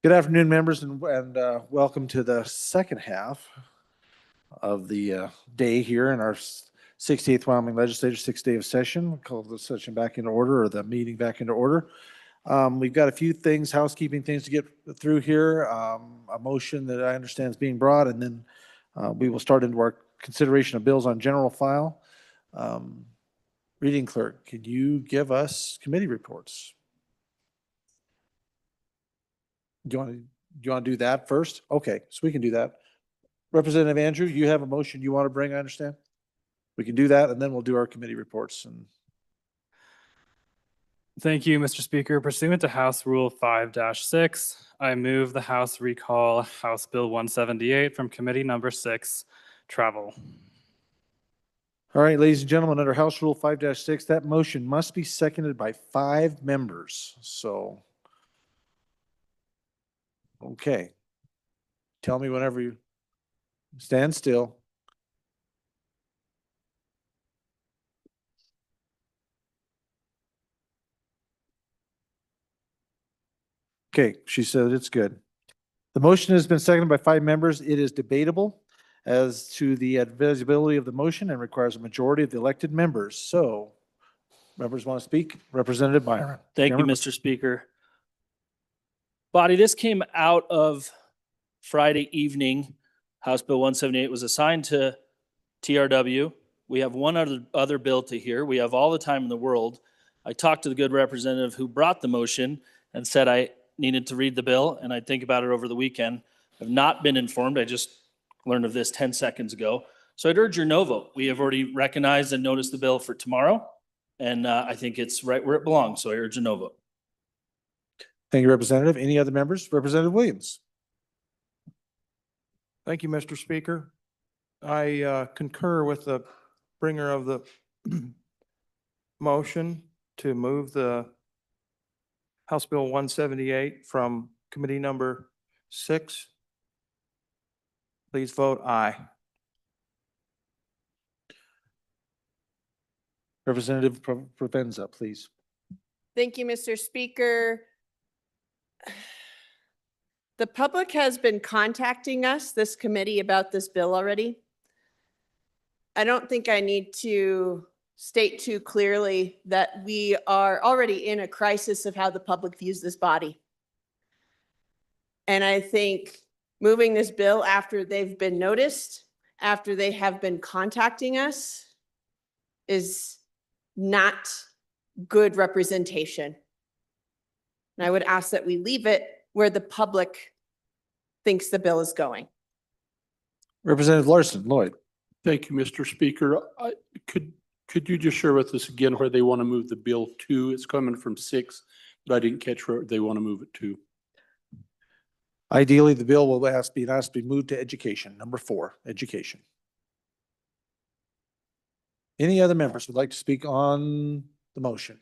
Good afternoon, members, and welcome to the second half of the day here in our 68th Wyoming Legislature, sixth day of session. We'll call the session back into order, or the meeting back into order. We've got a few things, housekeeping things to get through here. A motion that I understand is being brought, and then we will start into our consideration of bills on general file. Reading clerk, can you give us committee reports? Do you want to do that first? Okay, so we can do that. Representative Andrew, you have a motion you want to bring, I understand? We can do that, and then we'll do our committee reports. And thank you, Mr. Speaker. Pursuant to House Rule 5-6, I move the House recall House Bill 178 from Committee Number 6, Travel. All right, ladies and gentlemen, under House Rule 5-6, that motion must be seconded by 5 members. So, okay. Tell me whenever you stand still. Okay, she said it's good. The motion has been seconded by 5 members. It is debatable as to the advisability of the motion and requires a majority of the elected members. So, members want to speak? Representative Byron. Thank you, Mr. Speaker. Body, this came out of Friday evening. House Bill 178 was assigned to TRW. We have one other bill to hear. We have all the time in the world. I talked to the good representative who brought the motion and said I needed to read the bill, and I'd think about it over the weekend. I've not been informed. I just learned of this 10 seconds ago. So I'd urge your no vote. We have already recognized and noticed the bill for tomorrow, and I think it's right where it belongs. So I urge a no vote. Thank you, Representative. Any other members? Representative Williams. Thank you, Mr. Speaker. I concur with the bringer of the motion to move the House Bill 178 from Committee Number 6. Please vote aye. Representative Provenza, please. Thank you, Mr. Speaker. The public has been contacting us, this committee, about this bill already. I don't think I need to state too clearly that we are already in a crisis of how the public views this body. And I think moving this bill after they've been noticed, after they have been contacting us, is not good representation. And I would ask that we leave it where the public thinks the bill is going. Representative Larson, Lloyd. Thank you, Mr. Speaker. Could you just share with us again where they want to move the bill to? It's coming from 6, but I didn't catch where they want to move it to. Ideally, the bill will be asked to be moved to education. Number 4, education. Any other members would like to speak on the motion?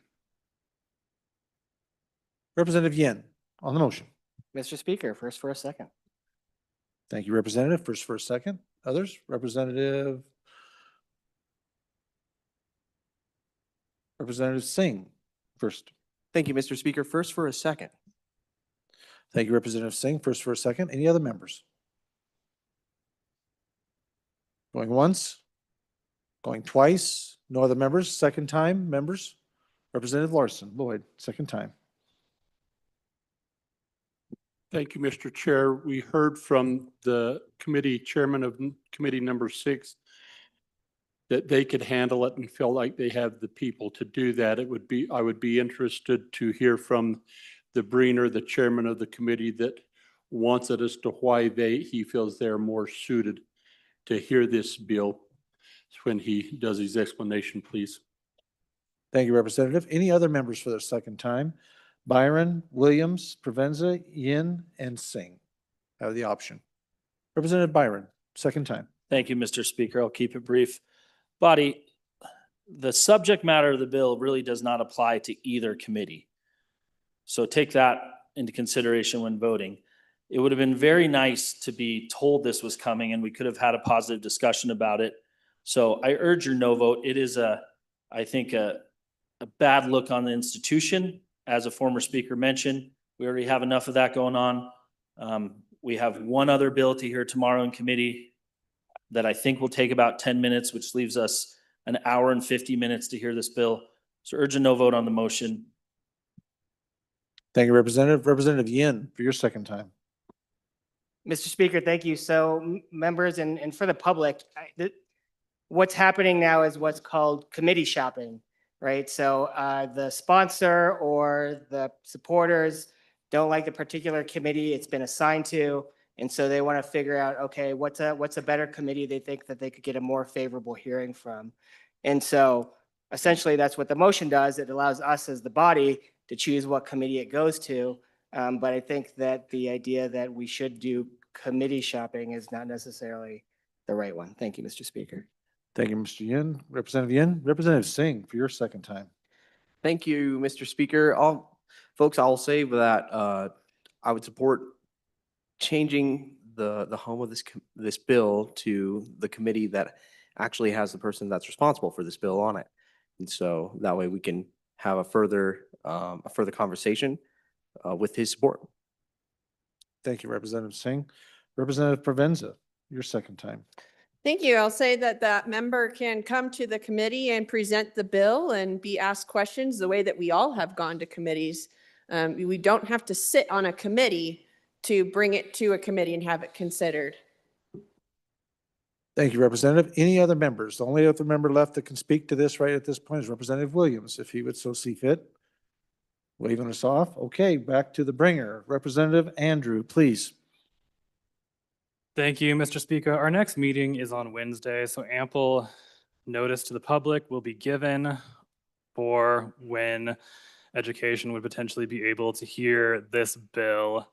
Representative Yin on the motion. Mr. Speaker, first for a second. Thank you, Representative. First for a second. Others? Representative Singh first. Thank you, Mr. Speaker. First for a second. Thank you, Representative Singh. First for a second. Any other members? Going once? Going twice? No other members? Second time, members? Representative Larson, Lloyd, second time. Thank you, Mr. Chair. We heard from the committee chairman of Committee Number 6 that they could handle it and feel like they have the people to do that. I would be interested to hear from the Breener, the chairman of the committee, that wants it as to why he feels they're more suited to hear this bill when he does his explanation, please. Thank you, Representative. Any other members for their second time? Byron, Williams, Provenza, Yin, and Singh have the option. Representative Byron, second time. Thank you, Mr. Speaker. I'll keep it brief. Body, the subject matter of the bill really does not apply to either committee. So take that into consideration when voting. It would have been very nice to be told this was coming and we could have had a positive discussion about it. So I urge your no vote. It is I think a bad look on the institution. As a former speaker mentioned, we already have enough of that going on. We have one other bill to hear tomorrow in committee that I think will take about 10 minutes, which leaves us an hour and 50 minutes to hear this bill. So urge a no vote on the motion. Thank you, Representative. Representative Yin, for your second time. Mr. Speaker, thank you. So members and for the public, what's happening now is what's called committee shopping, right? So the sponsor or the supporters don't like the particular committee it's been assigned to. And so they want to figure out, okay, what's a better committee they think that they could get a more favorable hearing from. And so essentially that's what the motion does. It allows us as the body to choose what committee it goes to. But I think that the idea that we should do committee shopping is not necessarily the right one. Thank you, Mr. Speaker. Thank you, Mr. Yin. Representative Yin. Representative Singh, for your second time. Thank you, Mr. Speaker. I'll say that I would support changing the home of this bill to the committee that actually has the person that's responsible for this bill on it. And so that way we can have a further conversation with his support. Thank you, Representative Singh. Representative Provenza, your second time. Thank you. I'll say that that member can come to the committee and present the bill and be asked questions the way that we all have gone to committees. We don't have to sit on a committee to bring it to a committee and have it considered. Thank you, Representative. Any other members? The only other member left that can speak to this right at this point is Representative Williams, if he would so see fit. Waving us off. Okay, back to the bringer. Representative Andrew, please. Thank you, Mr. Speaker. Our next meeting is on Wednesday, so ample notice to the public will be given for when education would potentially be able to hear this bill.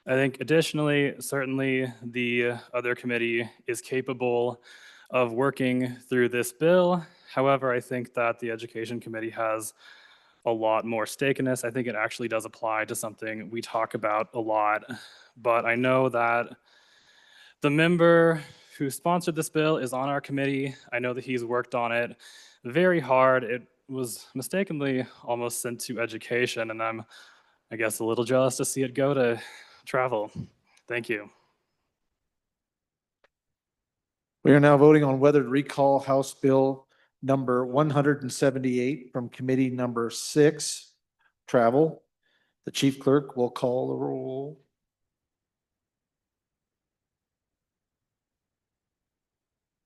I think additionally, certainly the other committee is capable of working through this bill. However, I think that the Education Committee has a lot more stake in this. I think it actually does apply to something we talk about a lot. But I know that the member who sponsored this bill is on our committee. I know that he's worked on it very hard. It was mistakenly almost sent to education, and I'm, I guess, a little jealous to see it go to travel. Thank you. We are now voting on whether to recall House Bill number 178 from Committee number 6, Travel. The Chief Clerk will call the roll.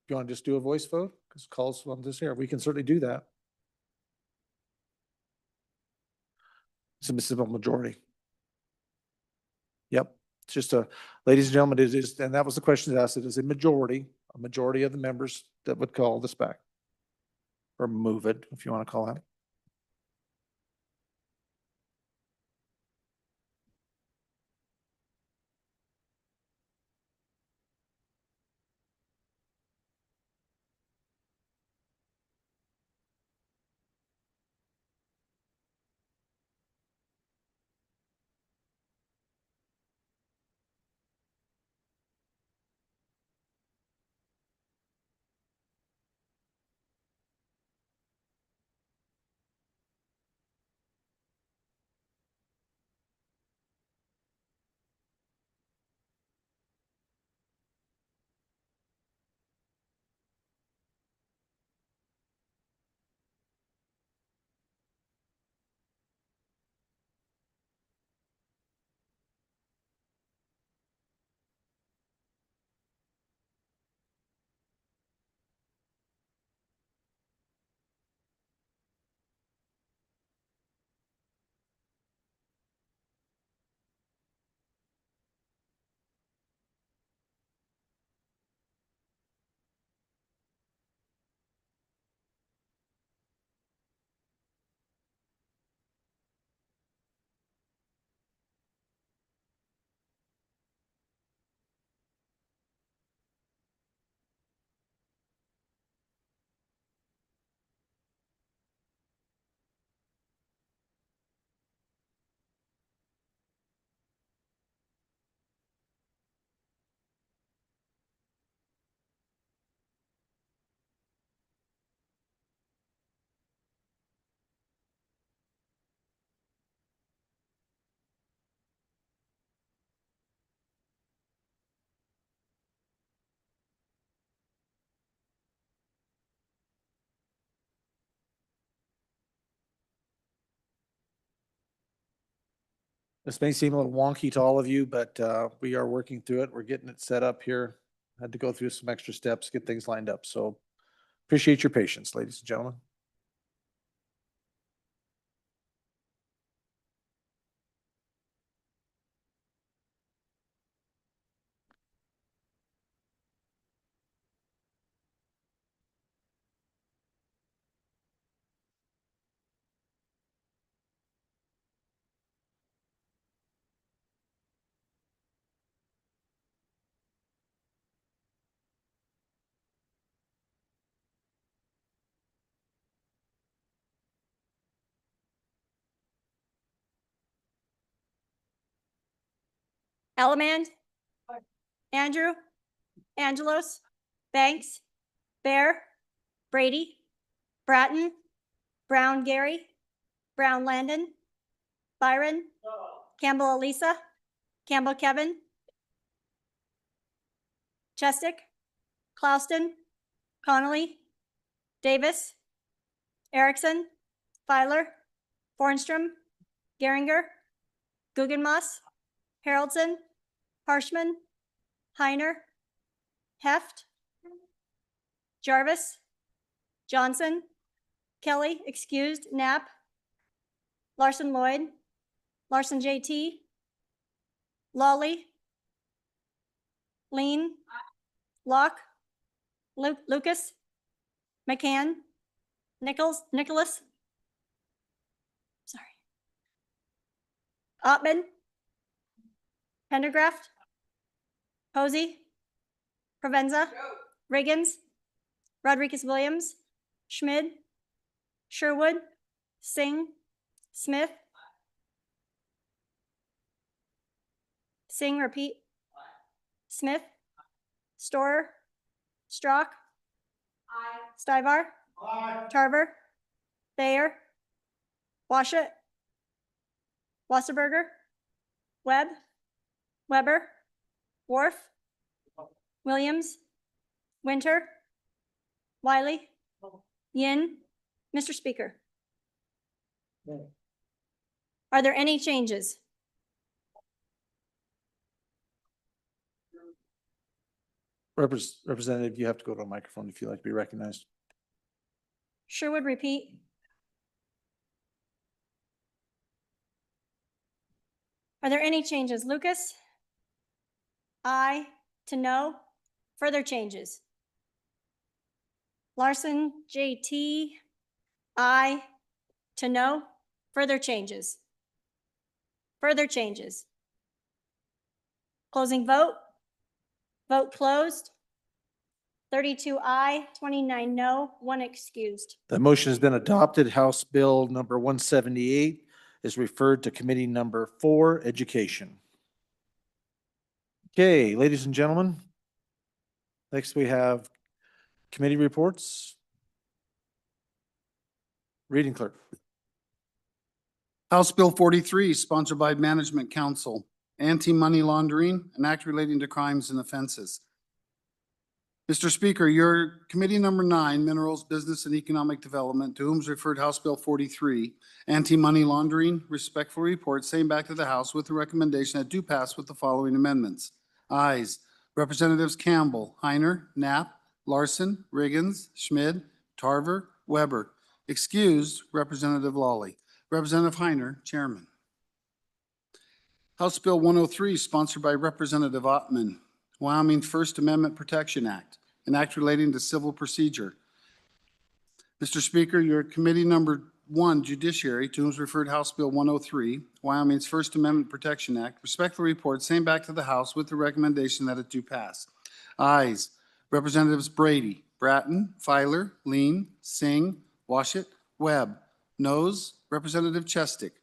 You want to just do a voice vote? Because calls on this here. We can certainly do that. It's a simple majority. Yep. It's just ladies and gentlemen, it is, and that was the question asked. It is a majority of the members that would call this back. Or move it, if you want to call it. This may seem a little wonky to all of you, but we are working through it. We're getting it set up here. Had to go through some extra steps, get things lined up. So appreciate your patience, ladies and gentlemen. Ellamand, Andrew, Angelos, Banks, Bear, Brady, Bratton, Brown Gary, Brown Landon, Byron, Campbell Elisa, Campbell Kevin, Chestick, Clouston, Connolly, Davis, Erickson, Filer, Bornstrom, Geringer, Guggenmoss, Haroldson, Harshman, Heiner, Heft, Jarvis, Johnson, Kelly, excused, Knapp, Larson Lloyd, Larson JT, Lawley, Lean, Locke, Lucas, McCann, Nicholas, sorry, Ottman, Pendergraft, Posey, Provenza, Riggins, Rodriguez Williams, Schmid, Sherwood, Singh, Smith, Singh, repeat, Smith, Storer, Strock, Stivar, Tarver, Thayer, Washut, Wasserberger, Webb, Weber, Worf, Williams, Winter, Wiley, Yin. Mr. Speaker, are there any changes? Representative, you have to go to a microphone if you'd like to be recognized. Sherwood, repeat. Are there any changes? Lucas? Aye to no. Further changes? Larson, JT, aye to no. Further changes? Further changes? Closing vote? Vote closed. 32 aye, 29 no, 1 excused. The motion has been adopted. House Bill number 178 is referred to committee number 4, Education. Okay, ladies and gentlemen. Next we have committee reports. Reading clerk. House Bill 43, sponsored by Management Council, Anti-Money Laundering, an act relating to crimes and offenses. Mr. Speaker, your committee number 9, Minerals, Business and Economic Development, to whom is referred House Bill 43, Anti-Money Laundering, respectful report, same back to the House with the recommendation that do pass with the following amendments. Ayes, Representatives Campbell, Heiner, Knapp, Larson, Riggins, Schmid, Tarver, Weber. Excused, Representative Lawley. Representative Heiner, Chairman. House Bill 103, sponsored by Representative Ottman, Wyoming First Amendment Protection Act, an act relating to civil procedure. Mr. Speaker, your committee number 1, Judiciary, to whom is referred House Bill 103, Wyoming's First Amendment Protection Act, respectfully report same back to the House with the recommendation that it do pass. Ayes, Representatives Brady, Bratton, Filer, Lean, Singh, Washut, Webb. Noes, Representative Chestick.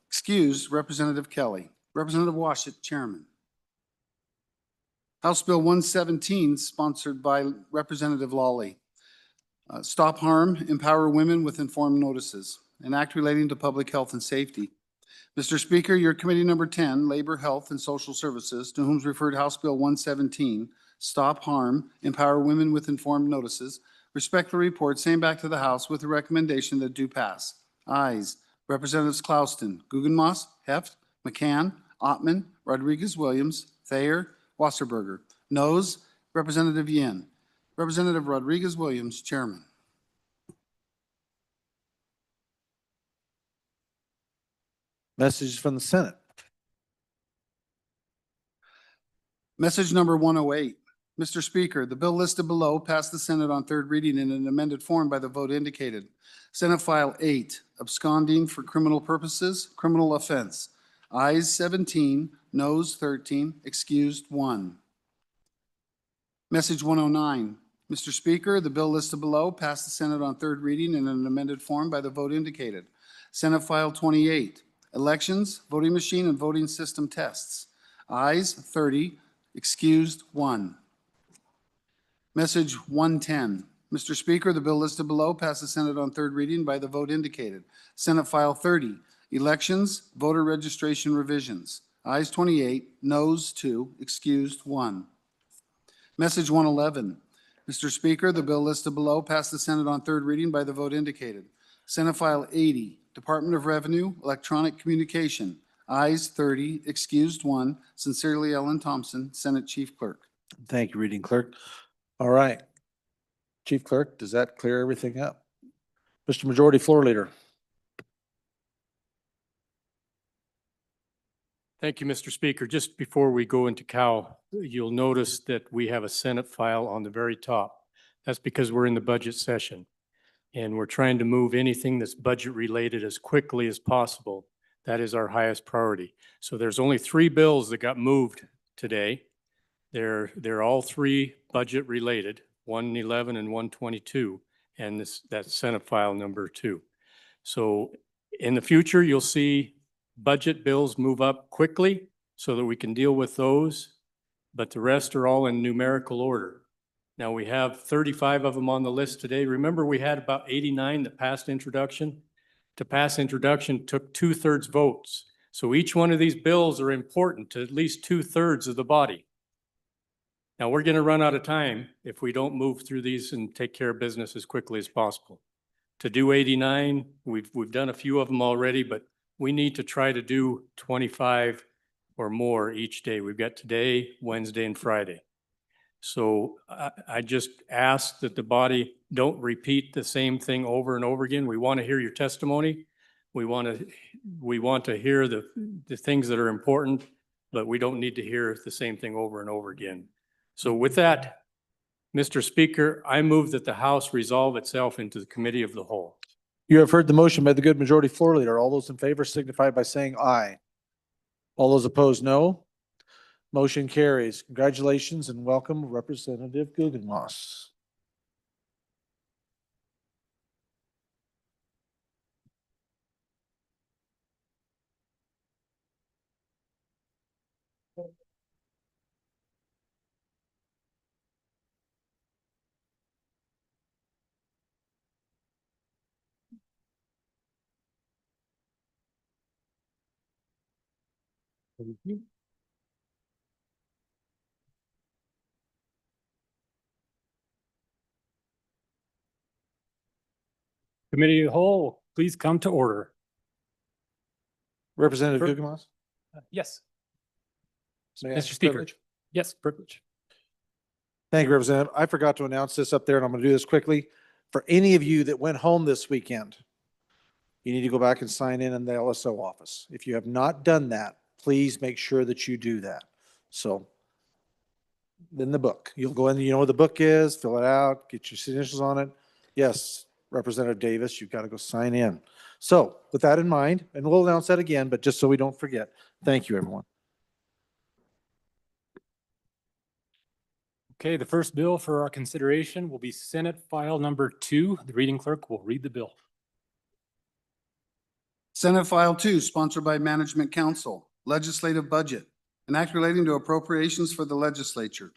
Excused, Representative Kelly. Representative Washut, Chairman. House Bill 117, sponsored by Representative Lawley. Stop Harm, Empower Women with Informed Notices, an act relating to public health and safety. Mr. Speaker, your committee number 10, Labor, Health and Social Services, to whom is referred House Bill 117, Stop Harm, Empower Women with Informed Notices, respectfully report same back to the House with the recommendation that do pass. Ayes, Representatives Clouston, Guggenmoss, Heft, McCann, Ottman, Rodriguez-Williams, Thayer, Wasserberger. Noes, Representative Yin. Representative Rodriguez-Williams, Chairman. Messages from the Senate. Message number 108. Mr. Speaker, the bill listed below passed the Senate on third reading in an amended form by the vote indicated. Senate File 8, absconding for criminal purposes, criminal offense. Ayes 17, noes 13, excused 1. Message 109. Mr. Speaker, the bill listed below passed the Senate on third reading in an amended form by the vote indicated. Senate File 28, elections, voting machine and voting system tests. Ayes 30, excused 1. Message 110. Mr. Speaker, the bill listed below passed the Senate on third reading by the vote indicated. Senate File 30, elections, voter registration revisions. Ayes 28, noes 2, excused 1. Message 111. Mr. Speaker, the bill listed below passed the Senate on third reading by the vote indicated. Senate File 80, Department of Revenue, electronic communication. Ayes 30, excused 1. Sincerely, Ellen Thompson, Senate Chief Clerk. Thank you, Reading Clerk. All right. Chief Clerk, does that clear everything up? Mr. Majority Floor Leader. Thank you, Mr. Speaker. Just before we go into Cal, you'll notice that we have a Senate file on the very top. That's because we're in the budget session. And we're trying to move anything that's budget related as quickly as possible. That is our highest priority. So there's only 3 bills that got moved today. They're all 3 budget related, 111 and 122, and that's Senate file number 2. So in the future, you'll see budget bills move up quickly so that we can deal with those, but the rest are all in numerical order. Now we have 35 of them on the list today. Remember, we had about 89 that passed introduction. To pass introduction took 2/3 votes. So each one of these bills are important to at least 2/3 of the body. Now we're going to run out of time if we don't move through these and take care of business as quickly as possible. To do 89, we've done a few of them already, but we need to try to do 25 or more each day. We've got today, Wednesday, and Friday. So I just ask that the body don't repeat the same thing over and over again. We want to hear your testimony. We want to hear the things that are important, but we don't need to hear the same thing over and over again. So with that, Mr. Speaker, I move that the House resolve itself into the committee of the whole. You have heard the motion by the good majority floor leader. All those in favor signify by saying aye. All those opposed, no. Motion carries. Congratulations and welcome, Representative Guggenmoss. Committee of the whole, please come to order. Representative Sure. Guggenmoss? Yes. May I Mr. ask Speaker. privilege? Yes, privilege. Thank you, Representative. I forgot to announce this up there, and I'm going to do this quickly. For any of you that went home this weekend, you need to go back and sign in the LSO office. If you have not done that, please make sure that you do that. So in the book, you'll go in, you know what the book is, fill it out, get your signatures on it. Yes, Representative Davis, you've got to go sign in. So with that in mind, and we'll announce that again, but just so we don't forget, thank you, everyone. Okay, the first bill for our consideration will be Senate File number 2. The reading clerk will read the bill. Senate File 2, sponsored by Management Council, Legislative Budget, an act relating to appropriations for the legislature.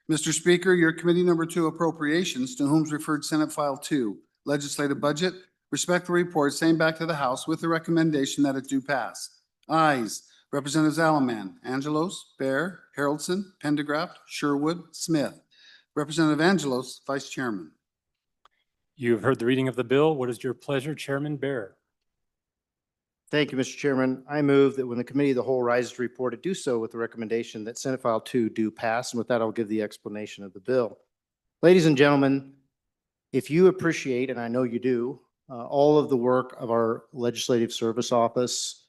Mr. Speaker, your committee number 2 appropriations, to whom is referred Senate File 2, Legislative Budget, respect the report, same back to the House with the recommendation that it do pass. Ayes, Representatives Alaman, Angelos, Bear, Haroldson, Pendergraft, Sherwood, Smith. Representative Angelos, Vice Chairman. You have heard the reading of the bill. What is your pleasure, Chairman Bear? Thank you, Mr. Chairman. I move that when the committee of the whole rises to report, it do so with the recommendation that Senate File 2 do pass. And with that, I'll give the explanation of the bill. Ladies and gentlemen, if you appreciate, and I know you do, all of the work of our Legislative Service Office,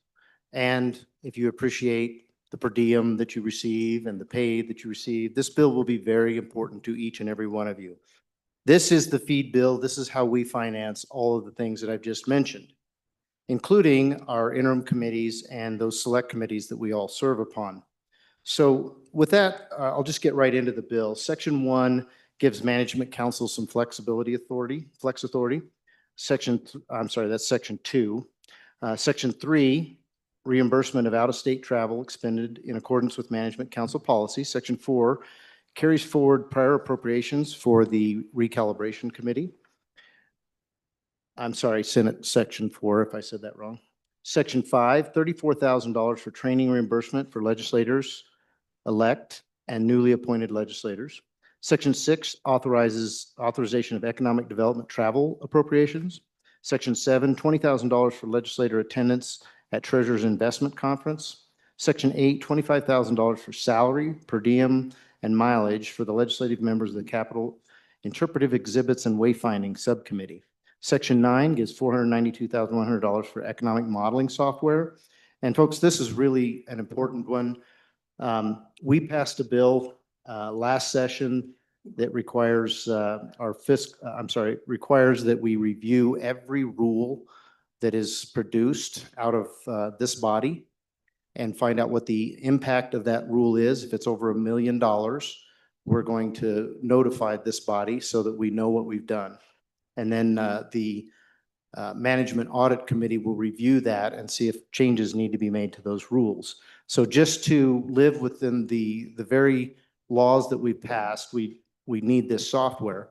and if you appreciate the per diem that you receive and the pay that you receive, this bill will be very important to each and every one of you. This is the feed bill. This is how we finance all of the things that I've just mentioned, including our interim committees and those select committees that we all serve upon. So with that, I'll just get right into the bill. Section 1 gives Management Council some flex authority. That's Section 2. Section 3, reimbursement of out-of-state travel expended in accordance with Management Council policy. Section 4 carries forward prior appropriations for the recalibration committee. I'm sorry, Senate Section 4, if I said that wrong. Section 5, $34,000 for training reimbursement for legislators elect and newly appointed legislators. Section 6 authorization of economic development travel appropriations. Section 7, $20,000 for legislator attendance at Treasurer's Investment Conference. Section 8, $25,000 for salary, per diem, and mileage for the legislative members of the Capitol Interpretive Exhibits and Wayfinding Subcommittee. Section 9 gives $492,100 for economic modeling software. And folks, this is really an important one. We passed a bill last session that requires requires that we review every rule that is produced out of this body and find out what the impact of that rule is. If it's over $1 million, we're going to notify this body so that we know what we've done. And then the Management Audit Committee will review that and see if changes need to be made to those rules. So just to live within the very laws that we've passed, we need this software.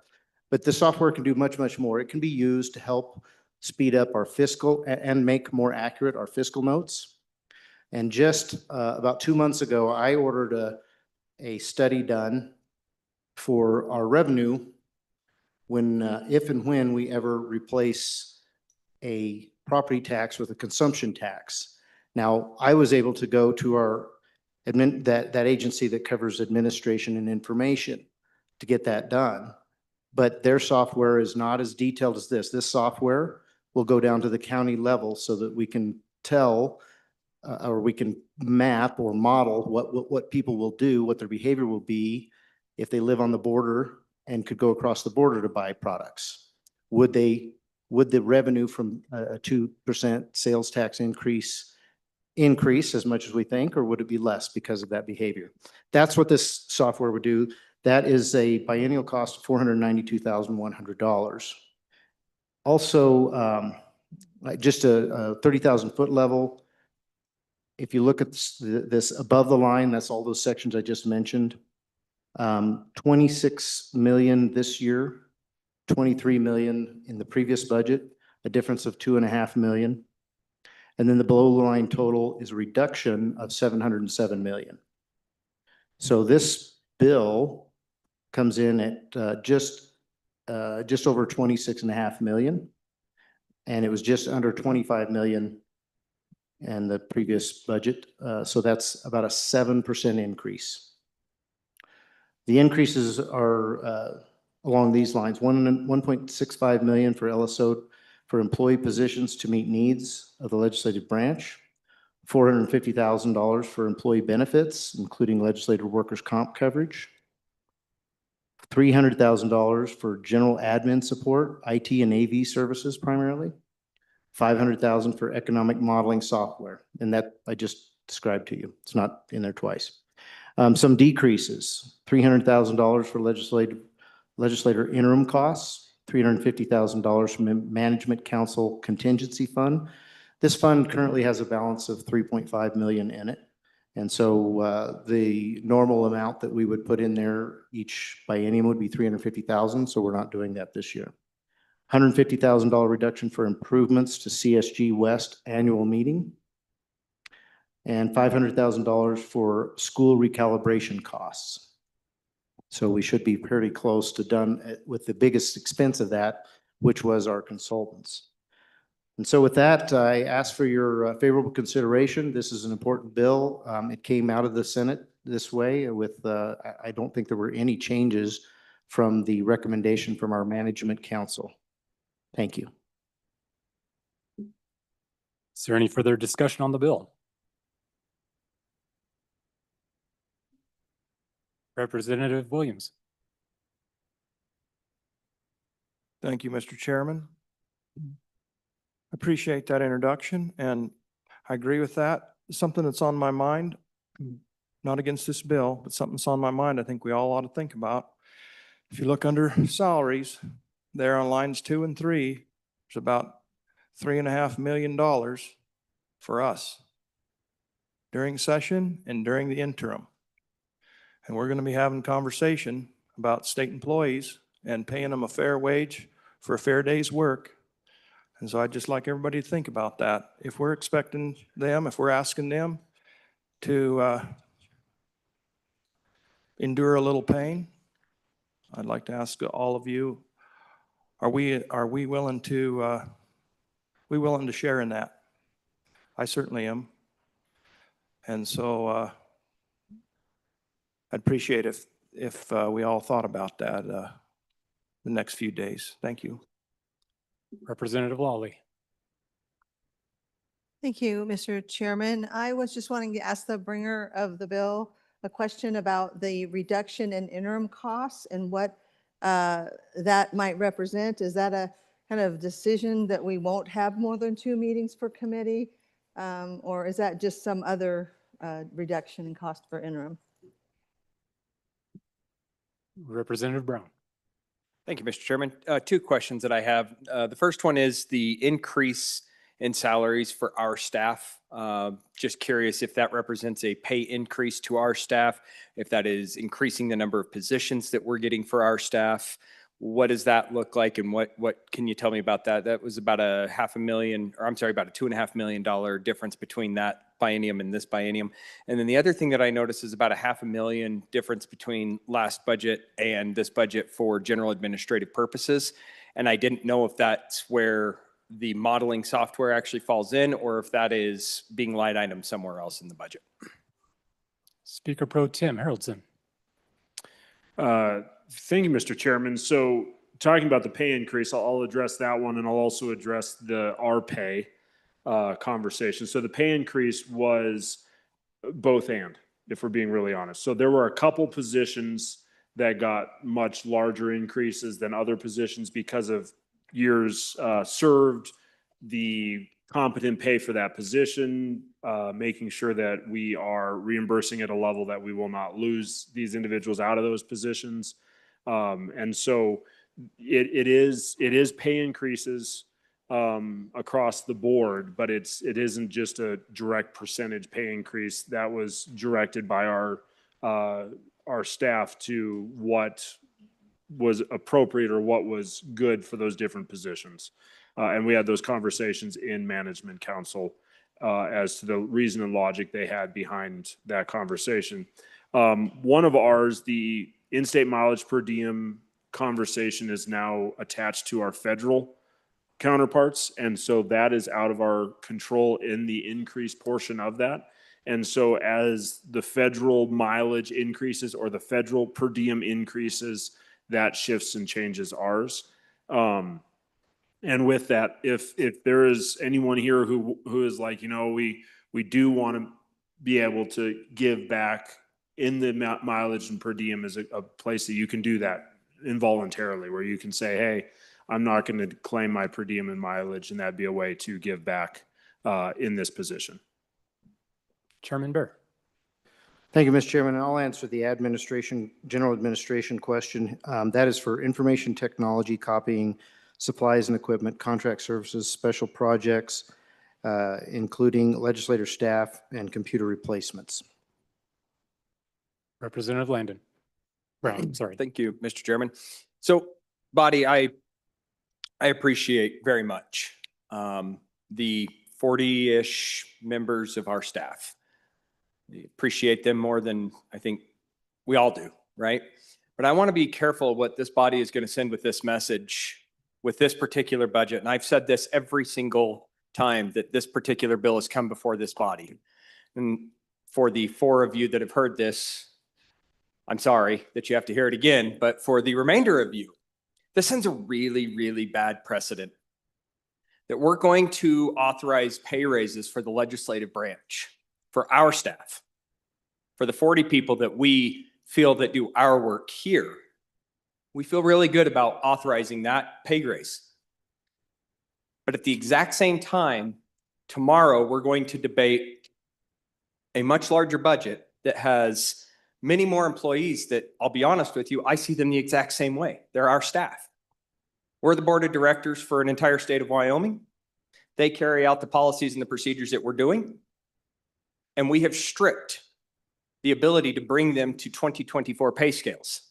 But the software can do much, much more. It can be used to help speed up our fiscal and make more accurate our fiscal notes. And just about 2 months ago, I ordered a study done for our revenue when, if and when we ever replace a property tax with a consumption tax. Now, I was able to go to our that agency that covers administration and information to get that done. But their software is not as detailed as this. This software will go down to the county level so that we can tell or we can map or model what people will do, what their behavior will be if they live on the border and could go across the border to buy products. Would the revenue from a 2% sales tax increase as much as we think, or would it be less because of that behavior? That's what this software would do. That is a biennial cost of $492,100. Also, just a 30,000 foot level. If you look at this above the line, that's all those sections I just mentioned. 26 million this year, 23 million in the previous budget, a difference of 2.5 million. And then the below the line total is a reduction of 707 million. So this bill comes in at just over 26.5 million. And it was just under 25 million in the previous budget. So that's about a 7% increase. The increases are along these lines: 1.65 million for LSO for employee positions to meet needs of the legislative branch, $450,000 for employee benefits, including legislative workers' comp coverage, $300,000 for general admin support, IT and AV services primarily, $500,000 for economic modeling software, and that I just described to you. It's not in there twice. Some decreases: $300,000 for legislator interim costs, $350,000 from Management Council Contingency Fund. This fund currently has a balance of 3.5 million in it. And so the normal amount that we would put in there each biennium would be 350,000. So we're not doing that this year. $150,000 reduction for improvements to CSG West annual meeting, and $500,000 for school recalibration costs. So we should be pretty close to done with the biggest expense of that, which was our consultants. And so with that, I ask for your favorable consideration. This is an important bill. It came out of the Senate this way with, I don't think there were any changes from the recommendation from our management council. Thank you. Is there any further discussion on the bill? Representative Williams. Thank you, Mr. Chairman. Appreciate that introduction, and I agree with that. Something that's on my mind, not against this bill, but something that's on my mind I think we all ought to think about. If you look under salaries, there on lines 2 and 3, there's about $3.5 million for us during session and during the interim. And we're going to be having conversation about state employees and paying them a fair wage for a fair day's work. And so I'd just like everybody to think about that. If we're expecting them, if we're asking them to endure a little pain, I'd like to ask all of you, are we willing to share in that? I certainly am. And so I'd appreciate if we all thought about that the next few days. Thank you. Representative Lawley. Thank you, Mr. Chairman. I was just wanting to ask the bringer of the bill a question about the reduction in interim costs and what that might represent. Is that a kind of decision that we won't have more than 2 meetings per committee? Or is that just some other reduction in cost for interim? Representative Brown. Thank you, Mr. Chairman. 2 questions that I have. The first one is the increase in salaries for our staff. Just curious if that represents a pay increase to our staff, if that is increasing the number of positions that we're getting for our staff. What does that look like, and what can you tell me about that? That was about about a $2.5 million difference between that biennium and this biennium. And then the other thing that I noticed is about a $500,000 difference between last budget and this budget for general administrative purposes. And I didn't know if that's where the modeling software actually falls in, or if that is being line item somewhere else in the budget. Speaker Pro Tim Haroldson. Thank you, Mr. Chairman. So talking about the pay increase, I'll address that one, and I'll also address our pay conversation. So the pay increase was both and, if we're being really honest. So there were a couple positions that got much larger increases than other positions because of years served, the competent pay for that position, making sure that we are reimbursing at a level that we will not lose these individuals out of those positions. And so it is pay increases across the board, but it isn't just a direct percentage pay increase. That was directed by our staff to what was appropriate or what was good for those different positions. And we had those conversations in management council as to the reason and logic they had behind that conversation. One of ours, the in-state mileage per diem conversation, is now attached to our federal counterparts. And so that is out of our control in the increased portion of that. And so as the federal mileage increases or the federal per diem increases, that shifts and changes ours. And with that, if there is anyone here who is like, we do want to be able to give back in the mileage and per diem, is a place that you can do that involuntarily, where you can say, hey, I'm not going to claim my per diem and mileage, and that'd be a way to give back in this position. Chairman Burr. Thank you, Mr. Chairman. I'll answer the general administration question. That is for information technology, copying, supplies and equipment, contract services, special projects, including legislator staff and computer replacements. Representative Landon. Brown, sorry. Thank you, Mr. Chairman. So, body, I appreciate very much the 40-ish members of our staff. I appreciate them more than I think we all do, right? But I want to be careful what this body is going to send with this message, with this particular budget. And I've said this every single time that this particular bill has come before this body. And for the 4 of you that have heard this, I'm sorry that you have to hear it again, but for the remainder of you, this sends a really, really bad precedent that we're going to authorize pay raises for the legislative branch, for our staff, for the 40 people that we feel that do our work here. We feel really good about authorizing that pay raise. But at the exact same time, tomorrow, we're going to debate a much larger budget that has many more employees that, I'll be honest with you, I see them the exact same way. They're our staff. We're the board of directors for an entire state of Wyoming. They carry out the policies and the procedures that we're doing. And we have stripped the ability to bring them to 2024 pay scales.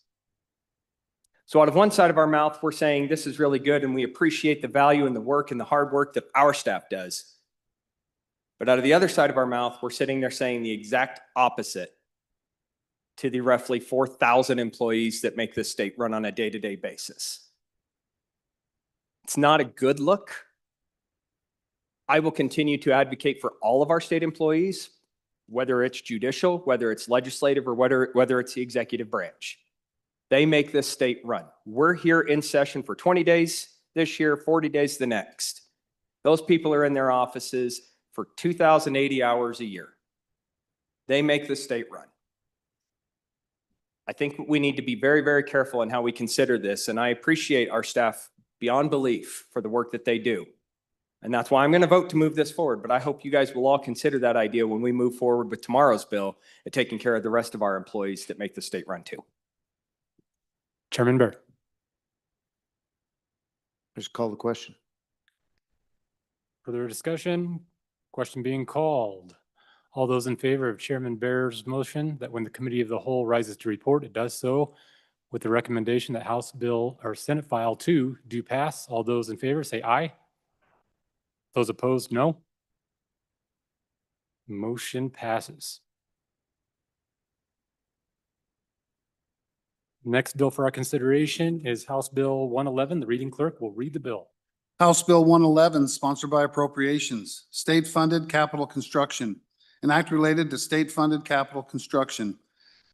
So out of one side of our mouth, we're saying this is really good and we appreciate the value and the work and the hard work that our staff does. But out of the other side of our mouth, we're sitting there saying the exact opposite to the roughly 4,000 employees that make this state run on a day-to-day basis. It's not a good look. I will continue to advocate for all of our state employees, whether it's judicial, whether it's legislative, or whether it's the executive branch. They make this state run. We're here in session for 20 days this year, 40 days the next. Those people are in their offices for 2,080 hours a year. They make the state run. I think we need to be very, very careful in how we consider this, and I appreciate our staff beyond belief for the work that they do. And that's why I'm going to vote to move this forward, but I hope you guys will all consider that idea when we move forward with tomorrow's bill and taking care of the rest of our employees that make the state run too. Chairman Burr. Just call the question. Further discussion? Question being called. All those in favor of Chairman Bear's motion that when the committee of the whole rises to report, it does so with the recommendation that House Bill or Senate File 2 do pass. All those in favor say aye. Those opposed, no. Motion passes. Next bill for our consideration is House Bill 111. The reading clerk will read the bill. House Bill 111, sponsored by Appropriations, State-Funded Capital Construction, an act related to state-funded capital construction.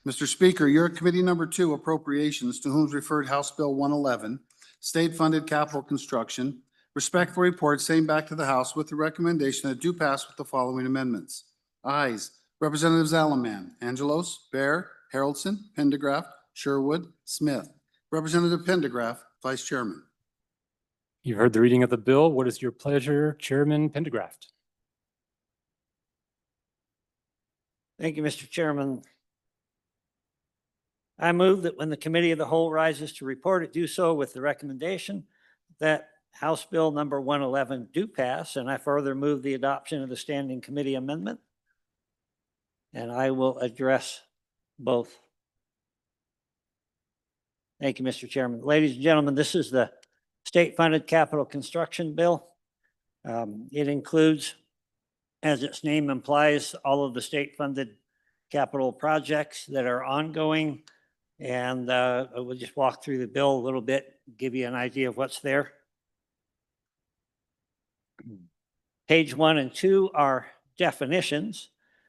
Mr. Speaker, your Committee Number 2, Appropriations, to whom is referred House Bill 111, State-Funded Capital Construction, respectfully report same back to the House with the recommendation that do pass with the following amendments. Ayes, Representatives Alaman, Angelos, Bear, Haroldson, Pendergraft, Sherwood, Smith. Representative Pendergraft, Vice Chairman. You've heard the reading of the bill. What is your pleasure, Chairman Pendergraft? Thank you, Mr. Chairman. I move that when the Committee of the Whole rises to report, it do so with the recommendation that House Bill number 111 do pass, and I further move the adoption of the Standing Committee amendment. And I will address both. Thank you, Mr. Chairman. Ladies and gentlemen, this is the state-funded capital construction bill. It includes, as its name implies, all of the state-funded capital projects that are ongoing. And I will just walk through the bill a little bit, give you an idea of what's there. Page 1 and 2 are definitions.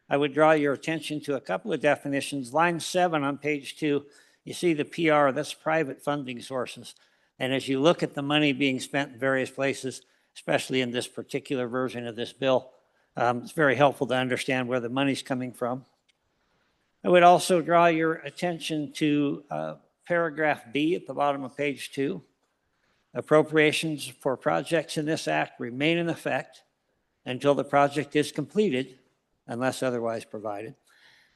I would draw your attention to a couple of definitions. Line 7 on page 2, you see the PR, that's private funding sources. And as you look at the money being spent in various places, especially in this particular version of this bill, it's very helpful to understand where the money's coming from. I would also draw your attention to paragraph B at the bottom of page 2. Appropriations for projects in this act remain in effect until the project is completed, unless otherwise provided.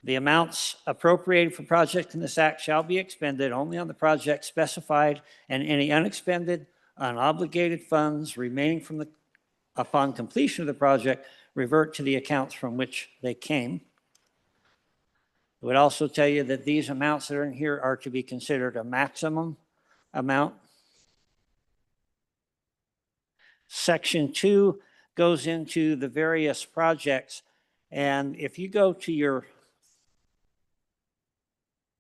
The amounts appropriated for projects in this act shall be expended only on the project specified, and any unexpended, unobligated funds remaining from upon completion of the project revert to the accounts from which they came. I would also tell you that these amounts that are in here are to be considered a maximum amount. Section 2 goes into the various projects, and if you go to your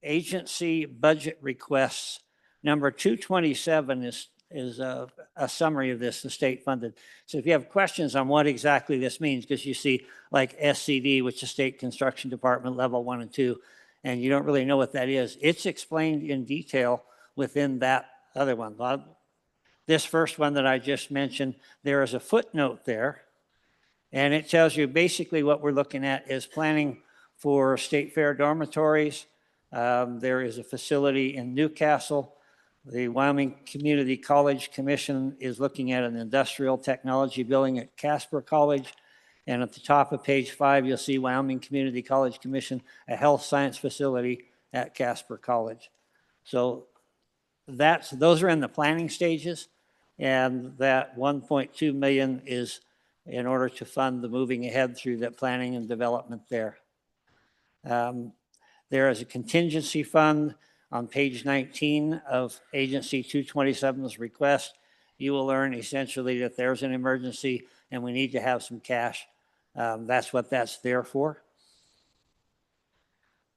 agency budget requests, number 227 is a summary of this, the state funded. So if you have questions on what exactly this means, because you see like SCD, which is State Construction Department Level 1 and 2, and you don't really know what that is, it's explained in detail within that other one. This first one that I just mentioned, there is a footnote there, and it tells you basically what we're looking at is planning for state fair dormitories. There is a facility in Newcastle. The Wyoming Community College Commission is looking at an industrial technology building at Casper College. And at the top of page 5, you'll see Wyoming Community College Commission, a health science facility at Casper College. So those are in the planning stages, and that 1.2 million is in order to fund the moving ahead through that planning and development there. There is a contingency fund on page 19 of Agency 227's request. You will learn essentially that there's an emergency and we need to have some cash. That's what that's there for.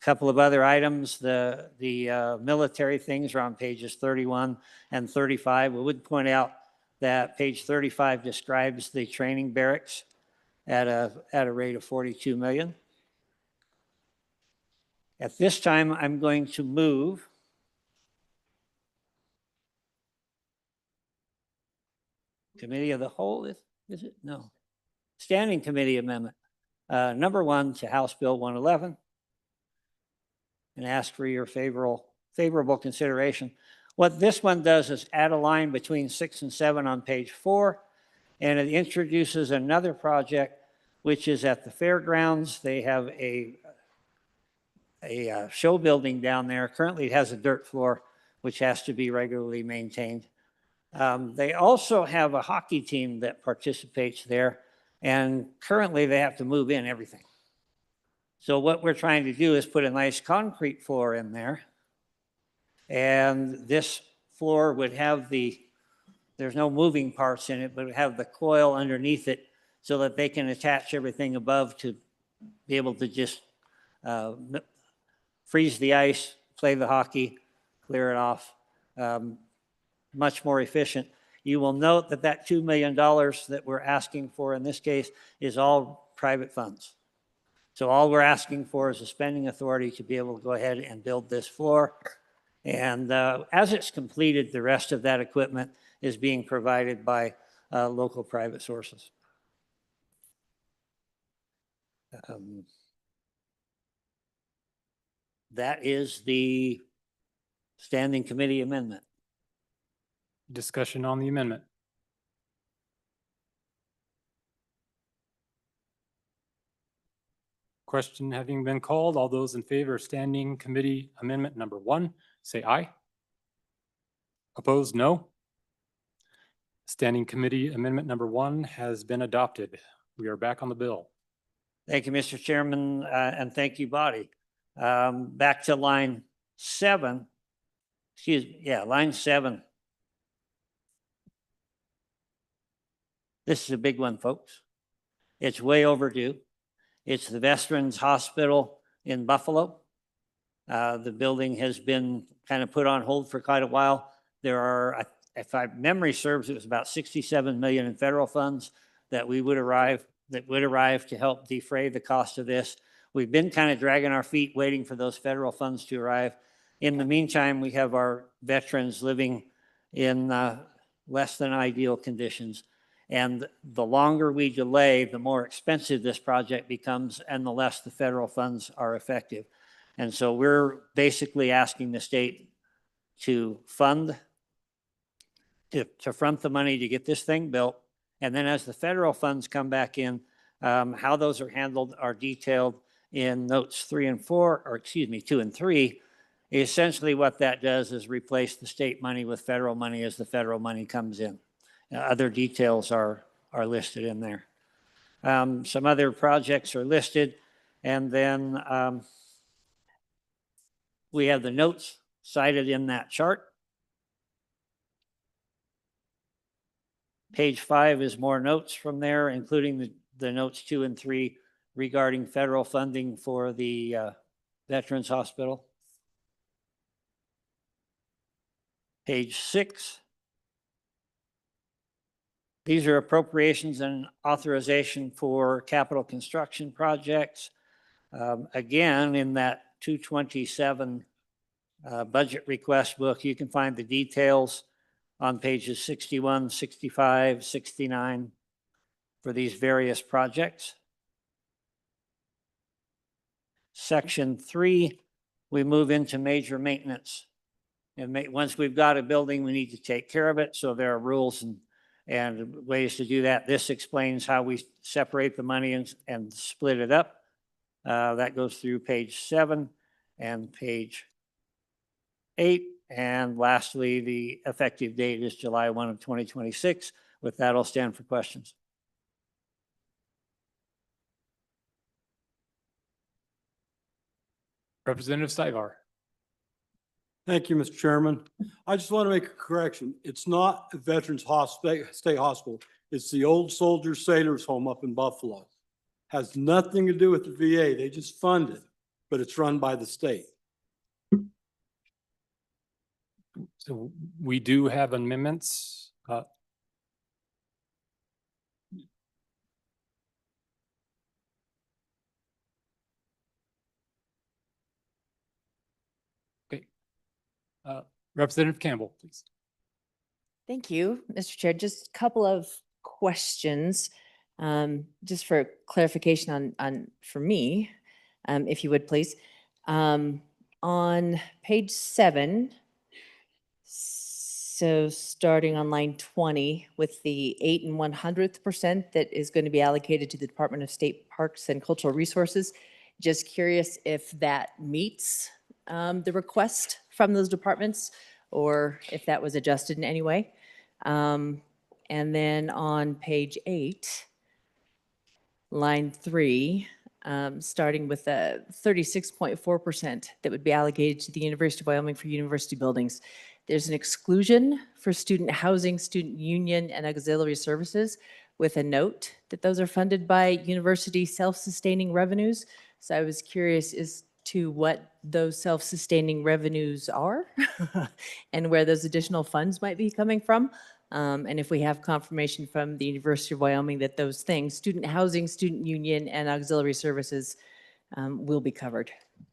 A couple of other items, the military things are on pages 31 and 35. We would point out that page 35 describes the training barracks at a rate of 42 million. At this time, I'm going to move Committee of the Whole, is it? No. Standing Committee Amendment. Number 1 to House Bill 111 and ask for your favorable consideration. What this one does is add a line between 6 and 7 on page 4, and it introduces another project, which is at the fairgrounds. They have a show building down there. Currently, it has a dirt floor, which has to be regularly maintained. They also have a hockey team that participates there, and currently they have to move in everything. So what we're trying to do is put a nice concrete floor in there, and this floor would have there's no moving parts in it, but it would have the coil underneath it so that they can attach everything above to be able to just freeze the ice, play the hockey, clear it off. Much more efficient. You will note that that $2 million that we're asking for in this case is all private funds. So all we're asking for is a spending authority to be able to go ahead and build this floor. And as it's completed, the rest of that equipment is being provided by local private sources. That is the Standing Committee Amendment. Discussion on the amendment. Question having been called, all those in favor of Standing Committee Amendment number 1, say aye. Opposed, no. Standing Committee Amendment number 1 has been adopted. We are back on the bill. Thank you, Mr. Chairman, and thank you, body. Back to line 7. Line 7. This is a big one, folks. It's way overdue. It's the Veterans Hospital in Buffalo. The building has been kind of put on hold for quite a while. There are, if my memory serves, it was about 67 million in federal funds that would arrive to help defray the cost of this. We've been kind of dragging our feet waiting for those federal funds to arrive. In the meantime, we have our veterans living in less than ideal conditions. And the longer we delay, the more expensive this project becomes and the less the federal funds are effective. And so we're basically asking the state to front the money to get this thing built. And then as the federal funds come back in, how those are handled are detailed in notes 2 and 3. Essentially what that does is replace the state money with federal money as the federal money comes in. Other details are listed in there. Some other projects are listed, and then we have the notes cited in that chart. Page 5 is more notes from there, including the notes 2 and 3 regarding federal funding for the Veterans Hospital. Page 6 These are appropriations and authorization for capital construction projects. Again, in that 227 budget request book, you can find the details on pages 61, 65, 69 for these various projects. Section 3, we move into major maintenance. And once we've got a building, we need to take care of it. So there are rules and ways to do that. This explains how we separate the money and split it up. That goes through page 7 and page 8. And lastly, the effective date is July 1 of 2026. With that, I'll stand for questions. Representative Stivar. Thank you, Mr. Chairman. I just want to make a correction. It's not a Veterans State Hospital. It's the Old Soldier Sailors Home up in Buffalo. Has nothing to do with the VA. They just fund it, but it's run by the state. So we do have amendments. Okay. Representative Campbell, please. Thank you, Mr. Chair. Just a couple of questions, just for clarification for me, if you would, please. On page 7, so starting on line 20 with the 8 1/100% that is going to be allocated to the Department of State Parks and Cultural Resources, just curious if that meets the request from those departments or if that was adjusted in any way. And then on page 8, line 3, starting with the 36.4% that would be allocated to the University of Wyoming for university buildings. There's an exclusion for student housing, student union, and auxiliary services with a note that those are funded by university self-sustaining revenues. So I was curious as to what those self-sustaining revenues are and where those additional funds might be coming from. And if we have confirmation from the University of Wyoming that those things, student housing, student union, and auxiliary services will be covered.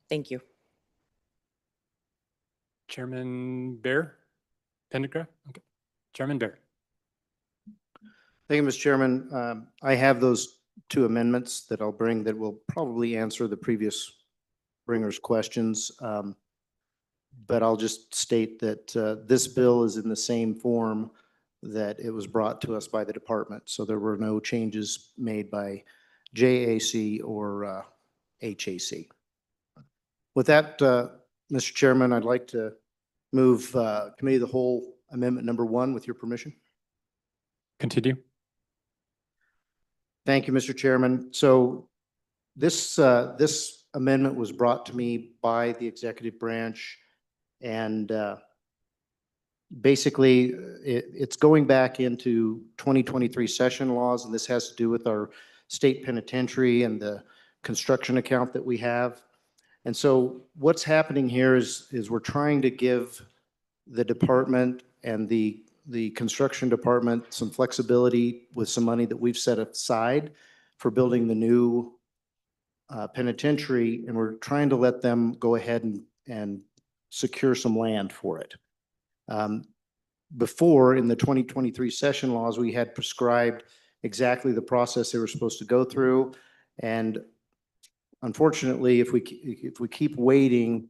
Thank you. Chairman Bear, Pendergraft. Okay. Chairman Bear. Thank you, Mr. Chairman. I have those 2 amendments that I'll bring that will probably answer the previous bringer's questions. But I'll just state that this bill is in the same form that it was brought to us by the department. So there were no changes made by JAC or HAC. With that, Mr. Chairman, I'd like to move Committee of the Whole Amendment number 1 with your permission. Continue. Thank you, Mr. Chairman. So this amendment was brought to me by the executive branch, and basically it's going back into 2023 session laws, and this has to do with our state penitentiary and the construction account that we have. And so what's happening here is we're trying to give the department and the construction department some flexibility with some money that we've set aside for building the new penitentiary, and we're trying to let them go ahead and secure some land for it. Before, in the 2023 session laws, we had prescribed exactly the process they were supposed to go through. And unfortunately, if we keep waiting,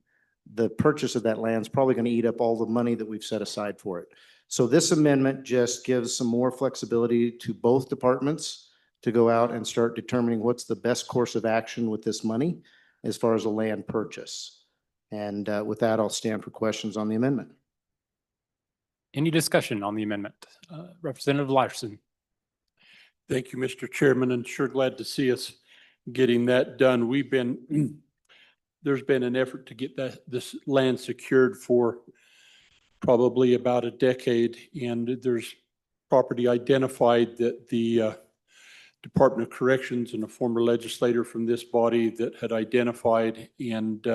the purchase of that land is probably going to eat up all the money that we've set aside for it. So this amendment just gives some more flexibility to both departments to go out and start determining what's the best course of action with this money as far as a land purchase. And with that, I'll stand for questions on the amendment. Any discussion on the amendment? Representative Larson. Thank you, Mr. Chairman, and sure glad to see us getting that done. There's been an effort to get this land secured for probably about a decade, and there's property identified that the Department of Corrections and a former legislator from this body that had identified, and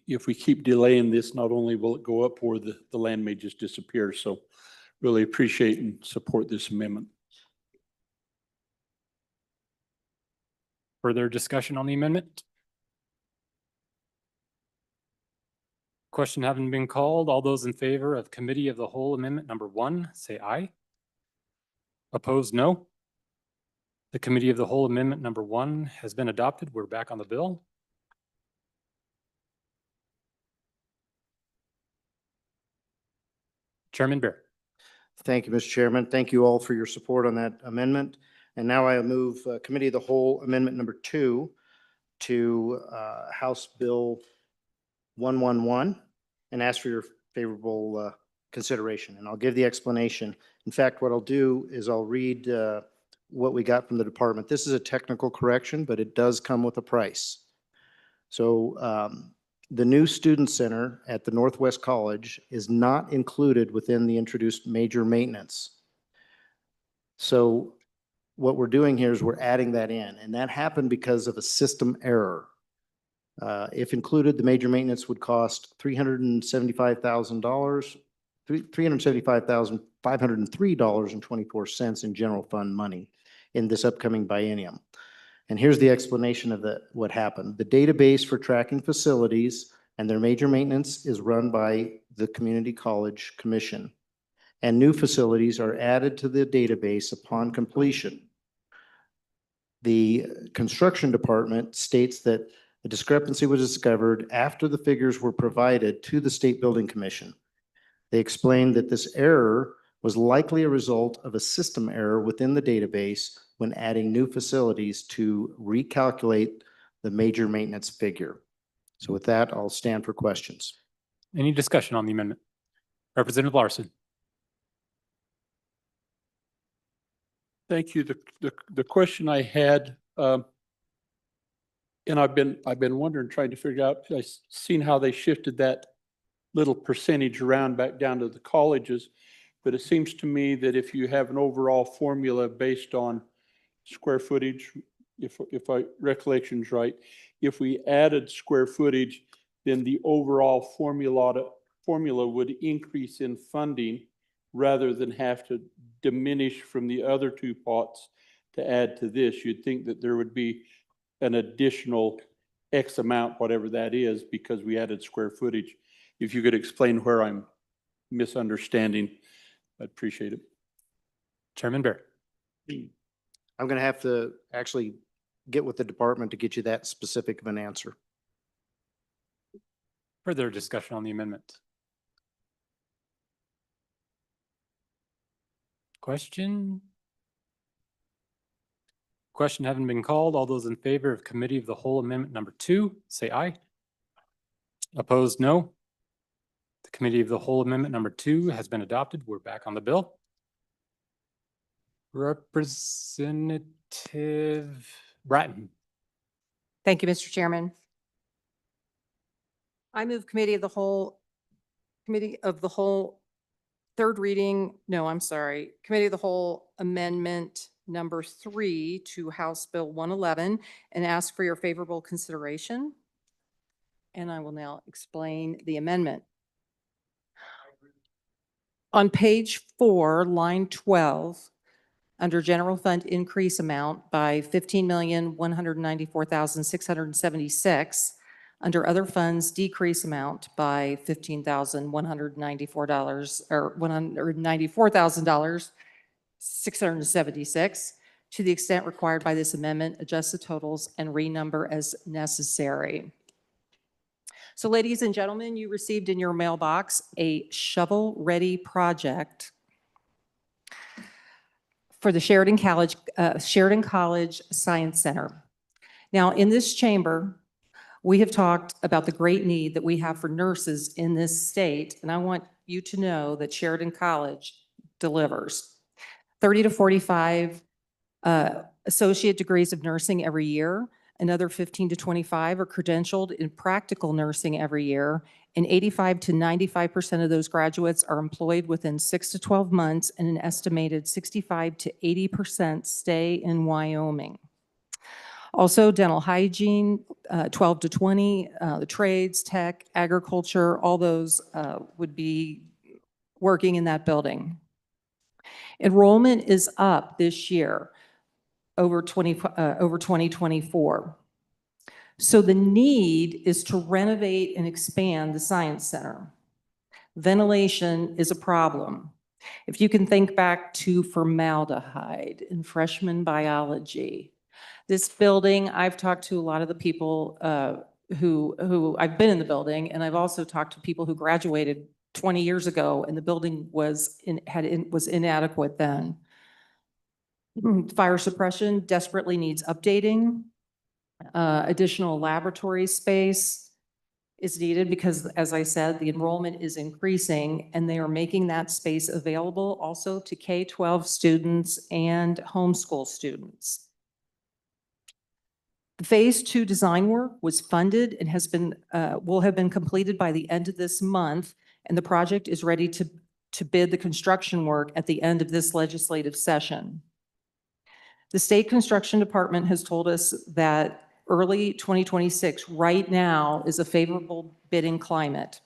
if we keep delaying this, not only will it go up, or the land may just disappear. So really appreciate and support this amendment. Further discussion on the amendment? Question having been called, all those in favor of Committee of the Whole Amendment number 1, say aye. Opposed, no. The Committee of the Whole Amendment number 1 has been adopted. We're back on the bill. Chairman Bear. Thank you, Mr. Chairman. Thank you all for your support on that amendment. And now I move Committee of the Whole Amendment number 2 to House Bill 111 and ask for your favorable consideration. And I'll give the explanation. In fact, what I'll do is I'll read what we got from the department. This is a technical correction, but it does come with a price. So the new student center at the Northwest College is not included within the introduced major maintenance. So what we're doing here is we're adding that in, and that happened because of a system error. If included, the major maintenance would cost $375,000, $375,503.24 in general fund money in this upcoming biennium. And here's the explanation of what happened. The database for tracking facilities and their major maintenance is run by the Community College Commission. And new facilities are added to the database upon completion. The construction department states that a discrepancy was discovered after the figures were provided to the State Building Commission. They explained that this error was likely a result of a system error within the database when adding new facilities to recalculate the major maintenance figure. So with that, I'll stand for questions. Any discussion on the amendment? Representative Larson. Thank you. The question I had, and I've been wondering, trying to figure out, I've seen how they shifted that little percentage around back down to the colleges, but it seems to me that if you have an overall formula based on square footage, if my recollection's right, if we added square footage, then the overall formula would increase in funding rather than have to diminish from the other two pots to add to this. You'd think that there would be an additional X amount, whatever that is, because we added square footage. If you could explain where I'm misunderstanding, I'd appreciate it. Chairman Bear. I'm going to have to actually get with the department to get you that specific of an answer. Further discussion on the amendment? Question? Question having been called, all those in favor of Committee of the Whole Amendment number 2, say aye. Opposed, no. The Committee of the Whole Amendment number 2 has been adopted. We're back on the bill. Representative Bratton. Thank you, Mr. Chairman. I move Committee of the Whole, third reading, no, I'm sorry, Committee of the Whole Amendment number 3 to House Bill 111 and ask for your favorable consideration. And I will now explain the amendment. On page 4, line 12, under general fund increase amount by $15,194,676, under other funds decrease amount by $15,194 or $194,676 to the extent required by this amendment, adjust the totals and renumber as necessary. So ladies and gentlemen, you received in your mailbox a shovel-ready project for the Sheridan College Science Center. Now, in this chamber, we have talked about the great need that we have for nurses in this state, and I want you to know that Sheridan College delivers 30 to 45 associate degrees of nursing every year. Another 15 to 25 are credentialed in practical nursing every year, and 85 to 95% of those graduates are employed within 6 to 12 months, and an estimated 65 to 80% stay in Wyoming. Also, dental hygiene, 12 to 20, the trades, tech, agriculture, all those would be working in that building. Enrollment is up this year over 2024. So the need is to renovate and expand the Science Center. Ventilation is a problem. If you can think back to formaldehyde in freshman biology, this building, I've talked to a lot of the people who I've been in the building, and I've also talked to people who graduated 20 years ago, and the building was inadequate then. Fire suppression desperately needs updating. Additional laboratory space is needed because, as I said, the enrollment is increasing, and they are making that space available also to K-12 students and homeschool students. The Phase 2 design work was funded and will have been completed by the end of this month, and the project is ready to bid the construction work at the end of this legislative session. The State Construction Department has told us that early 2026 right now is a favorable bidding climate.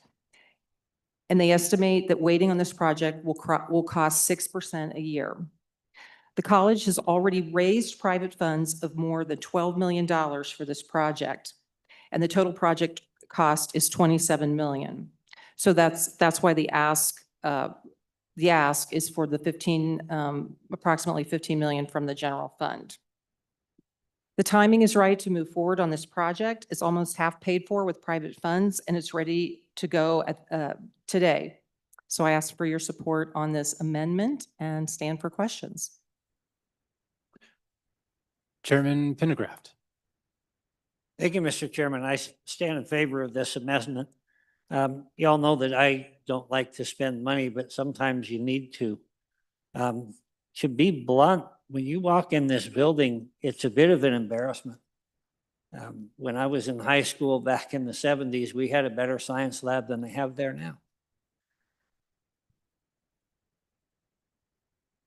And they estimate that waiting on this project will cost 6% a year. The college has already raised private funds of more than $12 million for this project. And the total project cost is $27 million. So that's why the ask is for the approximately $15 million from the general fund. The timing is right to move forward on this project. It's almost half paid for with private funds, and it's ready to go today. So I ask for your support on this amendment and stand for questions. Chairman Pendergraft. Thank you, Mr. Chairman. I stand in favor of this amendment. You all know that I don't like to spend money, but sometimes you need to. To be blunt, when you walk in this building, it's a bit of an embarrassment. When I was in high school back in the 70s, we had a better science lab than they have there now.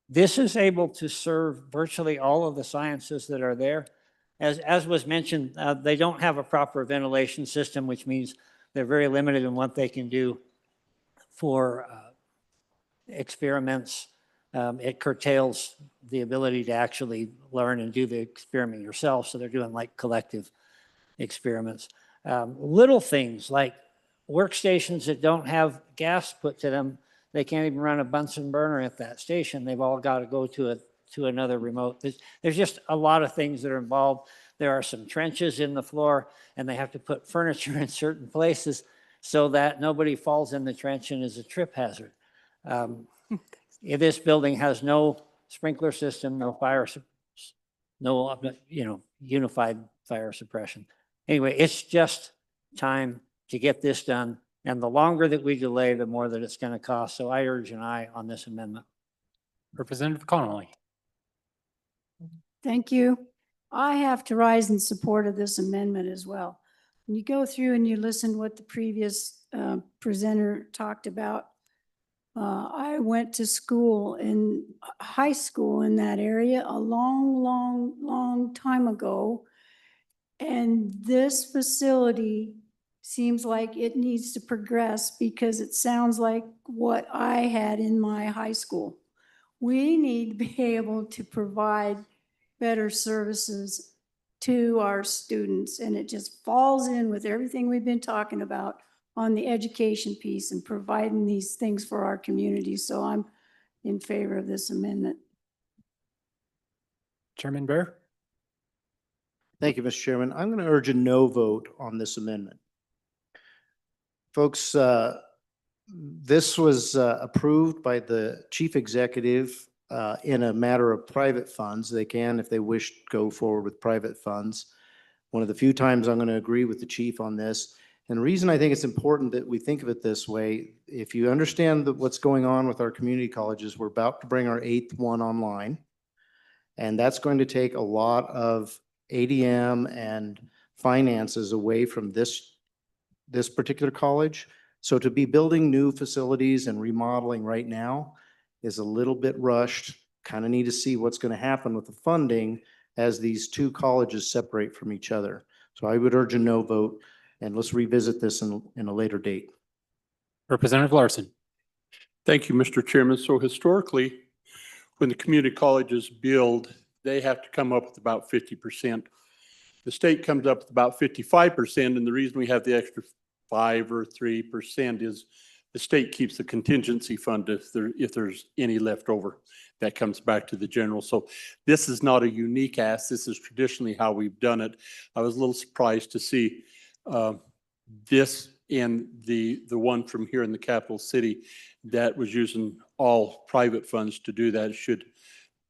This is able to serve virtually all of the sciences that are there. As was mentioned, they don't have a proper ventilation system, which means they're very limited in what they can do for experiments. It curtails the ability to actually learn and do the experiment yourself. So they're doing like collective experiments. Little things like workstations that don't have gas put to them. They can't even run a Bunsen burner at that station. They've all got to go to another remote. There's just a lot of things that are involved. There are some trenches in the floor, and they have to put furniture in certain places so that nobody falls in the trench and is a trip hazard. This building has no sprinkler system, no fire, no unified fire suppression. Anyway, it's just time to get this done. And the longer that we delay, the more that it's going to cost. So I urge an aye on this amendment. Representative Connolly. Thank you. I have to rise in support of this amendment as well. When you go through and you listen to what the previous presenter talked about, I went to school in high school in that area a long time ago. And this facility seems like it needs to progress because it sounds like what I had in my high school. We need to be able to provide better services to our students, and it just falls in with everything we've been talking about on the education piece and providing these things for our community. So I'm in favor of this amendment. Chairman Bear. Thank you, Mr. Chairman. I'm going to urge a no vote on this amendment. Folks, this was approved by the chief executive in a matter of private funds. They can, if they wish, go forward with private funds. One of the few times I'm going to agree with the chief on this. And the reason I think it's important that we think of it this way, if you understand what's going on with our community colleges, we're about to bring our 8th one online. And that's going to take a lot of ADM and finances away from this particular college. So to be building new facilities and remodeling right now is a little bit rushed. Kind of need to see what's going to happen with the funding as these two colleges separate from each other. So I would urge a no vote, and let's revisit this in a later date. Representative Larson. Thank you, Mr. Chairman. So historically, when the community colleges build, they have to come up with about 50%. The state comes up with about 55%, and the reason we have the extra 5 or 3% is the state keeps the contingency fund if there's any left over. That comes back to the general. So this is not a unique ask. This is traditionally how we've done it. I was a little surprised to see this in the one from here in the capital city that was using all private funds to do that. It should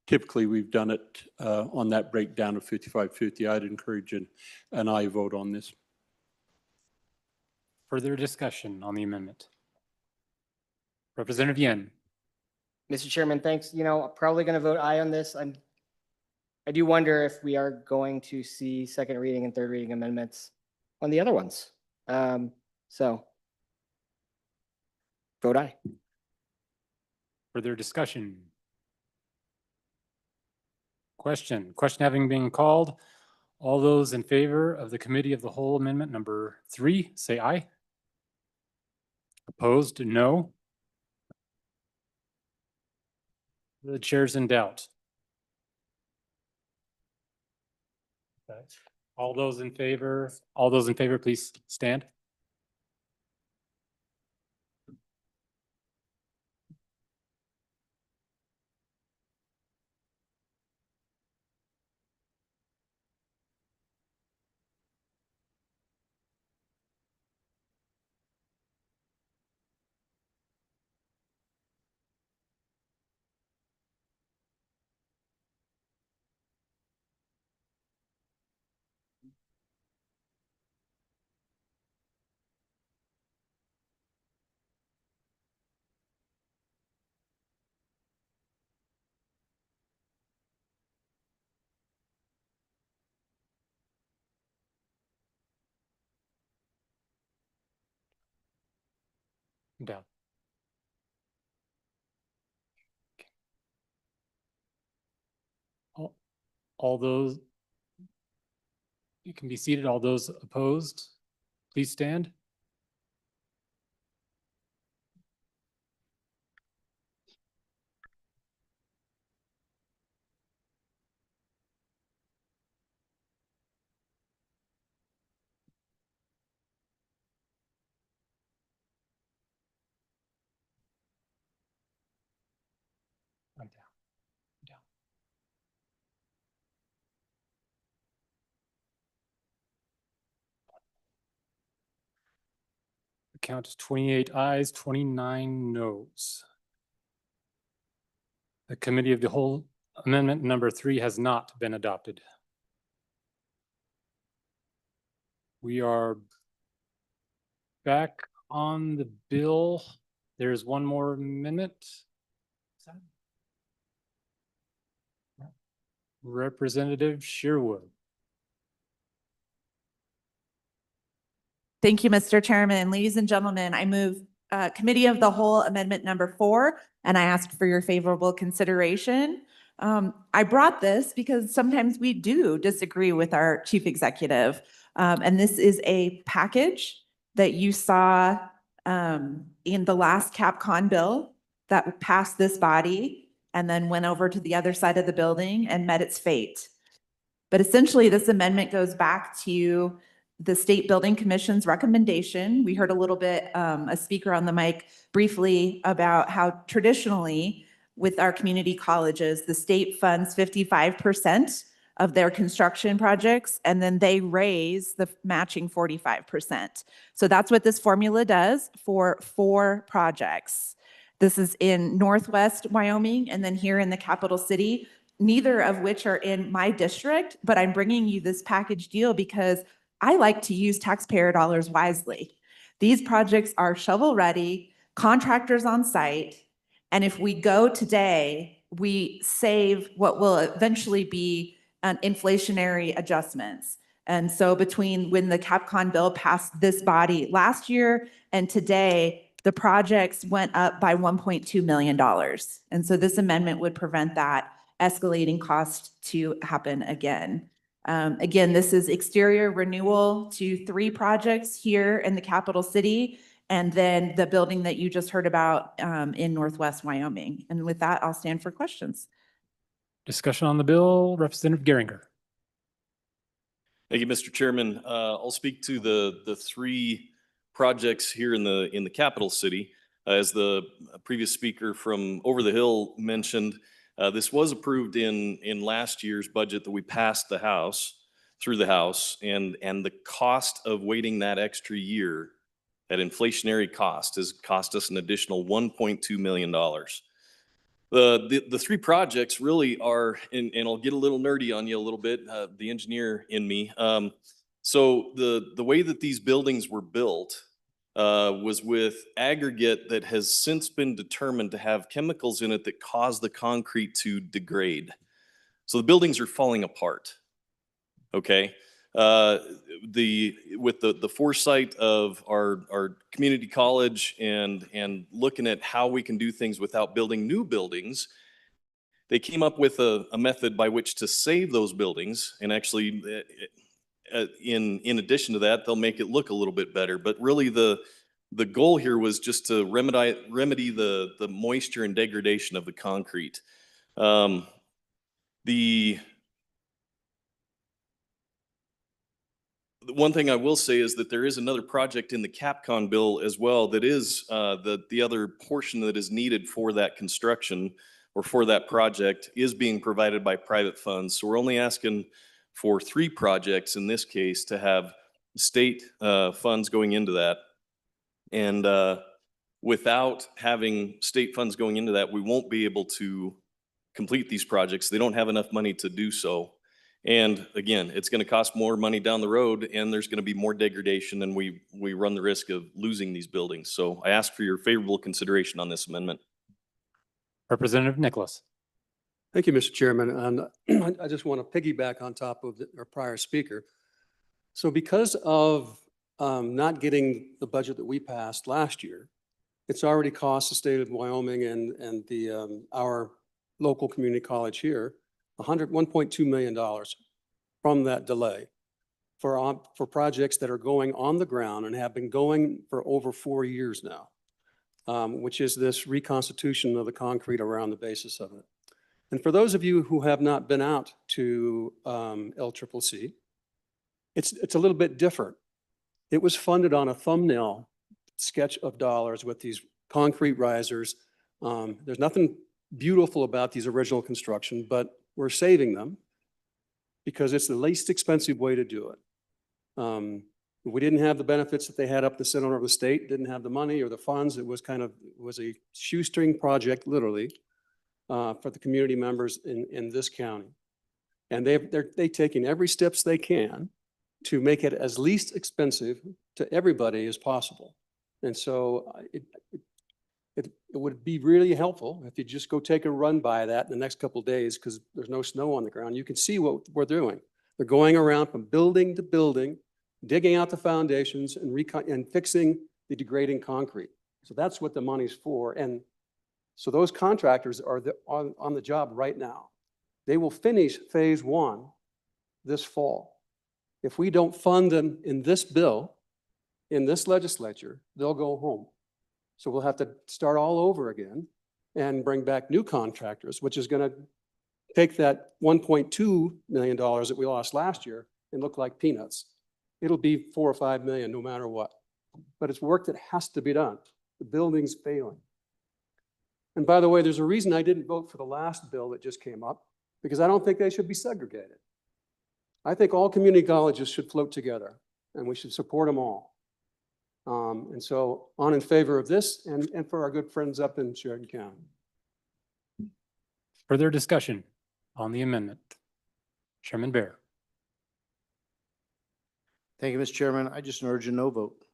typically we've done it on that breakdown of 55-50. I'd encourage an aye vote on this. Further discussion on the amendment? Representative Yen. Mr. Chairman, thanks. You know, probably going to vote aye on this. I do wonder if we are going to see second reading and third reading amendments on the other ones. So vote aye. Further discussion? Question having been called. All those in favor of the Committee of the Whole Amendment number 3, say aye. Opposed, no. The chair's in doubt. All those in favor, please stand. Down. All those, you can be seated. All those opposed, please stand. I'm down. The count is 28 ayes, 29 noes. The Committee of the Whole Amendment number 3 has not been adopted. We are back on the bill. There's one more amendment. Representative Sherwood. Thank you, Mr. Chairman. Ladies and gentlemen, I move Committee of the Whole Amendment number 4, and I ask for your favorable consideration. I brought this because sometimes we do disagree with our chief executive. And this is a package that you saw in the last CapCon bill that passed this body and then went over to the other side of the building and met its fate. But essentially, this amendment goes back to the State Building Commission's recommendation. We heard a little bit, a speaker on the mic briefly about how traditionally with our community colleges, the state funds 55% of their construction projects, and then they raise the matching 45%. So that's what this formula does for 4 projects. This is in Northwest Wyoming and then here in the capital city, neither of which are in my district, but I'm bringing you this package deal because I like to use taxpayer dollars wisely. These projects are shovel ready, contractors on site, and if we go today, we save what will eventually be an inflationary adjustments. And so between when the CapCon bill passed this body last year and today, the projects went up by $1.2 million. And so this amendment would prevent that escalating cost to happen again. Again, this is exterior renewal to 3 projects here in the capital city, and then the building that you just heard about in Northwest Wyoming. And with that, I'll stand for questions. Discussion on the bill, Representative Geringer. Thank you, Mr. Chairman. I'll speak to the three projects here in the capital city. As the previous speaker from over the hill mentioned, this was approved in last year's budget that we passed through the House, and the cost of waiting that extra year, that inflationary cost, has cost us an additional $1.2 million. The three projects really are, and I'll get a little nerdy on you a little bit, the engineer in me. So the way that these buildings were built was with aggregate that has since been determined to have chemicals in it that cause the concrete to degrade. So the buildings are falling apart. Okay. With the foresight of our community college and looking at how we can do things without building new buildings, they came up with a method by which to save those buildings. And actually, in addition to that, they'll make it look a little bit better. But really, the goal here was just to remedy the moisture and degradation of the concrete. The one thing I will say is that there is another project in the CapCon bill as well that is the other portion that is needed for that construction or for that project is being provided by private funds. So we're only asking for 3 projects in this case to have state funds going into that. And without having state funds going into that, we won't be able to complete these projects. They don't have enough money to do so. And again, it's going to cost more money down the road, and there's going to be more degradation, and we run the risk of losing these buildings. So I ask for your favorable consideration on this amendment. Representative Nicholas. Thank you, Mr. Chairman. And I just want to piggyback on top of our prior speaker. So because of not getting the budget that we passed last year, it's already cost the state of Wyoming and our local community college here $1.2 million from that delay for projects that are going on the ground and have been going for over 4 years now, which is this reconstitution of the concrete around the basis of it. And for those of you who have not been out to LCCC, it's a little bit different. It was funded on a thumbnail sketch of dollars with these concrete risers. There's nothing beautiful about these original construction, but we're saving them because it's the least expensive way to do it. We didn't have the benefits that they had up the center of the state, didn't have the money or the funds. It was a shoestring project, literally, for the community members in this county. And they're taking every steps they can to make it as least expensive to everybody as possible. And so it would be really helpful if you just go take a run by that in the next couple of days, because there's no snow on the ground. You can see what we're doing. They're going around from building to building, digging out the foundations and fixing the degrading concrete. So that's what the money's for. And so those contractors are on the job right now. They will finish phase 1 this fall. If we don't fund them in this bill, in this legislature, they'll go home. So we'll have to start all over again and bring back new contractors, which is going to take that $1.2 million that we lost last year and look like peanuts. It'll be 4 or 5 million no matter what. But it's work that has to be done. The building's failing. And by the way, there's a reason I didn't vote for the last bill that just came up, because I don't think they should be segregated. I think all community colleges should float together, and we should support them all. And so on in favor of this and for our good friends up in Sheridan County. Further discussion on the amendment. Chairman Bear. Thank you, Mr. Chairman. I just urge a no vote.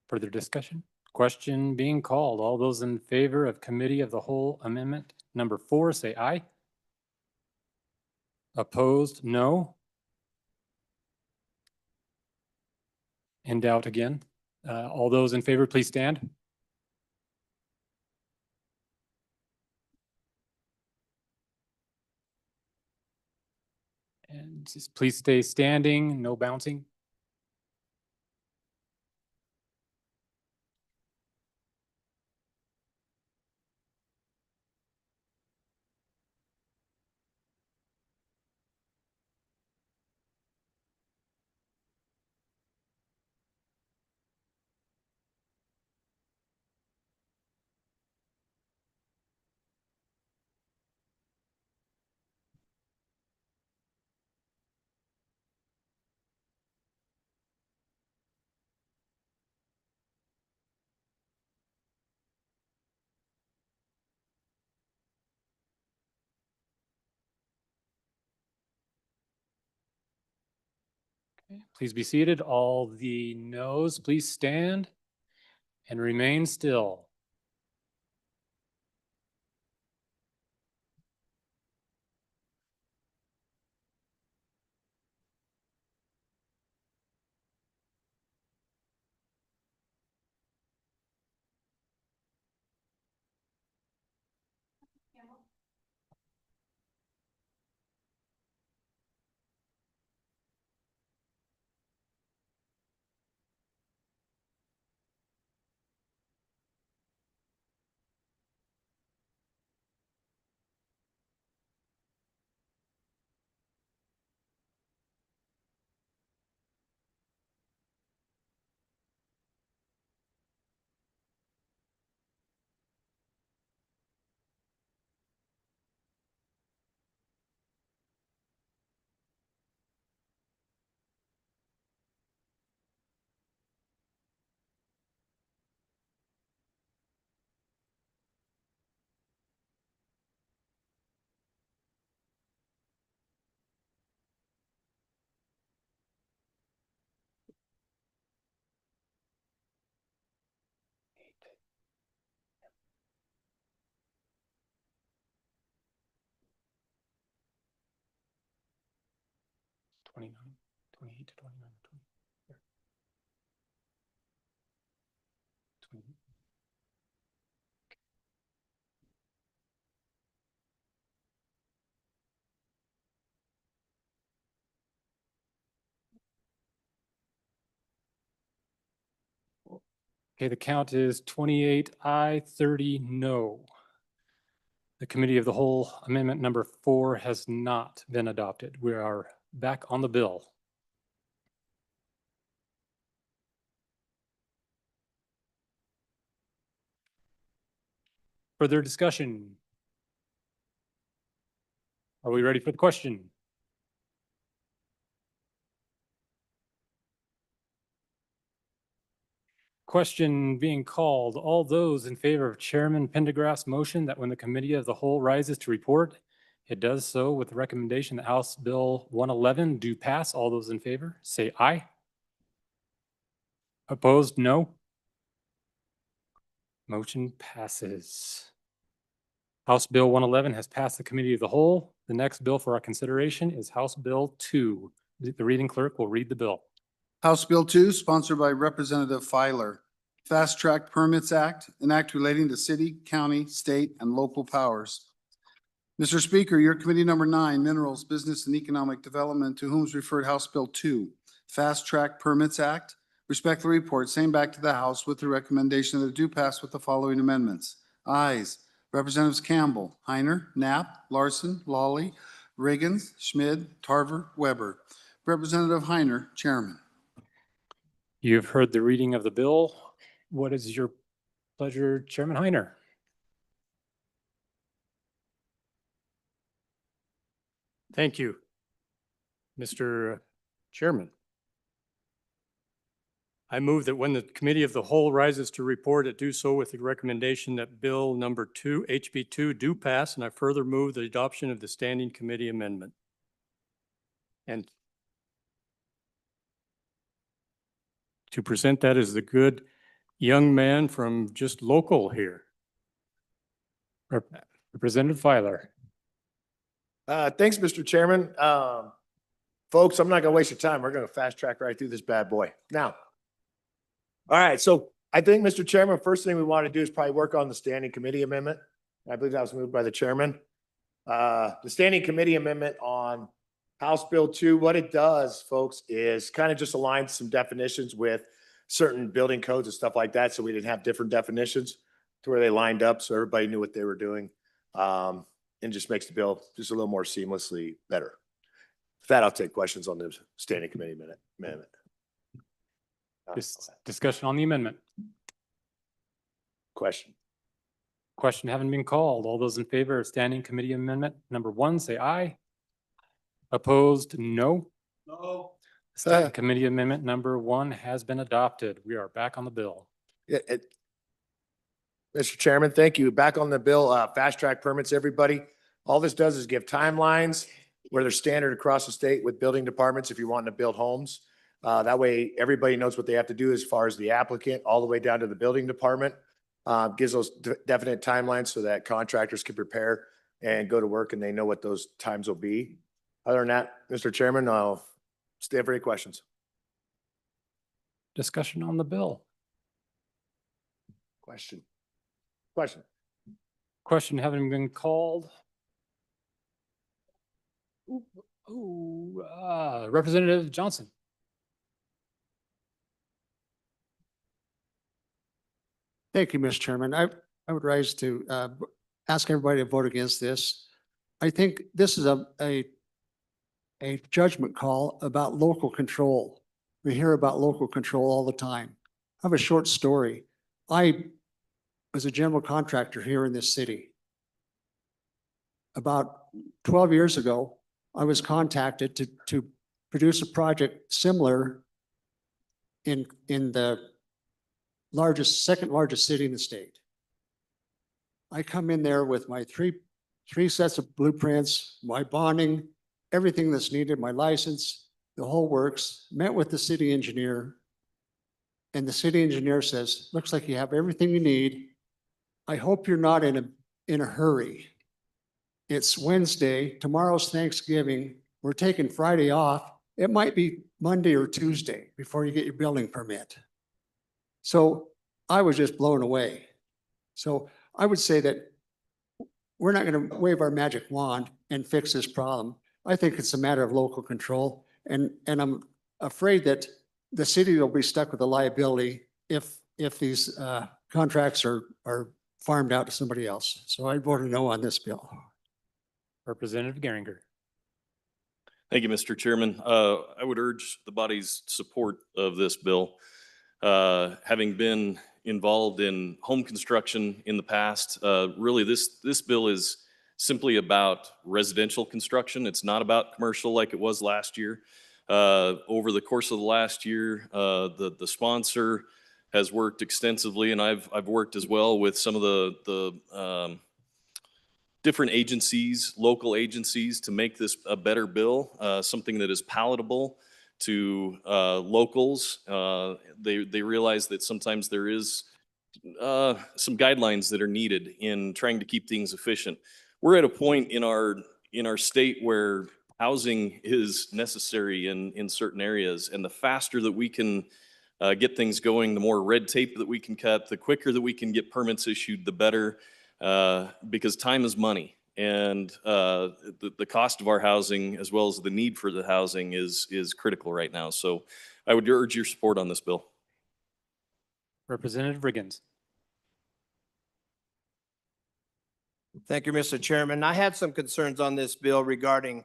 Further discussion? Question being called. All those in favor of Committee of the Whole Amendment number 4, say aye. Opposed, no. In doubt again. All those in favor, please stand. And just please stay standing, no bouncing. Please be seated. All the noes, please stand and remain still. Twenty-nine, 28 to 29, 20. Okay, the count is 28 aye, 30 no. The Committee of the Whole Amendment number 4 has not been adopted. We are back on the bill. Further discussion? Are we ready for the question? Question being called. All those in favor of Chairman Pendergraft's motion that when the Committee of the Whole rises to report, it does so with the recommendation that House Bill 111 do pass. All those in favor, say aye. Opposed, no. Motion passes. House Bill 111 has passed the Committee of the Whole. The next bill for our consideration is House Bill 2. The reading clerk will read the bill. House Bill 2, sponsored by Representative Filer. Fast Track Permits Act, an act relating to city, county, state, and local powers. Mr. Speaker, your committee number 9, Minerals, Business and Economic Development, to whom is referred House Bill 2, Fast Track Permits Act, respectfully report same back to the House with the recommendation that it do pass with the following amendments. Ayes, Representatives Campbell, Heiner, Knapp, Larson, Lawley, Riggins, Schmid, Tarver, Weber. Representative Heiner, Chairman. You've heard the reading of the bill. What is your pleasure, Chairman Heiner? Thank you, Mr. Chairman. I move that when the Committee of the Whole rises to report, it do so with the recommendation that Bill number 2, HB 2, do pass, and I further move the adoption of the Standing Committee Amendment. And to present that as the good young man from just local here. Representative Filer. Thanks, Mr. Chairman. Folks, I'm not gonna waste your time. We're gonna fast track right through this bad boy. Now, all right, so I think, Mr. Chairman, first thing we want to do is probably work on the Standing Committee Amendment. I believe that was moved by the chairman. The Standing Committee Amendment on House Bill 2, what it does, folks, is kind of just aligns some definitions with certain building codes and stuff like that, so we didn't have different definitions to where they lined up, so everybody knew what they were doing. And just makes the bill just a little more seamlessly better. With that, I'll take questions on the Standing Committee Amendment. Discussion on the amendment. Question. Question having been called. All those in favor of Standing Committee Amendment number 1, say aye. Opposed, no. No. Standing Committee Amendment number 1 has been adopted. We are back on the bill. Mr. Chairman, thank you. Back on the bill, fast track permits, everybody. All this does is give timelines where they're standard across the state with building departments if you're wanting to build homes. That way, everybody knows what they have to do as far as the applicant, all the way down to the building department. Gives those definite timelines so that contractors can prepare and go to work and they know what those times will be. Other than that, Mr. Chairman, I'll stay for any questions. Discussion on the bill. Question. Question having been called. Representative Johnson. Thank you, Mr. Chairman. I would rise to ask everybody to vote against this. I think this is a judgment call about local control. We hear about local control all the time. I have a short story. I was a general contractor here in this city. About 12 years ago, I was contacted to produce a project similar in the second largest city in the state. I come in there with my three sets of blueprints, my bonding, everything that's needed, my license, the whole works, met with the city engineer. And the city engineer says, looks like you have everything you need. I hope you're not in a hurry. It's Wednesday, tomorrow's Thanksgiving. We're taking Friday off. It might be Monday or Tuesday before you get your building permit. So I was just blown away. So I would say that we're not going to wave our magic wand and fix this problem. I think it's a matter of local control. And I'm afraid that the city will be stuck with a liability if these contracts are farmed out to somebody else. So I voted no on this bill. Representative Geringer. Thank you, Mr. Chairman. I would urge the body's support of this bill. Having been involved in home construction in the past, really this bill is simply about residential construction. It's not about commercial like it was last year. Over the course of the last year, the sponsor has worked extensively, and I've worked as well with some of the different agencies, local agencies, to make this a better bill, something that is palatable to locals. They realize that sometimes there is some guidelines that are needed in trying to keep things efficient. We're at a point in our state where housing is necessary in certain areas, and the faster that we can get things going, the more red tape that we can cut, the quicker that we can get permits issued, the better, because time is money. And the cost of our housing, as well as the need for the housing, is critical right now. So I would urge your support on this bill. Representative Riggins. Thank you, Mr. Chairman. I had some concerns on this bill regarding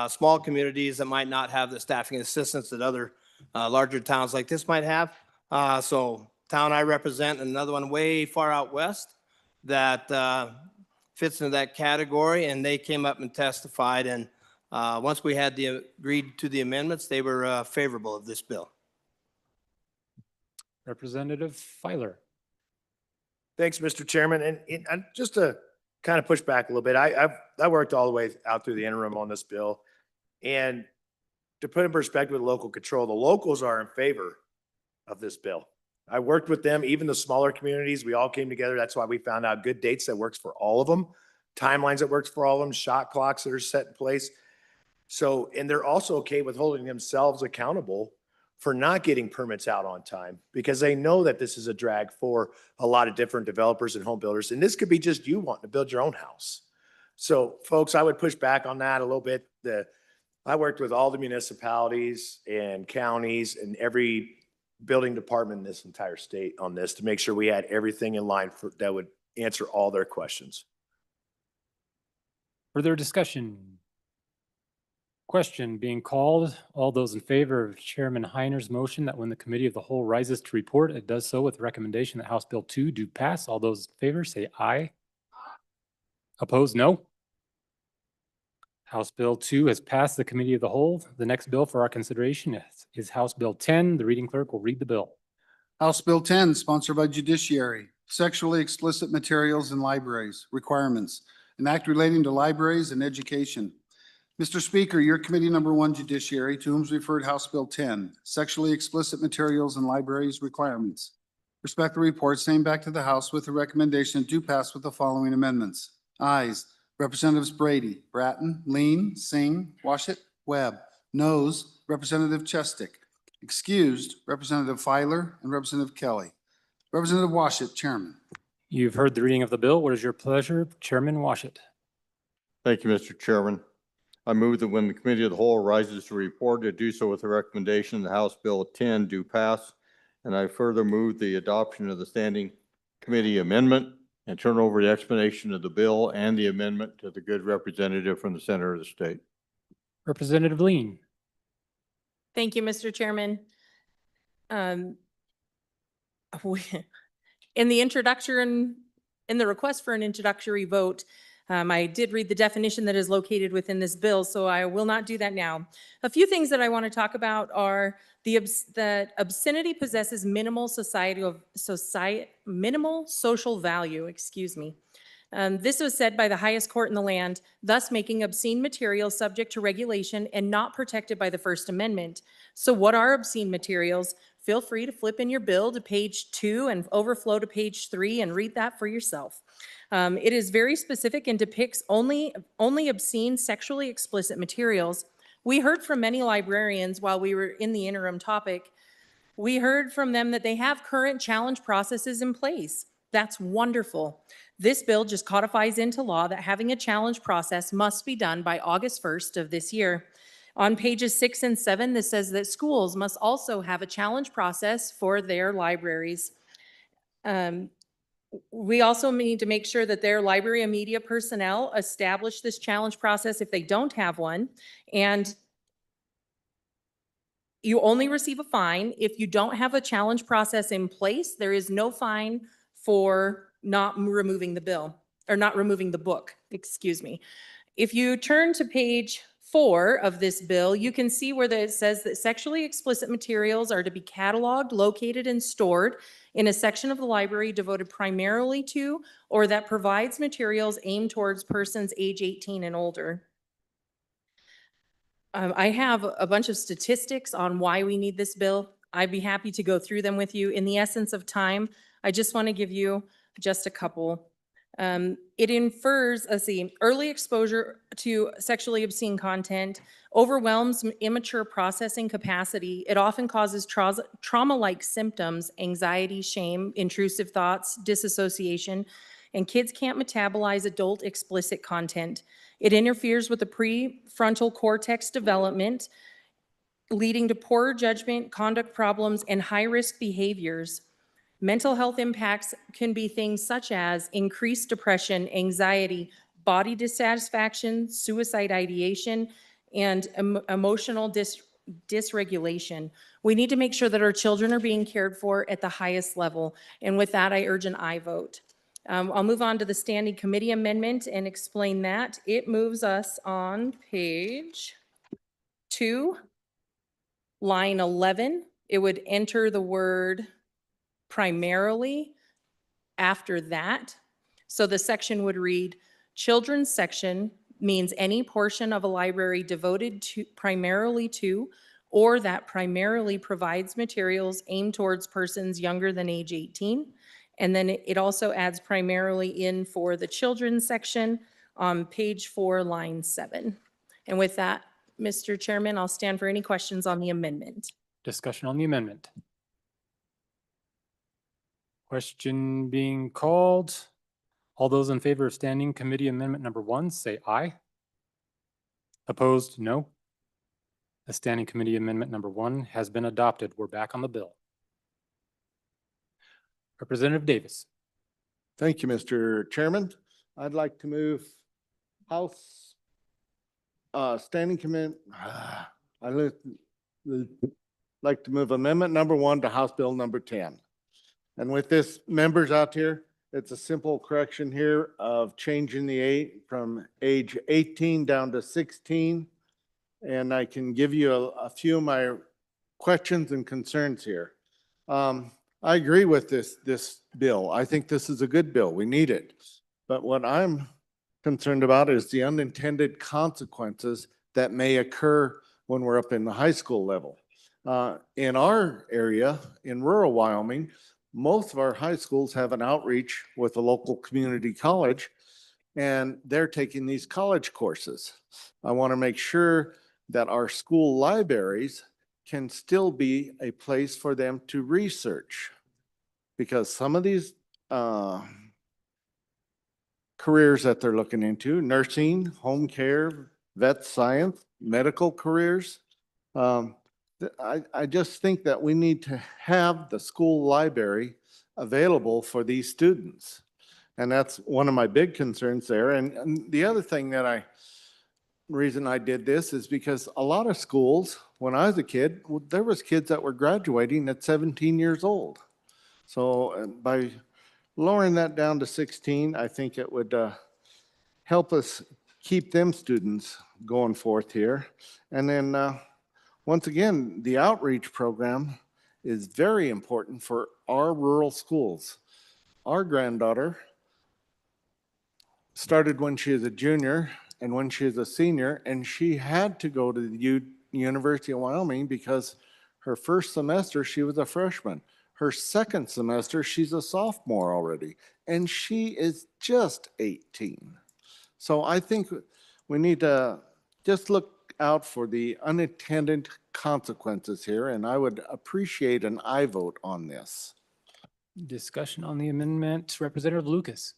small communities that might not have the staffing assistance that other larger towns like this might have. So town I represent, another one way far out west that fits into that category, and they came up and testified, and once we had agreed to the amendments, they were favorable of this bill. Representative Filer. Thanks, Mr. Chairman. And just to kind of push back a little bit, I worked all the way out through the interim on this bill. And to put in perspective with local control, the locals are in favor of this bill. I worked with them, even the smaller communities, we all came together. That's why we found out good dates that works for all of them, timelines that works for all of them, shot clocks that are set in place. So, and they're also okay with holding themselves accountable for not getting permits out on time, because they know that this is a drag for a lot of different developers and home builders. And this could be just you wanting to build your own house. So folks, I would push back on that a little bit. I worked with all the municipalities and counties and every building department in this entire state on this to make sure we had everything in line that would answer all their questions. Further discussion? Question being called. All those in favor of Chairman Heiner's motion that when the committee of the whole rises to report, it does so with the recommendation that House Bill 2 do pass. All those in favor say aye. Opposed, no. House Bill 2 has passed the committee of the whole. The next bill for our consideration is House Bill 10. The reading clerk will read the bill. House Bill 10, sponsored by Judiciary, Sexually Explicit Materials in Libraries, Requirements, an act relating to libraries and education. Mr. Speaker, your committee number 1 Judiciary, to whom is referred House Bill 10, Sexually Explicit Materials in Libraries Requirements. Respect the report, same back to the House with the recommendation do pass with the following amendments. Ayes, Representatives Brady, Bratton, Lean, Singh, Washit, Webb. Noes, Representative Chestick. Excused, Representative Filer and Representative Kelly. Representative Washit, Chairman. You've heard the reading of the bill. What is your pleasure, Chairman Washit? Thank you, Mr. Chairman. I move that when the Committee of the Whole rises to report, to do so with the recommendation that House Bill 10 do pass. And I further move the adoption of the Standing Committee amendment and turn over the explanation of the bill and the amendment to the good representative from the center of the state. Representative Lean. Thank you, Mr. Chairman. In the introduction, in the request for an introductory vote, I did read the definition that is located within this bill, so I will not do that now. A few things that I want to talk about are that obscenity possesses minimal minimal social value, excuse me. This was said by the highest court in the land, thus making obscene materials subject to regulation and not protected by the First Amendment. So what are obscene materials? Feel free to flip in your bill to page 2 and overflow to page 3 and read that for yourself. It is very specific and depicts only obscene, sexually explicit materials. We heard from many librarians while we were in the interim topic. We heard from them that they have current challenge processes in place. That's wonderful. This bill just codifies into law that having a challenge process must be done by August 1st of this year. On pages 6 and 7, this says that schools must also have a challenge process for their libraries. We also need to make sure that their library and media personnel establish this challenge process if they don't have one. And you only receive a fine if you don't have a challenge process in place. There is no fine for not removing the bill, or not removing the book, excuse me. If you turn to page 4 of this bill, you can see where it says that sexually explicit materials are to be cataloged, located, and stored in a section of the library devoted primarily to or that provides materials aimed towards persons age 18 and older. I have a bunch of statistics on why we need this bill. I'd be happy to go through them with you. In the essence of time, I just want to give you just a couple. It infers, early exposure to sexually obscene content overwhelms immature processing capacity. It often causes trauma-like symptoms, anxiety, shame, intrusive thoughts, disassociation, and kids can't metabolize adult explicit content. It interferes with the prefrontal cortex development, leading to poor judgment, conduct problems, and high-risk behaviors. Mental health impacts can be things such as increased depression, anxiety, body dissatisfaction, suicide ideation, and emotional dysregulation. We need to make sure that our children are being cared for at the highest level. And with that, I urge an aye vote. I'll move on to the Standing Committee Amendment and explain that. It moves us on page 2, line 11. It would enter the word primarily after that. So the section would read, children's section means any portion of a library devoted to primarily to or that primarily provides materials aimed towards persons younger than age 18. And then it also adds primarily in for the children's section on page 4, line 7. And with that, Mr. Chairman, I'll stand for any questions on the amendment. Discussion on the amendment. Question being called. All those in favor of Standing Committee Amendment number 1, say aye. Opposed, no. The Standing Committee Amendment number 1 has been adopted. We're back on the bill. Representative Davis. Thank you, Mr. Chairman. I'd like to move House Standing Committee. I'd like to move Amendment number 1 to House Bill number 10. And with this, members out here, it's a simple correction here of changing the age from age 18 down to 16. And I can give you a few of my questions and concerns here. I agree with this bill. I think this is a good bill. We need it. But what I'm concerned about is the unintended consequences that may occur when we're up in the high school level. In our area, in rural Wyoming, most of our high schools have an outreach with a local community college, and they're taking these college courses. I want to make sure that our school libraries can still be a place for them to research. Because some of these careers that they're looking into, nursing, home care, vet science, medical careers, I just think that we need to have the school library available for these students. And that's one of my big concerns there. And the other thing reason I did this is because a lot of schools, when I was a kid, there was kids that were graduating at 17 years old. So by lowering that down to 16, I think it would help us keep them students going forth here. And then once again, the outreach program is very important for our rural schools. Our granddaughter started when she was a junior and when she was a senior, and she had to go to the University of Wyoming because her first semester she was a freshman. Her second semester she's a sophomore already, and she is just 18. So I think we need to just look out for the unintended consequences here, and I would appreciate an aye vote on this. Discussion on the amendment, Representative Lucas.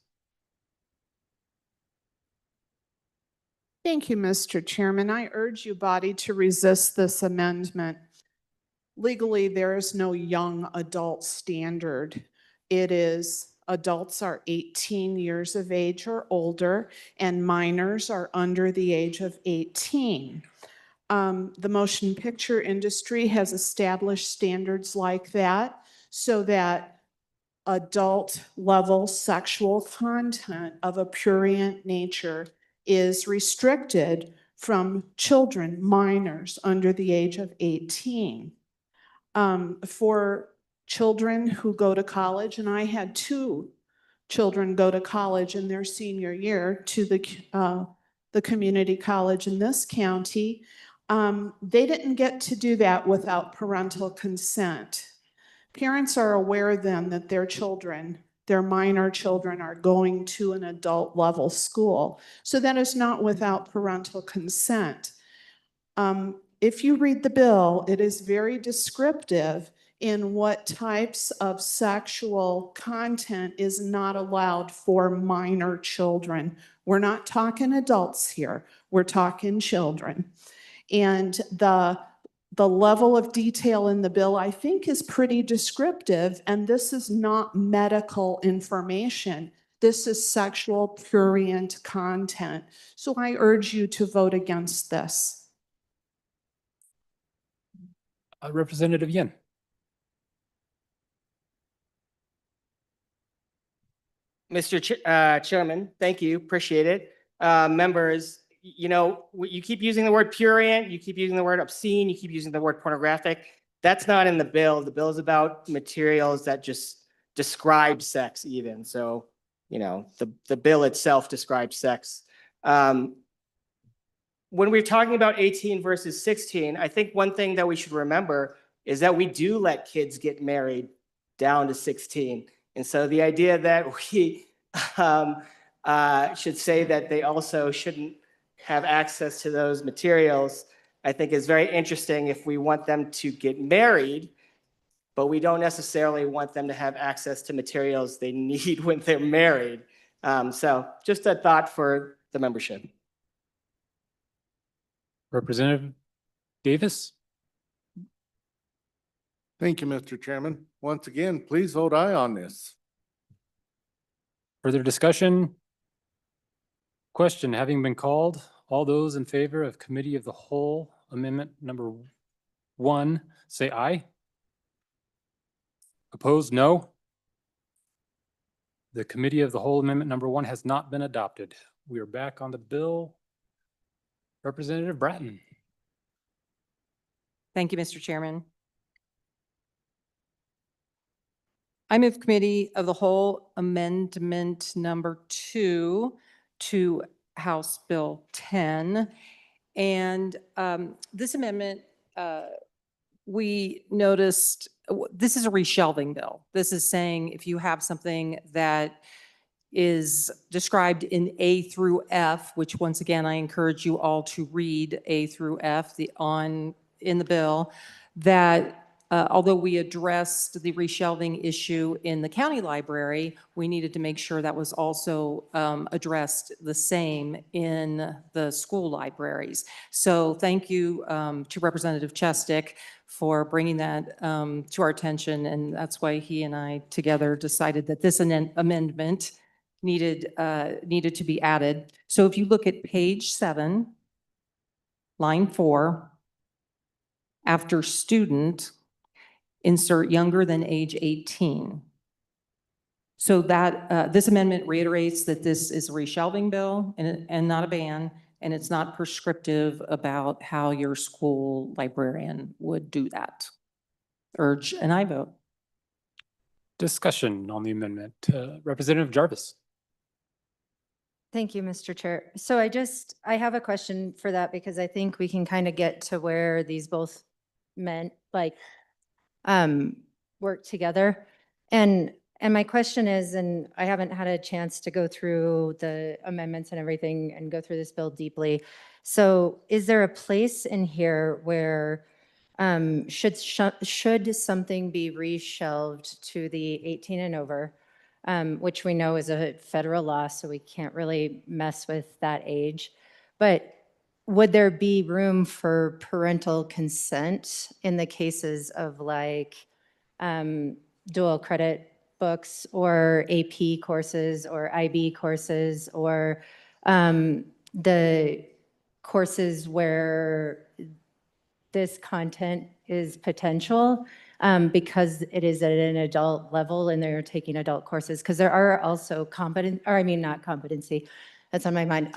Thank you, Mr. Chairman. I urge you body to resist this amendment. Legally, there is no young adult standard. It is adults are 18 years of age or older, and minors are under the age of 18. The motion picture industry has established standards like that so that adult level sexual content of a prurient nature is restricted from children, minors under the age of 18. For children who go to college, and I had 2 children go to college in their senior year to the community college in this county, they didn't get to do that without parental consent. Parents are aware then that their children, their minor children, are going to an adult level school. So that is not without parental consent. If you read the bill, it is very descriptive in what types of sexual content is not allowed for minor children. We're not talking adults here, we're talking children. And the level of detail in the bill, I think, is pretty descriptive, and this is not medical information. This is sexual prurient content. So I urge you to vote against this. Representative Yin. Mr. Chairman, thank you, appreciate it. Members, you know, you keep using the word prurient, you keep using the word obscene, you keep using the word pornographic. That's not in the bill. The bill is about materials that just describe sex even. So, you know, the bill itself describes sex. When we're talking about 18 versus 16, I think one thing that we should remember is that we do let kids get married down to 16. And so the idea that we should say that they also shouldn't have access to those materials, I think is very interesting if we want them to get married, but we don't necessarily want them to have access to materials they need when they're married. So just a thought for the membership. Representative Davis. Thank you, Mr. Chairman. Once again, please vote aye on this. Further discussion? Question having been called, all those in favor of Committee of the Whole Amendment number 1, say aye. Opposed, no. The Committee of the Whole Amendment number 1 has not been adopted. We are back on the bill. Representative Bratton. Thank you, Mr. Chairman. I move Committee of the Whole Amendment number 2 to House Bill 10. And this amendment, we noticed, this is a reshelving bill. This is saying if you have something that is described in A through F, which once again, I encourage you all to read A through F in the bill, that although we addressed the reshelving issue in the county library, we needed to make sure that was also addressed the same in the school libraries. So thank you to Representative Chestick for bringing that to our attention, and that's why he and I together decided that this amendment needed to be added. So if you look at page 7, line 4, after student, insert younger than age 18. So that this amendment reiterates that this is a reshelving bill and not a ban, and it's not prescriptive about how your school librarian would do that. Urge and I vote. Discussion on the amendment. Representative Jarvis. Thank you, Mr. Chair. So I have a question for that because I think we can kind of get to where these both work together. And my question is, and I haven't had a chance to go through the amendments and everything and go through this bill deeply. So is there a place in here where should something be reshelved to the 18 and over? Which we know is a federal law, so we can't really mess with that age. But would there be room for parental consent in the cases of like dual credit books or AP courses or IB courses or the courses where this content is potential? Because it is at an adult level and they're taking adult courses, because there are also not competency, that's on my mind.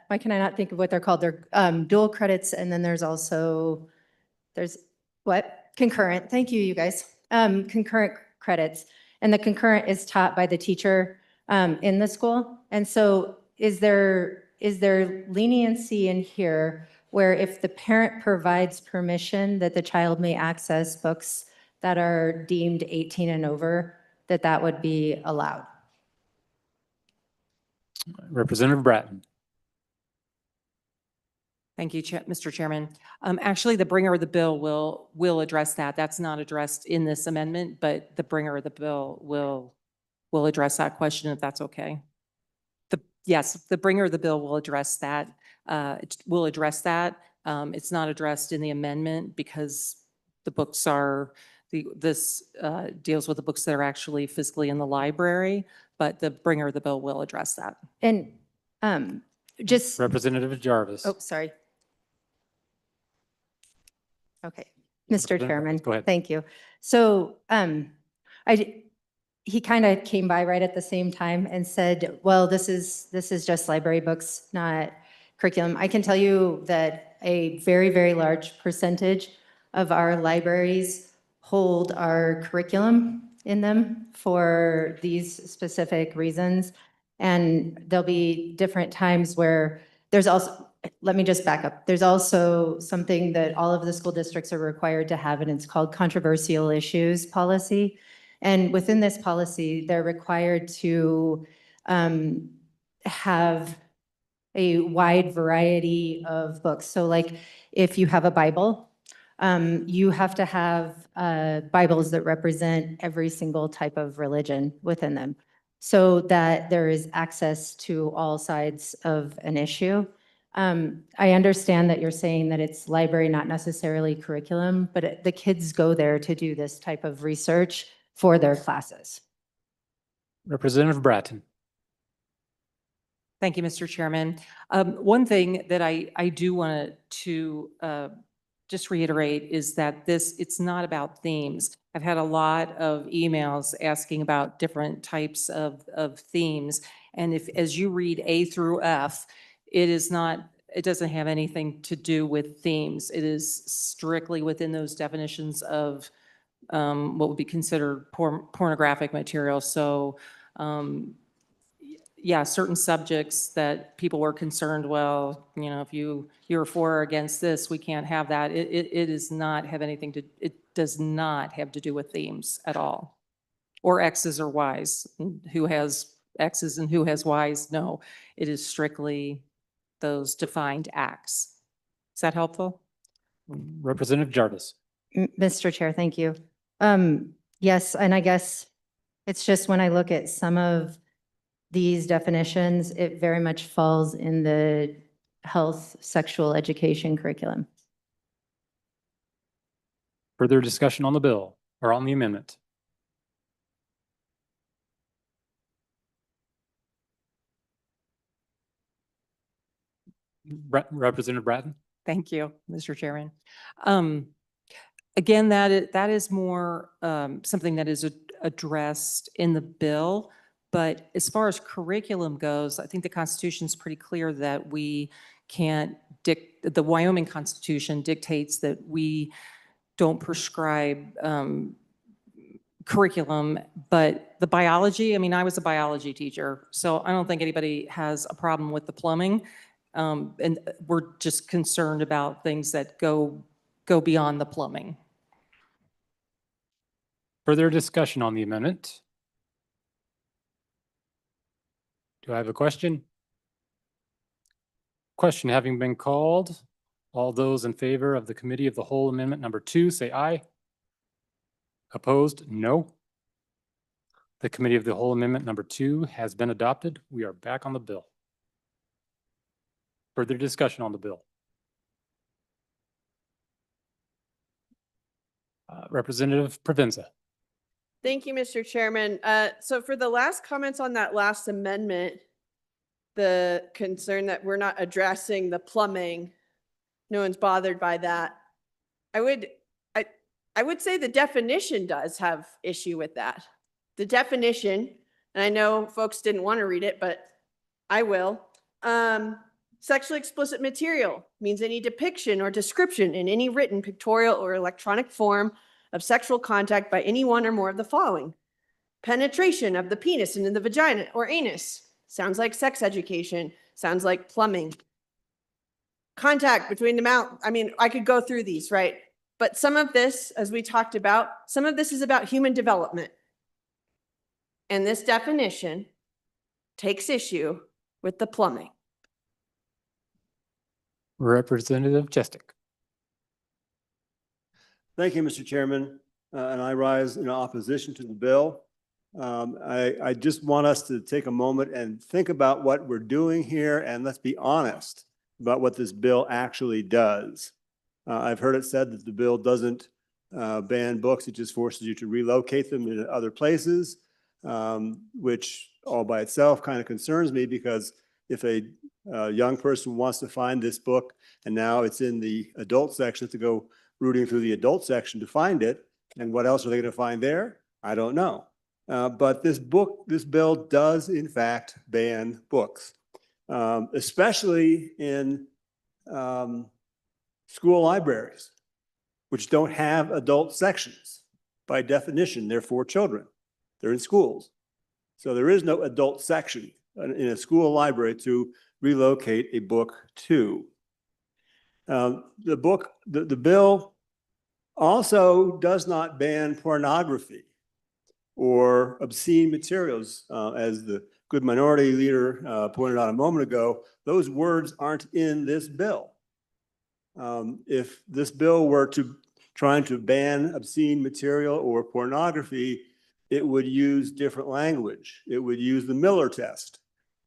Why can I not think of what they're called? They're dual credits, and then there's concurrent, thank you, you guys. Concurrent credits, and the concurrent is taught by the teacher in the school. And so is there leniency in here where if the parent provides permission that the child may access books that are deemed 18 and over, that would be allowed? Representative Bratton. Thank you, Mr. Chairman. Actually, the bringer of the bill will address that. That's not addressed in this amendment, but the bringer of the bill will address that question if that's okay. Yes, the bringer of the bill will address that. It's not addressed in the amendment because the books are, this deals with the books that are actually physically in the library, but the bringer of the bill will address that. And just. Representative Jarvis. Oh, sorry. Okay, Mr. Chairman. Go ahead. Thank you. So he kind of came by right at the same time and said, well, this is just library books, not curriculum. I can tell you that a very, very large percentage of our libraries hold our curriculum in them for these specific reasons. And there'll be different times where there's also, let me just back up. There's also something that all of the school districts are required to have, and it's called controversial issues policy. And within this policy, they're required to have a wide variety of books. So like if you have a Bible, you have to have Bibles that represent every single type of religion within them, so that there is access to all sides of an issue. I understand that you're saying that it's library, not necessarily curriculum, but the kids go there to do this type of research for their classes. Representative Bratton. Thank you, Mr. Chairman. One thing that I do want to just reiterate is that it's not about themes. I've had a lot of emails asking about different types of themes. And as you read A through F, it doesn't have anything to do with themes. It is strictly within those definitions of what would be considered pornographic material. So, yeah, certain subjects that people were concerned, well, you know, if you're for or against this, we can't have that. It does not have anything to, it does not have to do with themes at all. Or X's or Y's, who has X's and who has Y's. No, it is strictly those defined acts. Is that helpful? Representative Jarvis. Mr. Chair, thank you. Yes, and I guess it's just when I look at some of these definitions, it very much falls in the health, sexual education curriculum. Further discussion on the bill or on the amendment? Representative Bratton? Thank you, Mr. Chairman. Again, that is more something that is addressed in the bill. But as far as curriculum goes, I think the Constitution's pretty clear that we can't the Wyoming Constitution dictates that we don't prescribe curriculum, but the biology, I mean, I was a biology teacher, so I don't think anybody has a problem with the plumbing. And we're just concerned about things that go beyond the plumbing. Further discussion on the amendment? Do I have a question? Question having been called, all those in favor of the Committee of the Whole Amendment number 2, say aye. Opposed, no. The Committee of the Whole Amendment number 2 has been adopted. We are back on the bill. Further discussion on the bill. Representative Provenza. Thank you, Mr. Chairman. So for the last comments on that last amendment, the concern that we're not addressing the plumbing, no one's bothered by that. I would say the definition does have issue with that. The definition, and I know folks didn't want to read it, but I will. Sexually explicit material means any depiction or description in any written, pictorial, or electronic form of sexual contact by any one or more of the following. Penetration of the penis into the vagina or anus. Sounds like sex education. Sounds like plumbing. Contact between the mouth. I mean, I could go through these, right? But some of this, as we talked about, some of this is about human development. And this definition takes issue with the plumbing. Representative Chestick. Thank you, Mr. Chairman, and I rise in opposition to the bill. I just want us to take a moment and think about what we're doing here, and let's be honest about what this bill actually does. I've heard it said that the bill doesn't ban books, it just forces you to relocate them in other places, which all by itself kind of concerns me, because if a young person wants to find this book and now it's in the adult section, to go rooting through the adult section to find it, and what else are they going to find there? I don't know. But this bill does in fact ban books, especially in school libraries, which don't have adult sections. By definition, they're for children. They're in schools. So there is no adult section in a school library to relocate a book to. The bill also does not ban pornography or obscene materials. As the good minority leader pointed out a moment ago, those words aren't in this bill. If this bill were trying to ban obscene material or pornography, it would use different language. It would use the Miller test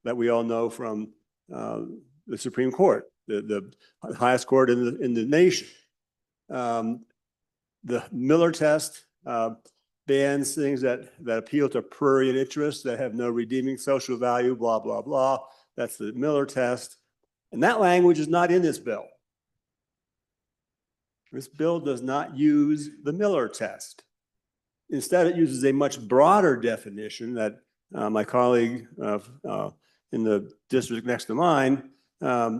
that we all know from the Supreme Court, the highest court in the nation. The Miller test bans things that appeal to prurient interests, that have no redeeming social value, blah, blah, blah. That's the Miller test. And that language is not in this bill. This bill does not use the Miller test. Instead, it uses a much broader definition that my colleague in the district next to mine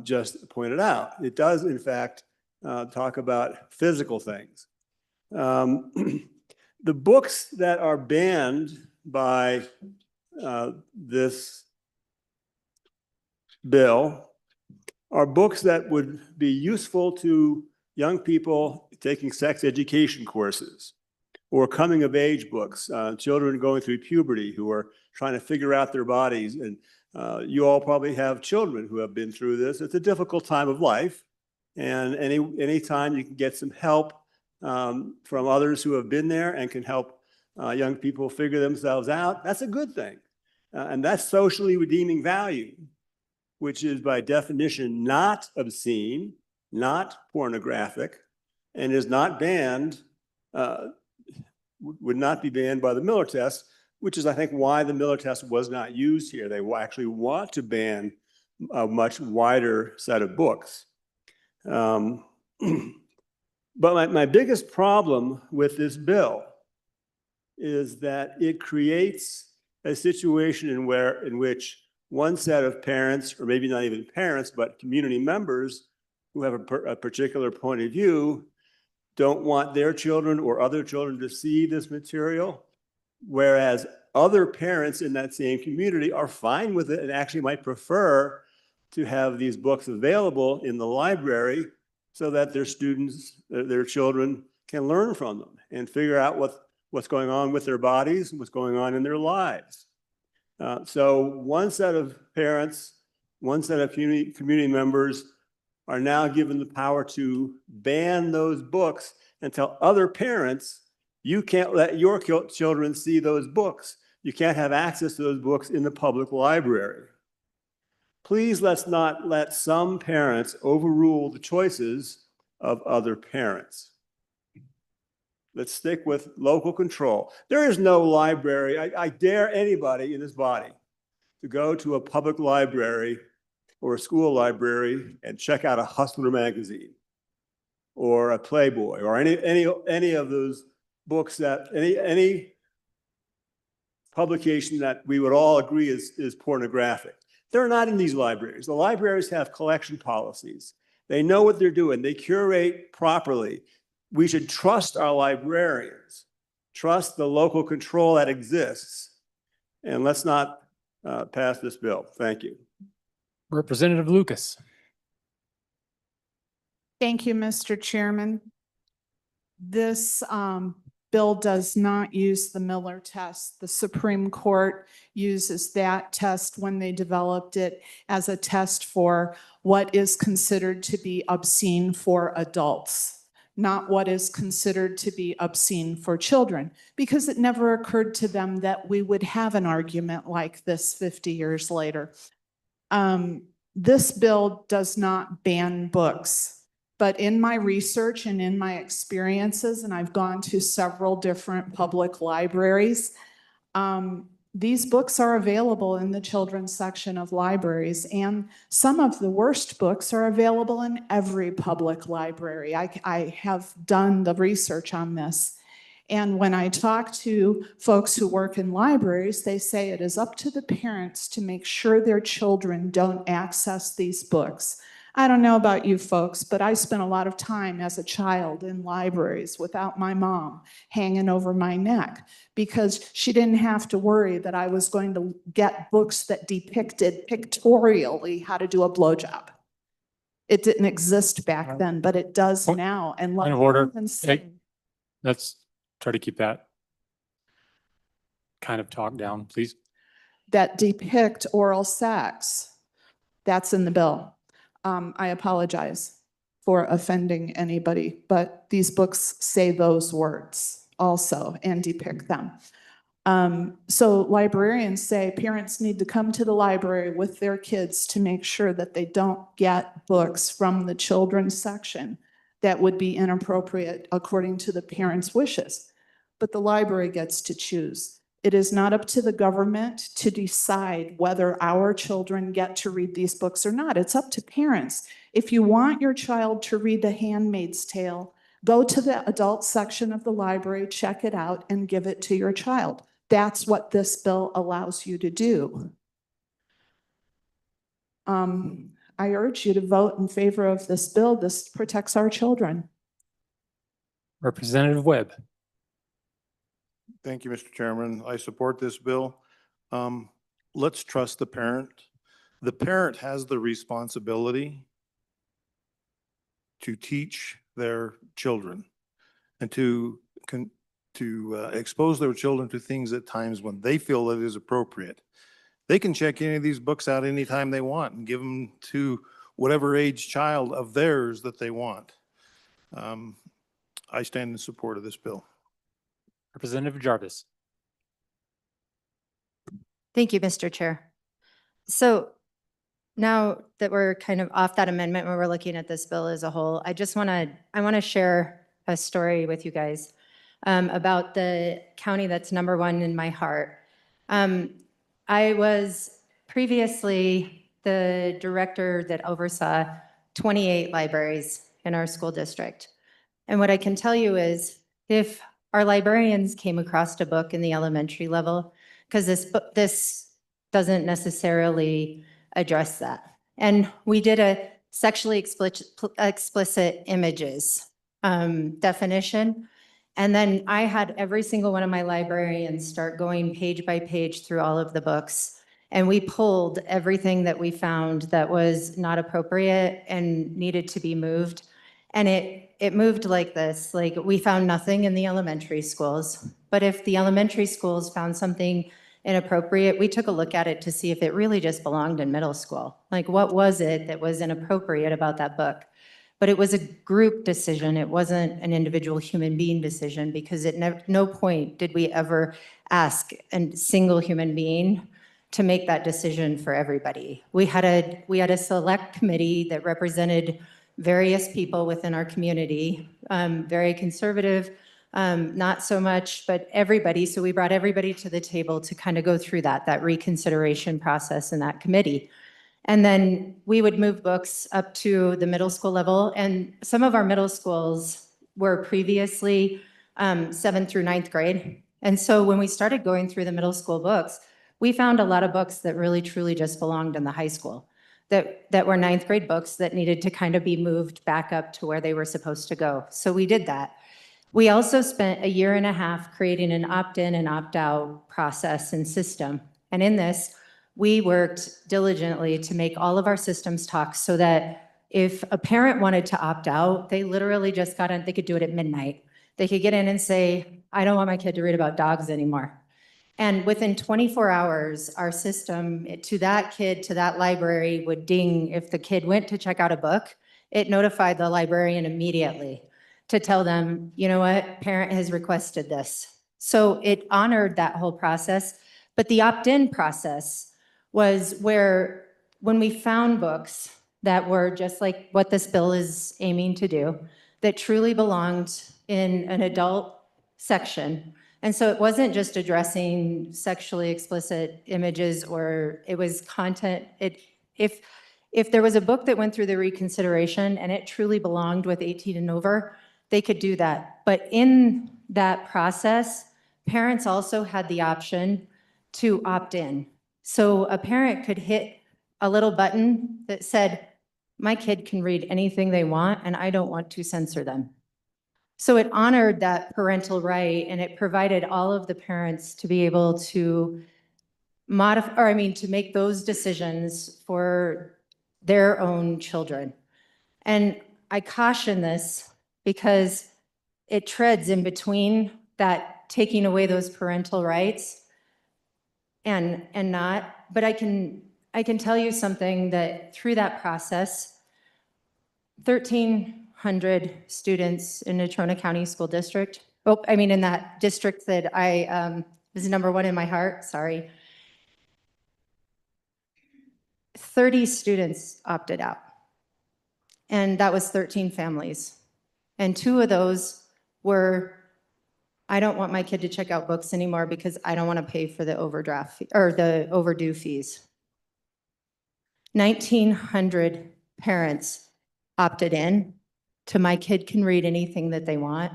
just pointed out. It does, in fact, talk about physical things. The books that are banned by this bill are books that would be useful to young people taking sex education courses or coming of age books, children going through puberty who are trying to figure out their bodies. And you all probably have children who have been through this. It's a difficult time of life. And any time you can get some help from others who have been there and can help young people figure themselves out, that's a good thing. And that's socially redeeming value, which is by definition not obscene, not pornographic, and is not banned, would not be banned by the Miller test, which is, I think, why the Miller test was not used here. They actually want to ban a much wider set of books. But my biggest problem with this bill is that it creates a situation in which one set of parents, or maybe not even parents, but community members who have a particular point of view, don't want their children or other children to see this material, whereas other parents in that same community are fine with it and actually might prefer to have these books available in the library so that their students, their children can learn from them and figure out what's going on with their bodies and what's going on in their lives. So one set of parents, one set of community members are now given the power to ban those books and tell other parents, you can't let your children see those books. You can't have access to those books in the public library. Please let's not let some parents overrule the choices of other parents. Let's stick with local control. There is no library. I dare anybody in this body to go to a public library or a school library and check out a Hustler magazine or a Playboy or any of those books that any publication that we would all agree is pornographic. They're not in these libraries. The libraries have collection policies. They know what they're doing. They curate properly. We should trust our librarians, trust the local control that exists, and let's not pass this bill. Thank you. Representative Lucas. Thank you, Mr. Chairman. This bill does not use the Miller test. The Supreme Court uses that test when they developed it as a test for what is considered to be obscene for adults, not what is considered to be obscene for children, because it never occurred to them that we would have an argument like this 50 years later. This bill does not ban books, but in my research and in my experiences, and I've gone to several different public libraries, these books are available in the children's section of libraries, and some of the worst books are available in every public library. I have done the research on this. And when I talk to folks who work in libraries, they say it is up to the parents to make sure their children don't access these books. I don't know about you folks, but I spent a lot of time as a child in libraries without my mom hanging over my neck because she didn't have to worry that I was going to get books that depicted pictorially how to do a blowjob. It didn't exist back then, but it does now. And Point of order. Hey, let's try to keep that kind of talk down, please. That depict oral sex, that's in the bill. I apologize for offending anybody, but these books say those words also and depict them. So librarians say parents need to come to the library with their kids to make sure that they don't get books from the children's section that would be inappropriate according to the parents' wishes. But the library gets to choose. It is not up to the government to decide whether our children get to read these books or not. It's up to parents. If you want your child to read The Handmaid's Tale, go to the adult section of the library, check it out, and give it to your child. That's what this bill allows you to do. I urge you to vote in favor of this bill. This protects our children. Representative Webb. Thank you, Mr. Chairman. I support this bill. Let's trust the parent. The parent has the responsibility to teach their children and to expose their children to things at times when they feel that it is appropriate. They can check any of these books out anytime they want and give them to whatever age child of theirs that they want. I stand in support of this bill. Representative Jarvis. Thank you, Mr. Chair. So now that we're kind of off that amendment when we're looking at this bill as a whole, I want to share a story with you guys about the county that's #1 in my heart. I was previously the director that oversaw 28 libraries in our school district. And what I can tell you is if our librarians came across a book in the elementary level, because this doesn't necessarily address that. And we did a sexually explicit images definition. And then I had every single one of my librarians start going page by page through all of the books. And we pulled everything that we found that was not appropriate and needed to be moved. And it moved like this, like we found nothing in the elementary schools. But if the elementary schools found something inappropriate, we took a look at it to see if it really just belonged in middle school. Like what was it that was inappropriate about that book? But it was a group decision. It wasn't an individual human being decision because at no point did we ever ask a single human being to make that decision for everybody. We had a select committee that represented various people within our community, very conservative, not so much, but everybody. So we brought everybody to the table to kind of go through that reconsideration process in that committee. And then we would move books up to the middle school level. And some of our middle schools were previously 7th through 9th grade. And so when we started going through the middle school books, we found a lot of books that really truly just belonged in the high school, that were 9th grade books that needed to kind of be moved back up to where they were supposed to go. So we did that. We also spent 1.5 years creating an opt-in and opt-out process and system. And in this, we worked diligently to make all of our systems talk so that if a parent wanted to opt out, they literally just got in, they could do it at midnight. They could get in and say, I don't want my kid to read about dogs anymore. And within 24 hours, our system to that kid, to that library would ding if the kid went to check out a book. It notified the librarian immediately to tell them, you know what, parent has requested this. So it honored that whole process. But the opt-in process was where when we found books that were just like what this bill is aiming to do, that truly belonged in an adult section. And so it wasn't just addressing sexually explicit images, or it was content. If there was a book that went through the reconsideration and it truly belonged with 18 and over, they could do that. But in that process, parents also had the option to opt in. So a parent could hit a little button that said, my kid can read anything they want and I don't want to censor them. So it honored that parental right, and it provided all of the parents to be able to to make those decisions for their own children. And I caution this because it treads in between that taking away those parental rights and not. But I can tell you something, that through that process, 1,300 students in Natrona County School District, in that district that I is #1 in my heart, sorry. 30 students opted out. And that was 13 families. And 2 of those were, I don't want my kid to check out books anymore because I don't want to pay for the overdraft or the overdue fees. 1,900 parents opted in to my kid can read anything that they want.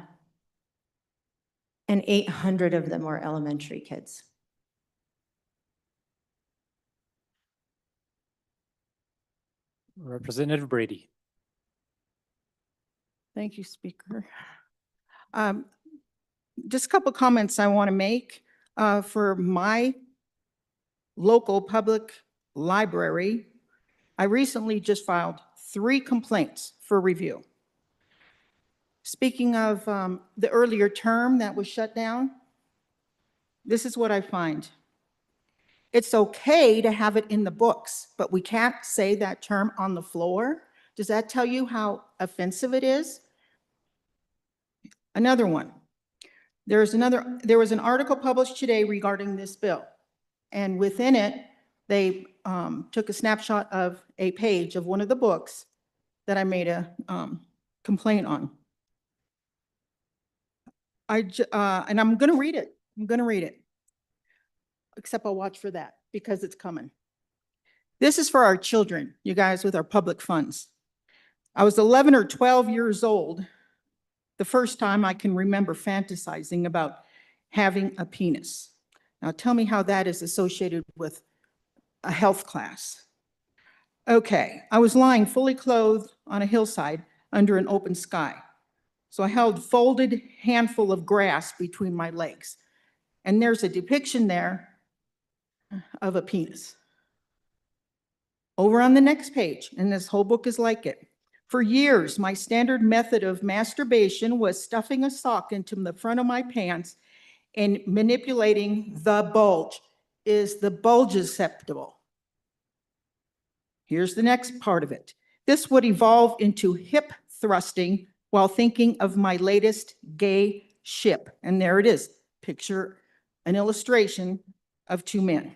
And 800 of them were elementary kids. Representative Brady. Thank you, Speaker. Just a couple comments I want to make. For my local public library, I recently just filed 3 complaints for review. Speaking of the earlier term that was shut down, this is what I find. It's okay to have it in the books, but we can't say that term on the floor. Does that tell you how offensive it is? Another one. There was an article published today regarding this bill. And within it, they took a snapshot of a page of one of the books that I made a complaint on. And I'm going to read it. I'm going to read it. Except I'll watch for that because it's coming. This is for our children, you guys, with our public funds. I was 11 or 12 years old the first time I can remember fantasizing about having a penis. Now tell me how that is associated with a health class. Okay, I was lying fully clothed on a hillside under an open sky. So I held folded handful of grass between my legs. And there's a depiction there of a penis. Over on the next page, and this whole book is like it. For years, my standard method of masturbation was stuffing a sock into the front of my pants and manipulating the bulge. Is the bulge acceptable? Here's the next part of it. This would evolve into hip thrusting while thinking of my latest gay ship. And there it is. Picture an illustration of 2 men.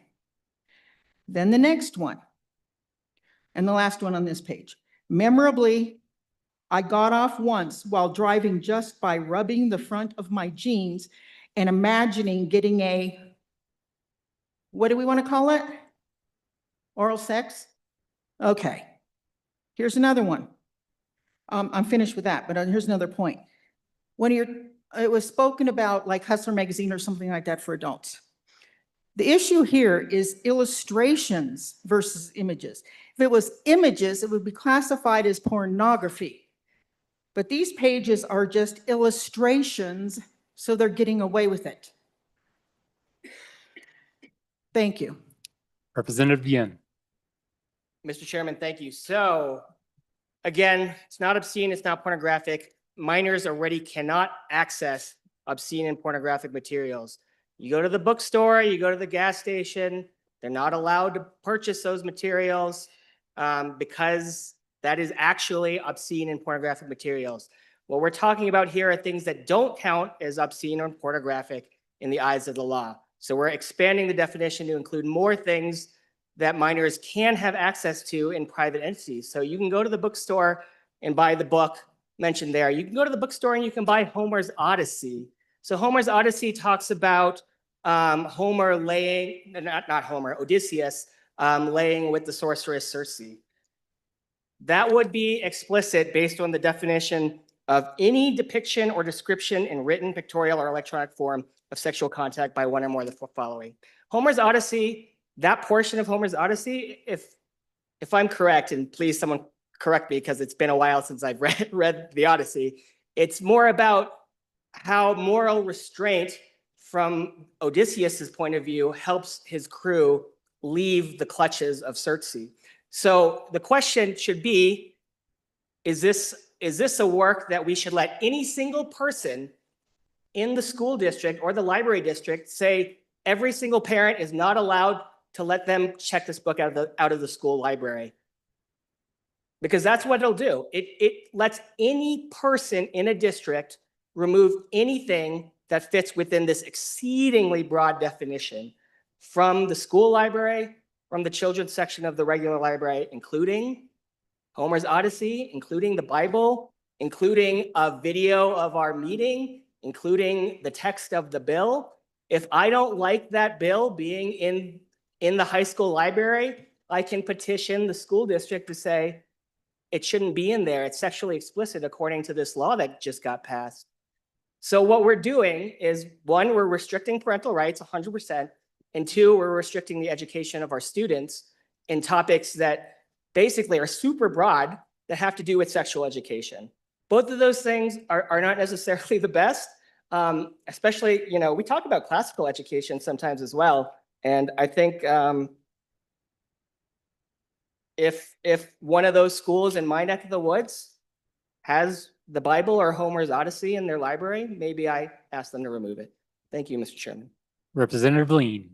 Then the next one, and the last one on this page. Memorably, I got off once while driving just by rubbing the front of my jeans and imagining getting a, what do we want to call it? Oral sex? Okay. Here's another one. I'm finished with that, but here's another point. It was spoken about like Hustler magazine or something like that for adults. The issue here is illustrations versus images. If it was images, it would be classified as pornography. But these pages are just illustrations, so they're getting away with it. Thank you. Representative Yen. Mr. Chairman, thank you. So again, it's not obscene, it's not pornographic. Minors already cannot access obscene and pornographic materials. You go to the bookstore, you go to the gas station, they're not allowed to purchase those materials because that is actually obscene and pornographic materials. What we're talking about here are things that don't count as obscene or pornographic in the eyes of the law. So we're expanding the definition to include more things that minors can have access to in private entities. So you can go to the bookstore and buy the book mentioned there. You can go to the bookstore and you can buy Homer's Odyssey. So Homer's Odyssey talks about Homer laying, not Homer, Odysseus laying with the sorceress Circe. That would be explicit based on the definition of any depiction or description in written, pictorial, or electronic form of sexual contact by one or more of the following. Homer's Odyssey, that portion of Homer's Odyssey, if I'm correct, and please someone correct me because it's been a while since I've read the Odyssey, it's more about how moral restraint from Odysseus's point of view helps his crew leave the clutches of Circe. So the question should be, is this a work that we should let any single person in the school district or the library district say every single parent is not allowed to let them check this book out of the school library? Because that's what it'll do. It lets any person in a district remove anything that fits within this exceedingly broad definition from the school library, from the children's section of the regular library, including Homer's Odyssey, including the Bible, including a video of our meeting, including the text of the bill. If I don't like that bill being in the high school library, I can petition the school district to say it shouldn't be in there. It's sexually explicit according to this law that just got passed. So what we're doing is, one, we're restricting parental rights 100%, and two, we're restricting the education of our students in topics that basically are super broad that have to do with sexual education. Both of those things are not necessarily the best, especially, we talk about classical education sometimes as well. And I think if one of those schools in my neck of the woods has the Bible or Homer's Odyssey in their library, maybe I ask them to remove it. Thank you, Mr. Chairman. Representative Lean.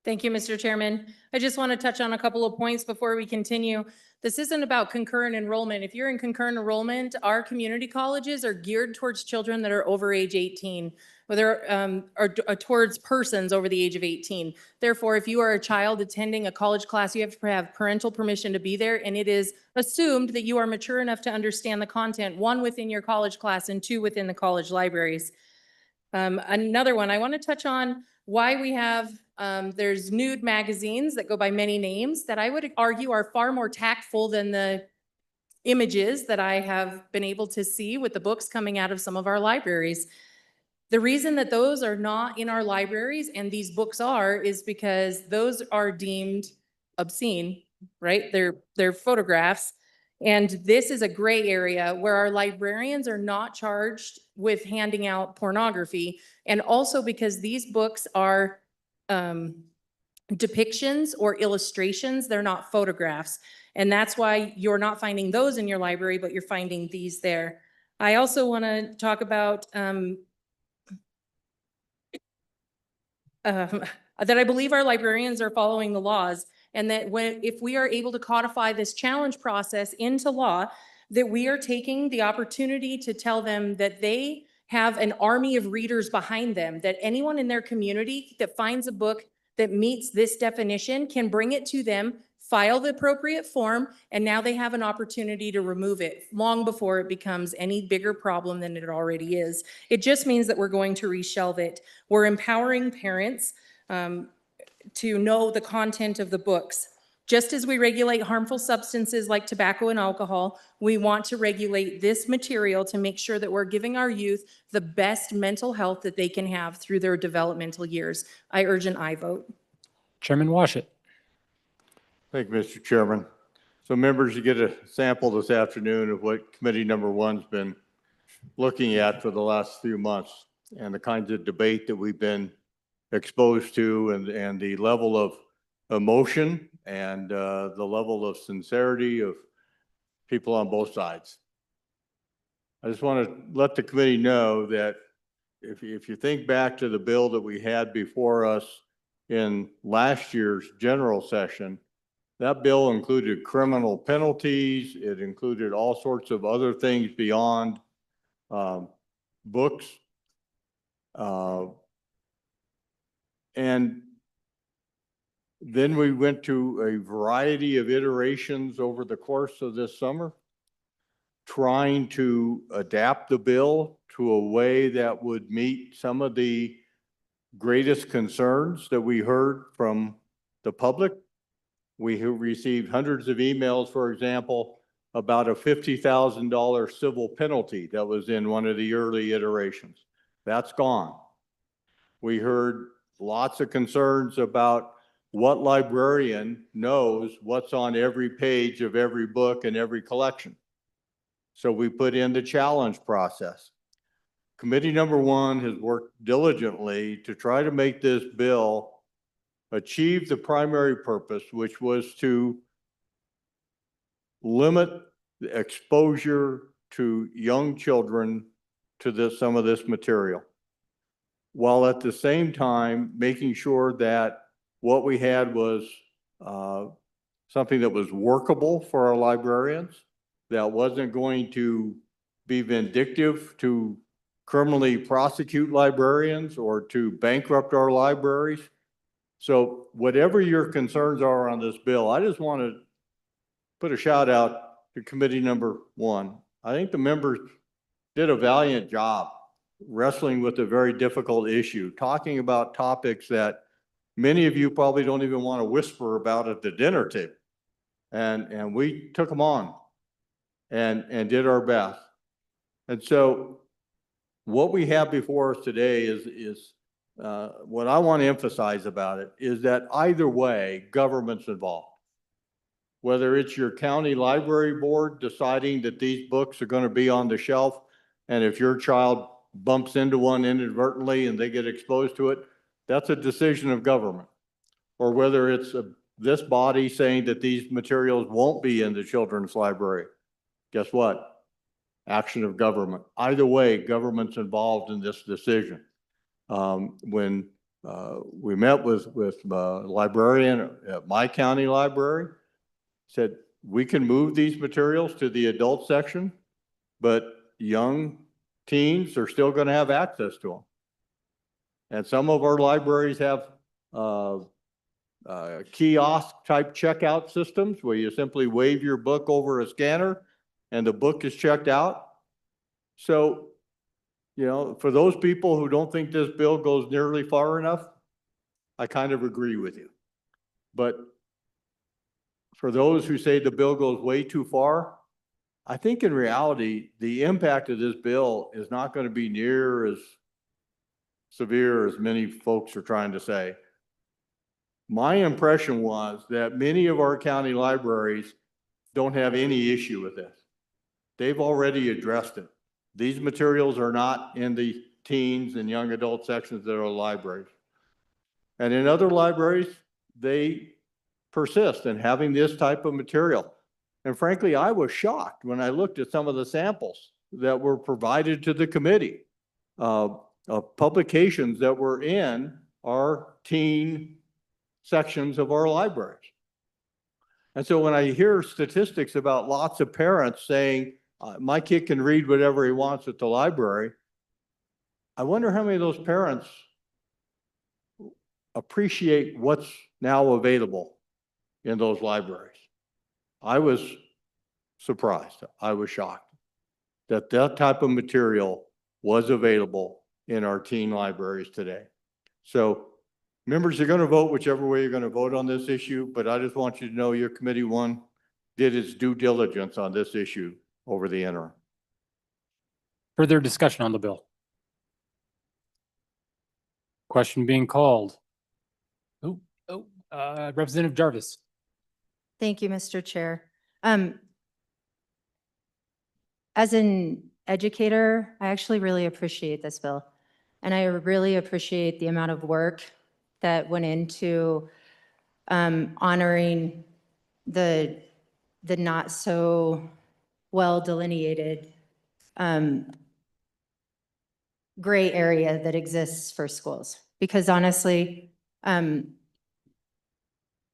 Thank you, Mr. Chairman. I just want to touch on a couple of points before we continue. This isn't about concurrent enrollment. If you're in concurrent enrollment, our community colleges are geared towards children that are over age 18, whether or towards persons over the age of 18. Therefore, if you are a child attending a college class, you have to have parental permission to be there, and it is assumed that you are mature enough to understand the content, one, within your college class, and two, within the college libraries. Another one, I want to touch on why we have, there's nude magazines that go by many names that I would argue are far more tactful than the images that I have been able to see with the books coming out of some of our libraries. The reason that those are not in our libraries and these books are is because those are deemed obscene, right? They're photographs. And this is a gray area where our librarians are not charged with handing out pornography. And also because these books are depictions or illustrations, they're not photographs. And that's why you're not finding those in your library, but you're finding these there. I also want to talk about that I believe our librarians are following the laws, and that if we are able to codify this challenge process into law, that we are taking the opportunity to tell them that they have an army of readers behind them, that anyone in their community that finds a book that meets this definition can bring it to them, file the appropriate form, and now they have an opportunity to remove it long before it becomes any bigger problem than it already is. It just means that we're going to reshelve it. We're empowering parents to know the content of the books. Just as we regulate harmful substances like tobacco and alcohol, we want to regulate this material to make sure that we're giving our youth the best mental health that they can have through their developmental years. I urge an aye vote. Chairman Washit. Thank you, Mr. Chairman. So members, you get a sample this afternoon of what committee number one's been looking at for the last few months and the kinds of debate that we've been exposed to and the level of emotion and the level of sincerity of people on both sides. I just want to let the committee know that if you think back to the bill that we had before us in last year's general session, that bill included criminal penalties. It included all sorts of other things beyond books. And then we went to a variety of iterations over the course of this summer, trying to adapt the bill to a way that would meet some of the greatest concerns that we heard from the public. We have received hundreds of emails, for example, about a $50,000 civil penalty that was in one of the early iterations. That's gone. We heard lots of concerns about what librarian knows what's on every page of every book and every collection. So we put in the challenge process. Committee number one has worked diligently to try to make this bill achieve the primary purpose, which was to limit the exposure to young children to some of this material, while at the same time making sure that what we had was something that was workable for our librarians, that wasn't going to be vindictive to criminally prosecute librarians or to bankrupt our libraries. So whatever your concerns are on this bill, I just want to put a shout out to committee number one. I think the members did a valiant job wrestling with a very difficult issue, talking about topics that many of you probably don't even want to whisper about at the dinner table. And we took them on and did our best. And so what we have before us today is what I want to emphasize about it is that either way, government's involved. Whether it's your county library board deciding that these books are going to be on the shelf, and if your child bumps into one inadvertently and they get exposed to it, that's a decision of government. Or whether it's this body saying that these materials won't be in the children's library. Guess what? Action of government. Either way, government's involved in this decision. When we met with librarian at my county library, said we can move these materials to the adult section, but young teens are still going to have access to them. And some of our libraries have kiosk type checkout systems where you simply wave your book over a scanner and the book is checked out. So, you know, for those people who don't think this bill goes nearly far enough, I kind of agree with you. But for those who say the bill goes way too far, I think in reality, the impact of this bill is not going to be near as severe as many folks are trying to say. My impression was that many of our county libraries don't have any issue with this. They've already addressed it. These materials are not in the teens and young adult sections that are libraries. And in other libraries, they persist in having this type of material. And frankly, I was shocked when I looked at some of the samples that were provided to the committee of publications that were in our teen sections of our libraries. And so when I hear statistics about lots of parents saying, my kid can read whatever he wants at the library, I wonder how many of those parents appreciate what's now available in those libraries. I was surprised. I was shocked that that type of material was available in our teen libraries today. So members are going to vote whichever way you're going to vote on this issue, but I just want you to know your committee one did its due diligence on this issue over the interim. Further discussion on the bill? Question being called. Representative Jarvis. Thank you, Mr. Chair. As an educator, I actually really appreciate this bill. And I really appreciate the amount of work that went into honoring the not so well delineated gray area that exists for schools. Because honestly,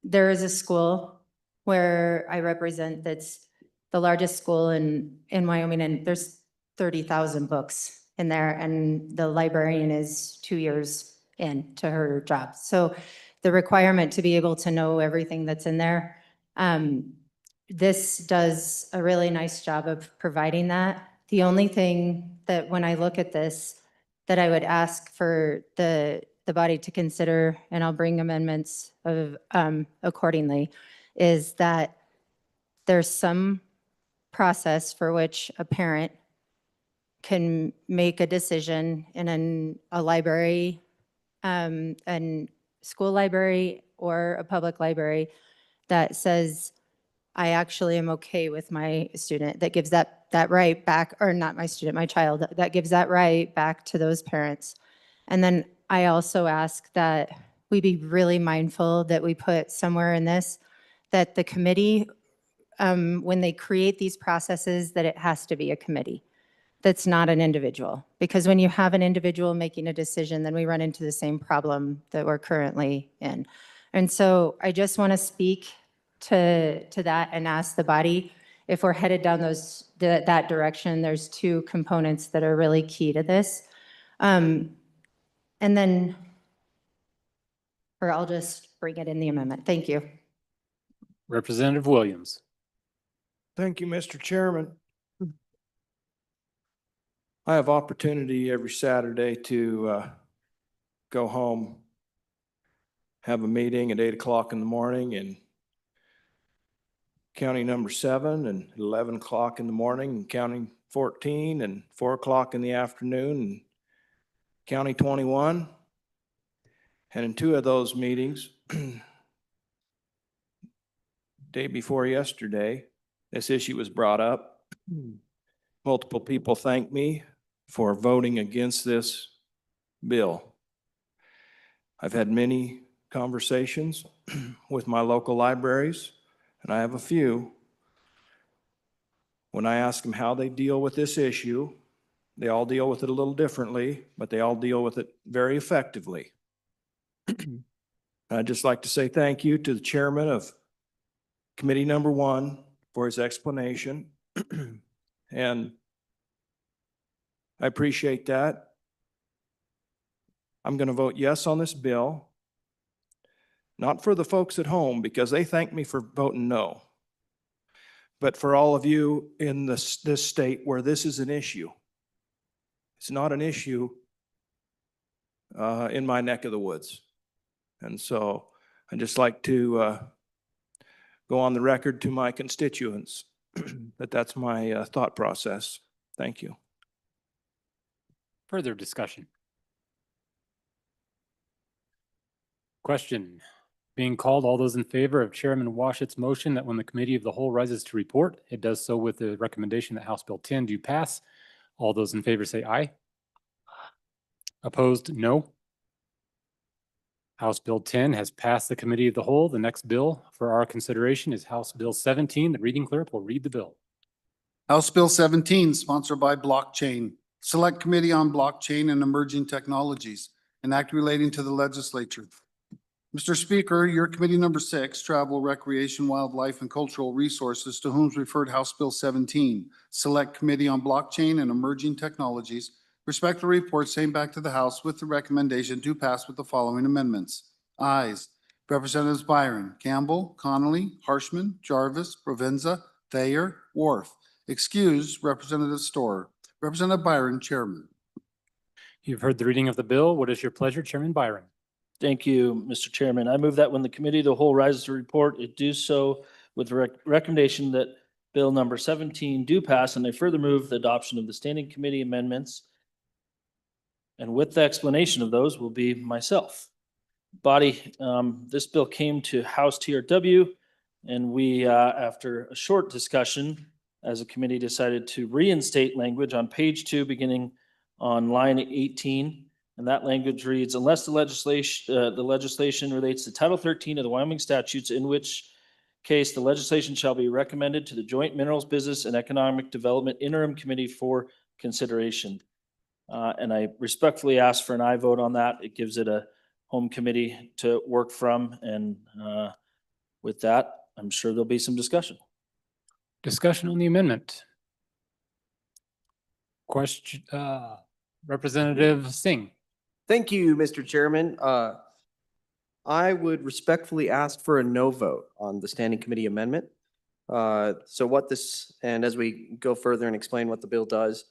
there is a school where I represent that's the largest school in Wyoming, and there's 30,000 books in there, and the librarian is 2 years into her job. So the requirement to be able to know everything that's in there, this does a really nice job of providing that. The only thing that when I look at this, that I would ask for the body to consider, and I'll bring amendments of accordingly, is that there's some process for which a parent can make a decision in a library, a school library or a public library that says, I actually am okay with my student, that gives that right back, or not my student, my child, that gives that right back to those parents. And then I also ask that we be really mindful that we put somewhere in this that the committee, when they create these processes, that it has to be a committee. That's not an individual. Because when you have an individual making a decision, then we run into the same problem that we're currently in. And so I just want to speak to that and ask the body if we're headed down that direction. There's two components that are really key to this. And then, or I'll just bring it in the amendment. Thank you. Representative Williams. Thank you, Mr. Chairman. I have opportunity every Saturday to go home, have a meeting at 8 o'clock in the morning in county number 7 and 11 o'clock in the morning in county 14 and 4 o'clock in the afternoon in county 21. And in 2 of those meetings, day before yesterday, this issue was brought up. Multiple people thanked me for voting against this bill. I've had many conversations with my local libraries, and I have a few. When I ask them how they deal with this issue, they all deal with it a little differently, but they all deal with it very effectively. I'd just like to say thank you to the chairman of committee number 1 for his explanation. And I appreciate that. I'm going to vote yes on this bill. Not for the folks at home, because they thank me for voting no, but for all of you in this state where this is an issue. It's not an issue in my neck of the woods. And so I'd just like to go on the record to my constituents that that's my thought process. Thank you. Further discussion? Question being called. All those in favor of Chairman Washet's motion that when the committee of the whole rises to report, it does so with the recommendation that House Bill 10 do pass. All those in favor say aye. Opposed, no. House Bill 10 has passed the committee of the whole. The next bill for our consideration is House Bill 17. The reading clerk will read the bill. House Bill 17, sponsored by Blockchain. Select Committee on Blockchain and Emerging Technologies, an act relating to the legislature. Mr. Speaker, your committee number 6, Travel, Recreation, Wildlife, and Cultural Resources, to whom is referred House Bill 17, Select Committee on Blockchain and Emerging Technologies, respectfully report same back to the House with the recommendation to pass with the following amendments. Ayes. Representatives Byron, Campbell, Connolly, Harshman, Jarvis, Provenza, Thayer, Wharf. Excused, Representative Storer. Representative Byron, Chairman. You've heard the reading of the bill. What is your pleasure, Chairman Byron? Thank you, Mr. Chairman. I move that when the committee of the whole rises to report, it do so with the recommendation that Bill number 17 do pass, and I further move the adoption of the standing committee amendments. And with the explanation of those will be myself. Body, this bill came to House TRW, and we, after a short discussion, as a committee decided to reinstate language on page 2, beginning on line 18. And that language reads, unless the legislation relates to Title 13 of the Wyoming statutes, in which case the legislation shall be recommended to the Joint Minerals Business and Economic Development Interim Committee for consideration. And I respectfully ask for an aye vote on that. It gives it a home committee to work from. And with that, I'm sure there'll be some discussion. Discussion on the amendment. Question, Representative Singh. Thank you, Mr. Chairman. I would respectfully ask for a no vote on the standing committee amendment. So what this, and as we go further and explain what the bill does,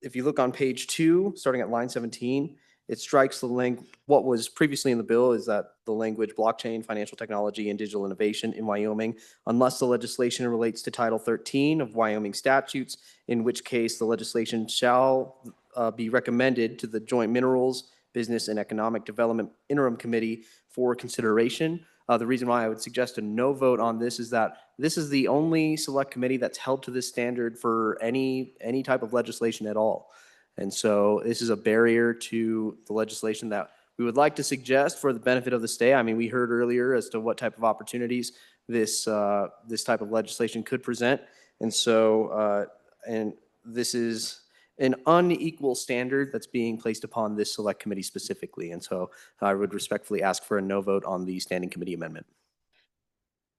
if you look on page 2, starting at line 17, it strikes the what was previously in the bill is that the language blockchain, financial technology, and digital innovation in Wyoming, unless the legislation relates to Title 13 of Wyoming statutes, in which case the legislation shall be recommended to the Joint Minerals, Business and Economic Development Interim Committee for consideration. The reason why I would suggest a no vote on this is that this is the only select committee that's held to this standard for any type of legislation at all. And so this is a barrier to the legislation that we would like to suggest for the benefit of the state. I mean, we heard earlier as to what type of opportunities this type of legislation could present. And so, and this is an unequal standard that's being placed upon this select committee specifically. And so I would respectfully ask for a no vote on the standing committee amendment.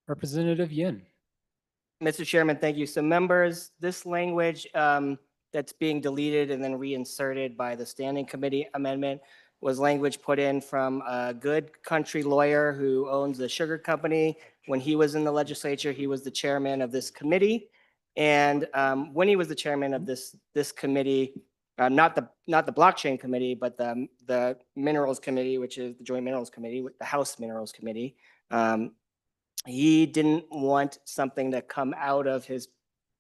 Representative Yin. Mr. Chairman, thank you. So members, this language that's being deleted and then reinserted by the standing committee amendment was language put in from a good country lawyer who owns a sugar company. When he was in the legislature, he was the chairman of this committee. And when he was the chairman of this committee, not the blockchain committee, but the minerals committee, which is the Joint Minerals Committee, the House Minerals Committee, he didn't want something to come out of his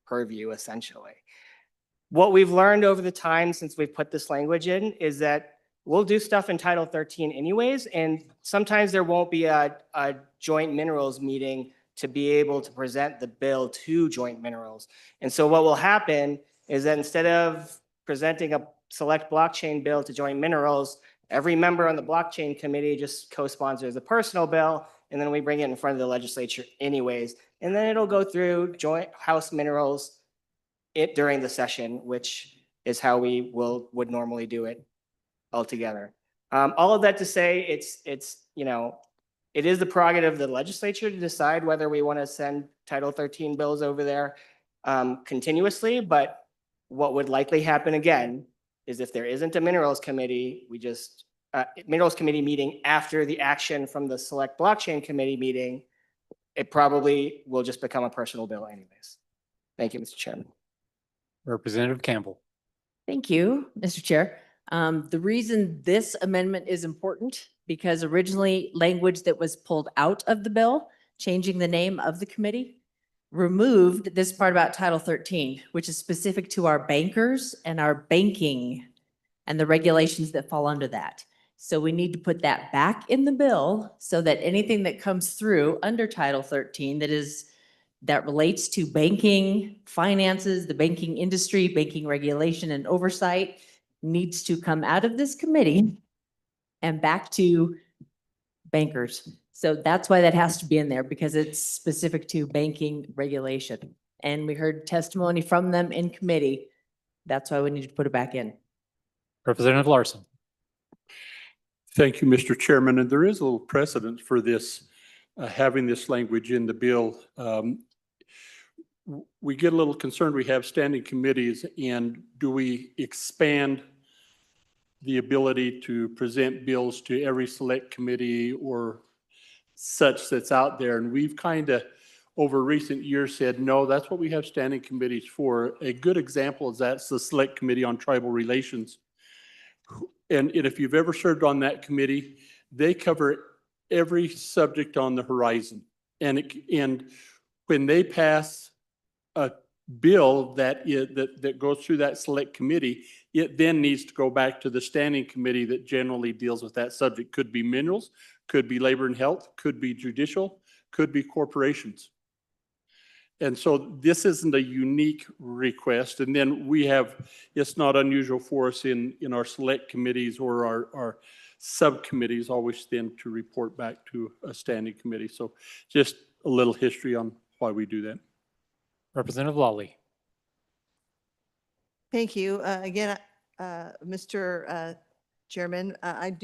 purview, essentially. What we've learned over the time since we've put this language in is that we'll do stuff in Title 13 anyways, and sometimes there won't be a joint minerals meeting to be able to present the bill to joint minerals. And so what will happen is that instead of presenting a select blockchain bill to joint minerals, Every member on the blockchain committee just co-sponsors a personal bill, and then we bring it in front of the legislature anyways. And then it'll go through joint House Minerals during the session, which is how we would normally do it altogether. All of that to say, it is the prerogative of the legislature to decide whether we want to send Title 13 bills over there continuously, but what would likely happen again is if there isn't a Minerals Committee, Minerals Committee meeting after the action from the Select Blockchain Committee meeting, it probably will just become a personal bill anyways. Thank you, Mr. Chairman. Representative Campbell. Thank you, Mr. Chair. The reason this amendment is important, because originally language that was pulled out of the bill, changing the name of the committee, removed this part about Title 13, which is specific to our bankers and our banking and the regulations that fall under that. So we need to put that back in the bill so that anything that comes through under Title 13 that relates to banking, finances, the banking industry, banking regulation and oversight needs to come out of this committee and back to bankers. So that's why that has to be in there, because it's specific to banking regulation. And we heard testimony from them in committee. That's why we need to put it back in. Representative Larson. Thank you, Mr. Chairman. And there is a little precedent for this, having this language in the bill. We get a little concerned. We have standing committees, and do we expand the ability to present bills to every select committee or such that's out there? And we've kind of over recent years said, no, that's what we have standing committees for. A good example is that's the Select Committee on Tribal Relations. And if you've ever served on that committee, they cover every subject on the horizon. And when they pass a bill that goes through that select committee, it then needs to go back to the standing committee that generally deals with that subject. Could be minerals, could be labor and health, could be judicial, could be corporations. And so this isn't a unique request. And then we have, it's not unusual for us in our select committees or our subcommittees always then to report back to a standing committee. So just a little history on why we do that. Representative Lawley. Thank you. Again, Mr. Chairman, I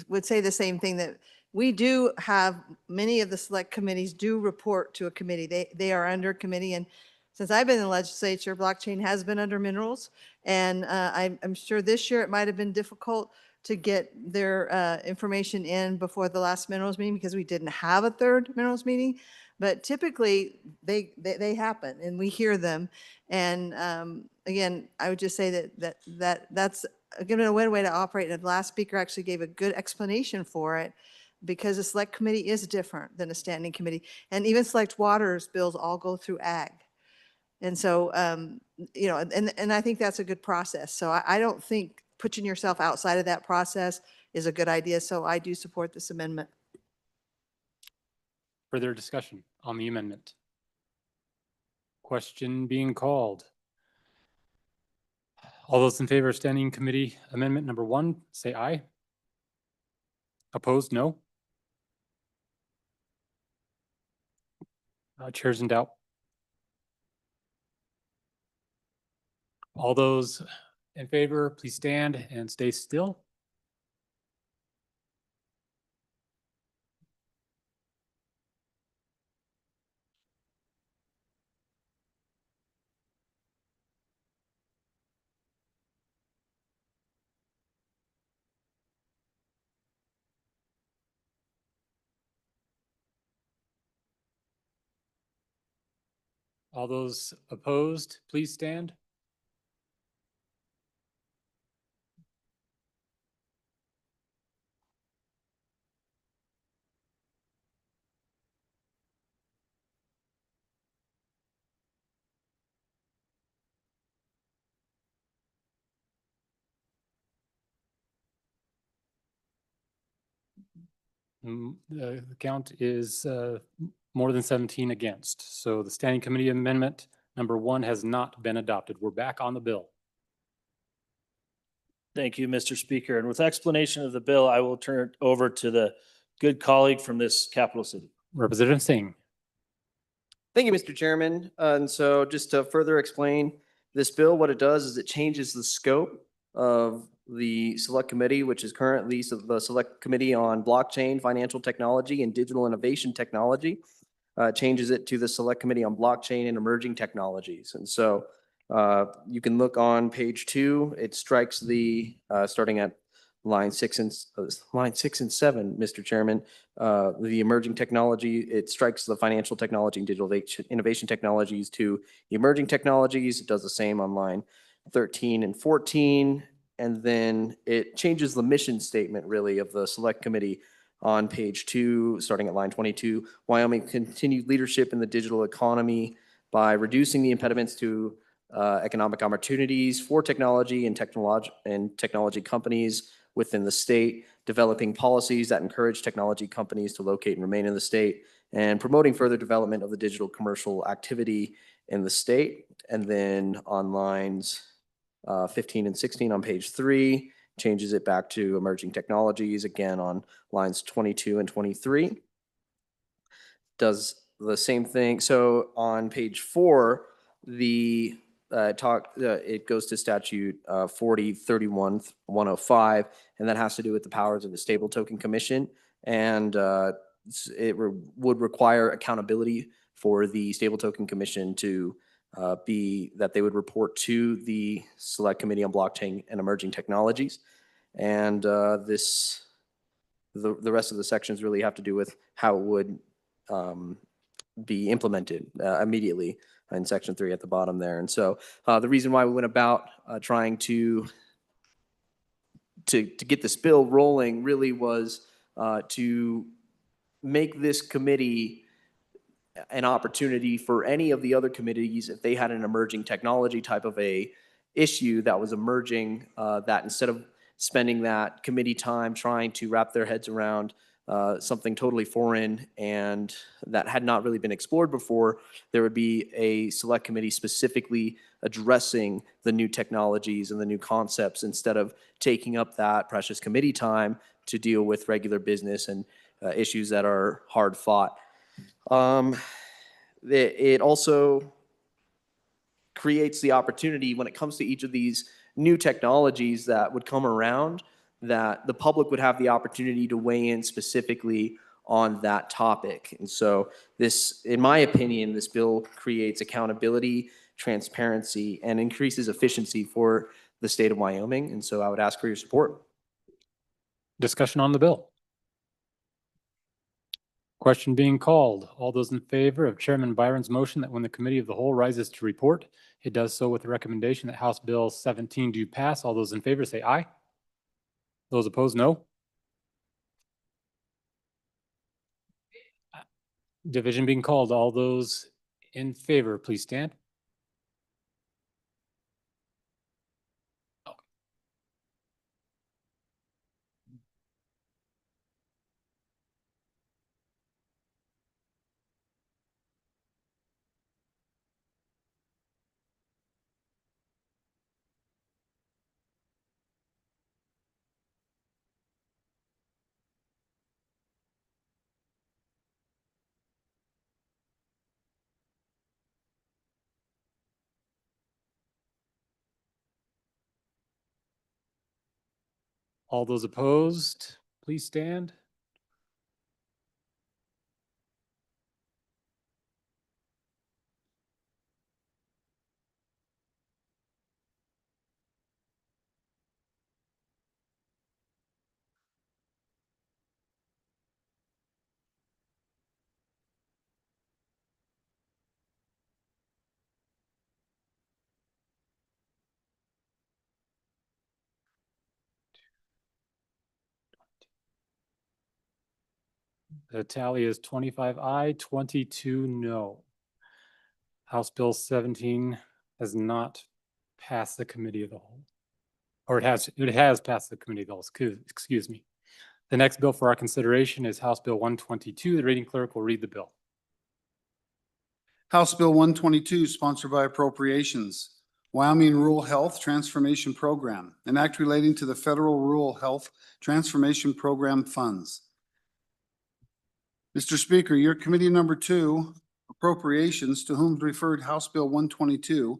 would say the same thing, that we do have, many of the select committees do report to a committee. They are under committee. And since I've been in the legislature, blockchain has been under minerals. And I'm sure this year it might have been difficult to get their information in before the last minerals meeting because we didn't have a third minerals meeting. But typically they happen and we hear them. And again, I would just say that's given a way to operate. And the last speaker actually gave a good explanation for it, because a select committee is different than a standing committee. And even select waters bills all go through ag. And so, and I think that's a good process. So I don't think putting yourself outside of that process is a good idea. So I do support this amendment. Further discussion on the amendment? Question being called. All those in favor of standing committee amendment number 1, say aye. Opposed, no. Chair's in doubt. All those in favor, please stand and stay still. All those opposed, please stand. The count is more than 17 against. So the standing committee amendment number 1 has not been adopted. We're back on the bill. Thank you, Mr. Speaker. And with explanation of the bill, I will turn it over to the good colleague from this capital city. Representative Singh. Thank you, Mr. Chairman. And so just to further explain this bill, what it does is it changes the scope of the select committee, which is currently the Select Committee on Blockchain, Financial Technology, and Digital Innovation Technology. Changes it to the Select Committee on Blockchain and Emerging Technologies. And so you can look on page 2. It strikes the, starting at line 6 and 7, Mr. Chairman, the emerging technology, it strikes the financial technology and digital innovation technologies to emerging technologies. It does the same on line 13 and 14. And then it changes the mission statement really of the select committee on page 2, starting at line 22. Wyoming continued leadership in the digital economy by reducing the impediments to economic opportunities for technology and technology companies within the state, developing policies that encourage technology companies to locate and remain in the state, and promoting further development of the digital commercial activity in the state. And then on lines 15 and 16 on page 3, changes it back to emerging technologies, again on lines 22 and 23. Does the same thing. So on page 4, the it goes to statute 4031-105, and that has to do with the powers of the Stable Token Commission. And would require accountability for the Stable Token Commission to be that they would report to the Select Committee on Blockchain and Emerging Technologies. And the rest of the sections really have to do with how it would be implemented immediately in section 3 at the bottom there. And so the reason why we went about trying to get this bill rolling really was to make this committee an opportunity for any of the other committees, if they had an emerging technology type of a issue that was emerging, that instead of spending that committee time trying to wrap their heads around something totally foreign and that had not really been explored before, there would be a select committee specifically addressing the new technologies and the new concepts instead of taking up that precious committee time to deal with regular business and issues that are hard fought. It also creates the opportunity when it comes to each of these new technologies that would come around, that the public would have the opportunity to weigh in specifically on that topic. And so this, in my opinion, this bill creates accountability, transparency, and increases efficiency for the state of Wyoming. And so I would ask for your support. Discussion on the bill. Question being called. All those in favor of Chairman Byron's motion that when the committee of the whole rises to report, it does so with the recommendation that House Bill 17 do pass. All those in favor say aye. Those opposed, no. Division being called. All those in favor, please stand. All those opposed, please stand. The tally is 25 aye, 22 no. House Bill 17 has not passed the committee of the whole. Or it has passed the committee of the whole, excuse me. The next bill for our consideration is House Bill 122. The reading clerk will read the bill. House Bill 122, sponsored by Appropriations. Wyoming Rural Health Transformation Program, an act relating to the Federal Rural Health Transformation Program funds. Mr. Speaker, your committee number 2, Appropriations, to whom referred House Bill 122,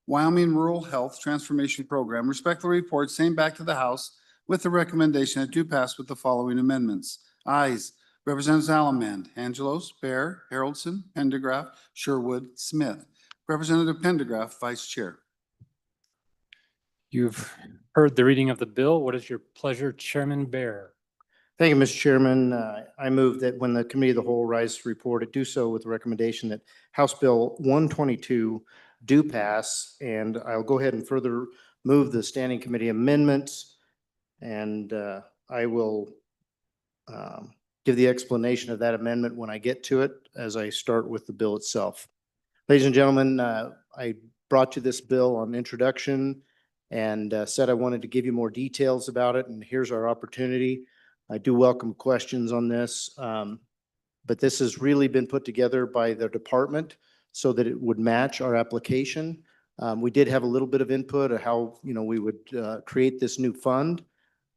Wyoming Rural Health Transformation Program, respectfully report same back to the House with the recommendation that do pass with the following amendments. Ayes, Representatives Allemand, Angelos, Bear, Haroldson, Pendergraft, Sherwood, Smith. Representative Pendergraft, Vice Chair. You've heard the reading of the bill. What is your pleasure, Chairman Bear? Thank you, Mr. Chairman. I move that when the Committee of the Whole rises to report, it do so with the recommendation that House Bill 122 do pass. And I'll go ahead and further move the Standing Committee amendments. And I will give the explanation of that amendment when I get to it as I start with the bill itself. Ladies and gentlemen, I brought you this bill on introduction and said I wanted to give you more details about it. And here's our opportunity. I do welcome questions on this, but this has really been put together by the department so that it would match our application. We did have a little bit of input of how we would create this new fund,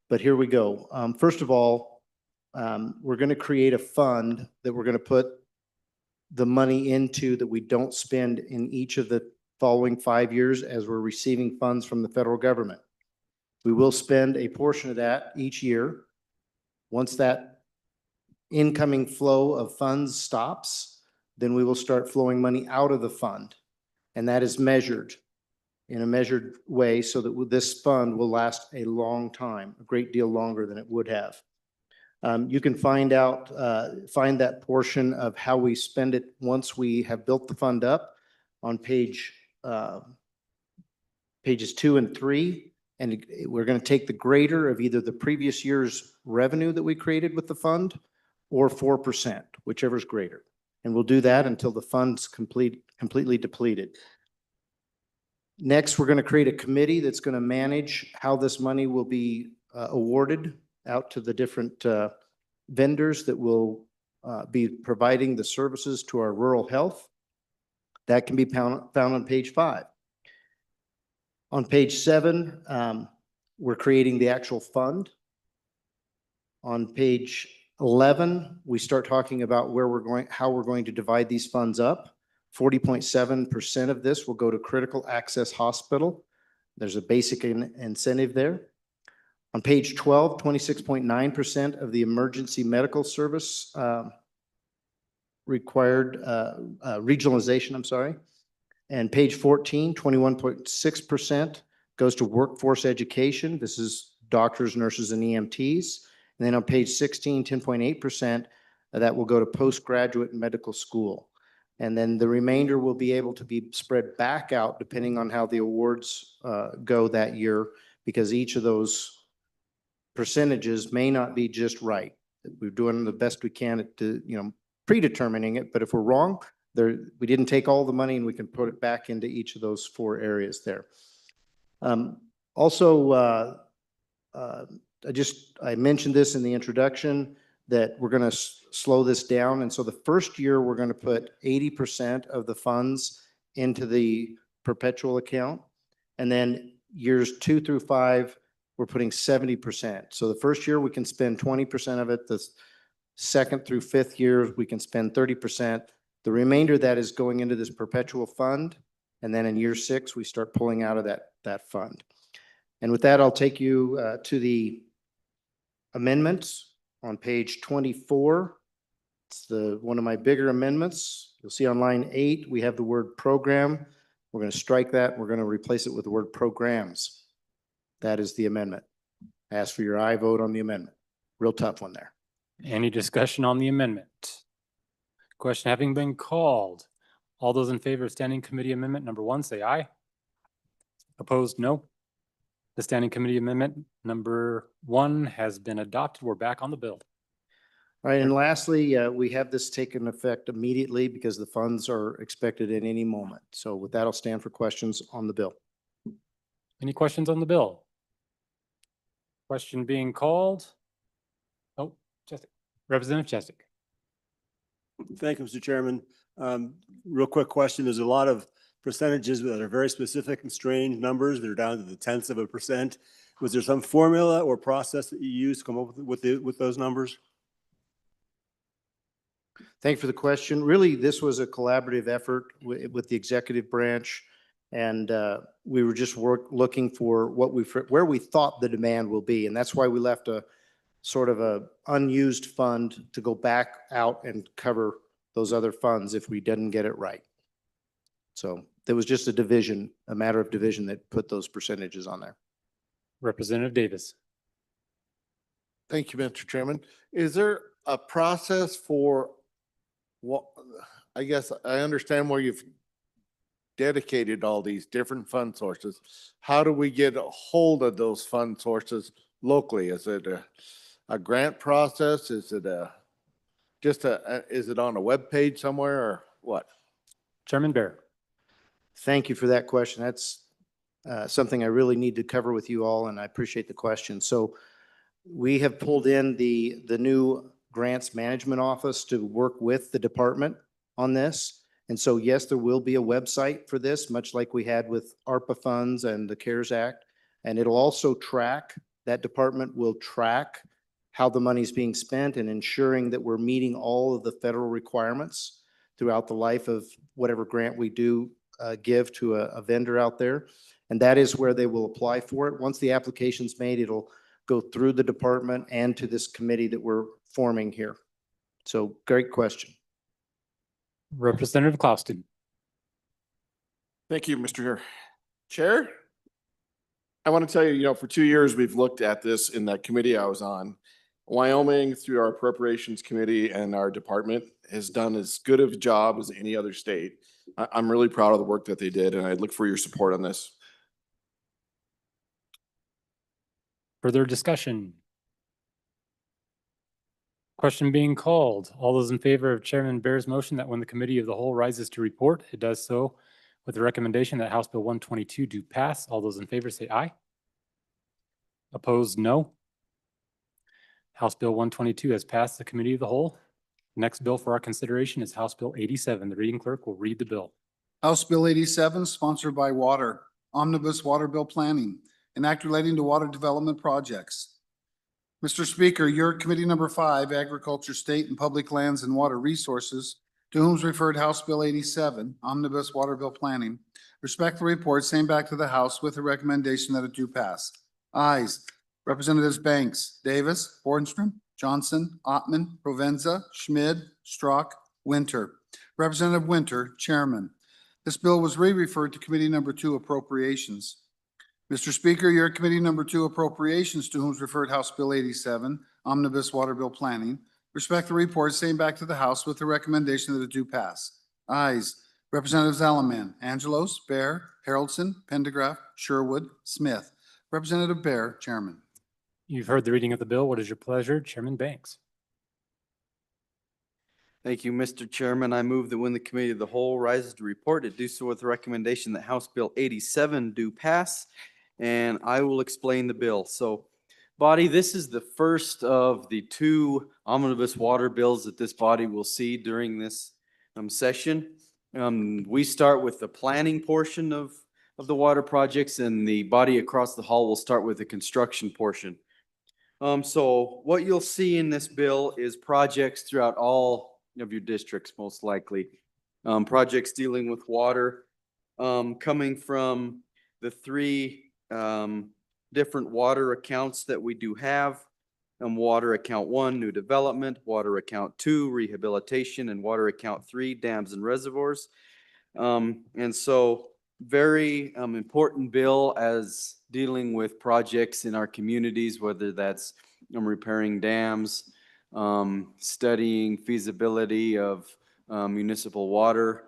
but here we go. First of all, we're going to create a fund that we're going to put the money into that we don't spend in each of the following 5 years as we're receiving funds from the federal government. We will spend a portion of that each year. Once that incoming flow of funds stops, then we will start flowing money out of the fund. And that is measured in a measured way so that this fund will last a long time, a great deal longer than it would have. You can find that portion of how we spend it once we have built the fund up on pages 2 and 3. And we're going to take the greater of either the previous year's revenue that we created with the fund or 4%, whichever is greater. And we'll do that until the fund's completely depleted. Next, we're going to create a committee that's going to manage how this money will be awarded out to the different vendors that will be providing the services to our rural health. That can be found on page 5. On page 7, we're creating the actual fund. On page 11, we start talking about how we're going to divide these funds up. 40.7% of this will go to critical access hospital. There's a basic incentive there. On page 12, 26.9% of the emergency medical service required regionalization, And page 14, 21.6% goes to workforce education. This is doctors, nurses, and EMTs. And then on page 16, 10.8% that will go to postgraduate medical school. And then the remainder will be able to be spread back out depending on how the awards go that year, because each of those percentages may not be just right. We're doing the best we can at predetermining it, but if we're wrong, we didn't take all the money and we can put it back into each of those 4 areas there. I mentioned this in the introduction that we're going to slow this down. And so the first year, we're going to put 80% of the funds into the perpetual account. And then years 2 through 5, we're putting 70%. So the first year, we can spend 20% of it. The second through 5th year, we can spend 30%. The remainder of that is going into this perpetual fund. And then in year 6, we start pulling out of that fund. And with that, I'll take you to the amendments on page 24. It's one of my bigger amendments. You'll see on line 8, we have the word program. We're going to strike that. We're going to replace it with the word programs. That is the amendment. I ask for your aye vote on the amendment. Real tough one there. Any discussion on the amendment? Question having been called. All those in favor of Standing Committee Amendment number 1, say aye. Opposed, no. The Standing Committee Amendment number 1 has been adopted. We're back on the bill. All right, and lastly, we have this taken effect immediately because the funds are expected at any moment. So with that, I'll stand for questions on the bill. Any questions on the bill? Question being called. Oh, Chestic. Representative Chestic. Thank you, Mr. Chairman. Real quick question. There's a lot of percentages that are very specific and strange numbers that are down to the tenths of a percent. Was there some formula or process that you used to come up with those numbers? Thank you for the question. Really, this was a collaborative effort with the executive branch. And we were just looking for where we thought the demand will be. And that's why we left a sort of a unused fund to go back out and cover those other funds if we didn't get it right. So there was just a matter of division that put those percentages on there. Representative Davis. Thank you, Mr. Chairman. Is there a process for what, I guess I understand where you've dedicated all these different fund sources. How do we get a hold of those fund sources locally? Is it a grant process? Is it is it on a web page somewhere or what? Chairman Bear. Thank you for that question. That's something I really need to cover with you all, and I appreciate the question. So we have pulled in the new grants management office to work with the department on this. And so, yes, there will be a website for this, much like we had with ARPA funds and the CARES Act. And it'll also that department will track how the money is being spent and ensuring that we're meeting all of the federal requirements throughout the life of whatever grant we do give to a vendor out there. And that is where they will apply for it. Once the application's made, it'll go through the department and to this committee that we're forming here. So great question. Representative Clouston. Thank you, Mr. Chair. I want to tell you, for 2 years, we've looked at this in that committee I was on. Wyoming, through our appropriations committee and our department, has done as good of a job as any other state. I'm really proud of the work that they did, and I look for your support on this. Further discussion? Question being called. All those in favor of Chairman Bear's motion that when the committee of the whole rises to report, it does so with the recommendation that House Bill 122 do pass. All those in favor say aye. Opposed, no. House Bill 122 has passed the committee of the whole. Next bill for our consideration is House Bill 87. The reading clerk will read the bill. House Bill 87, sponsored by Water, Omnibus Water Bill Planning, an act relating to water development projects. Mr. Speaker, your committee number 5, Agriculture, State and Public Lands and Water Resources, to whom is referred House Bill 87, Omnibus Water Bill Planning, respectfully report same back to the House with a recommendation that it do pass. Ayes. Representatives Banks, Davis, Bornstrom, Johnson, Ottman, Provenza, Schmid, Strzok, Winter. Representative Winter, Chairman. This bill was re-referred to Committee number 2, Appropriations. Mr. Speaker, your Committee number 2, Appropriations, to whom is referred House Bill 87, Omnibus Water Bill Planning, respectfully report same back to the House with the recommendation that it do pass. Ayes. Representatives Alaman, Angelos, Bear, Haroldson, Pendergraft, Sherwood, Smith. Representative Bear, Chairman. You've heard the reading of the bill. What is your pleasure? Chairman Banks. Thank you, Mr. Chairman. I move that when the committee of the whole rises to report, it do so with the recommendation that House Bill 87 do pass, and I will explain the bill. So, body, this is the first of the 2 omnibus water bills that this body will see during this session. We start with the planning portion of the water projects, and the body across the hall will start with the construction portion. So what you'll see in this bill is projects throughout all of your districts, most likely. Projects dealing with water, coming from the 3 different water accounts that we do have. Water account 1, new development, water account 2, rehabilitation, and water account 3, dams and reservoirs. And so very important bill as dealing with projects in our communities, whether that's repairing dams, studying feasibility of municipal water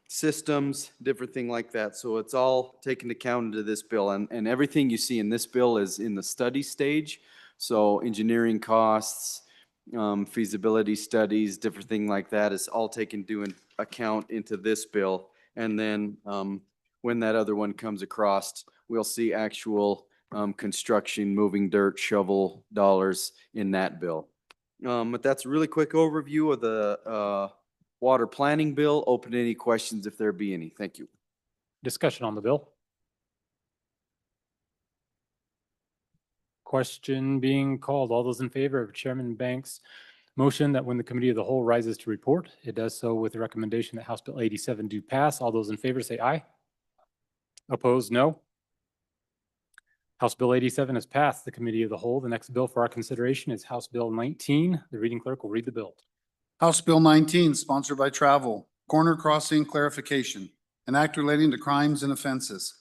systems, different thing like that. So it's all taken account into this bill, and everything you see in this bill is in the study stage. So engineering costs, feasibility studies, different thing like that is all taken into account into this bill. And then when that other one comes across, we'll see actual construction, moving dirt, shovel dollars in that bill. But that's a really quick overview of the water planning bill. Open to any questions if there be any. Thank you. Discussion on the bill. Question being called. All those in favor of Chairman Banks' motion that when the committee of the whole rises to report, it does so with the recommendation that House Bill 87 do pass. All those in favor say aye. Opposed, no. House Bill 87 has passed the committee of the whole. The next bill for our consideration is House Bill 19. The reading clerk will read the bill. House Bill 19, sponsored by Travel, Corner Crossing Clarification, an act relating to crimes and offenses.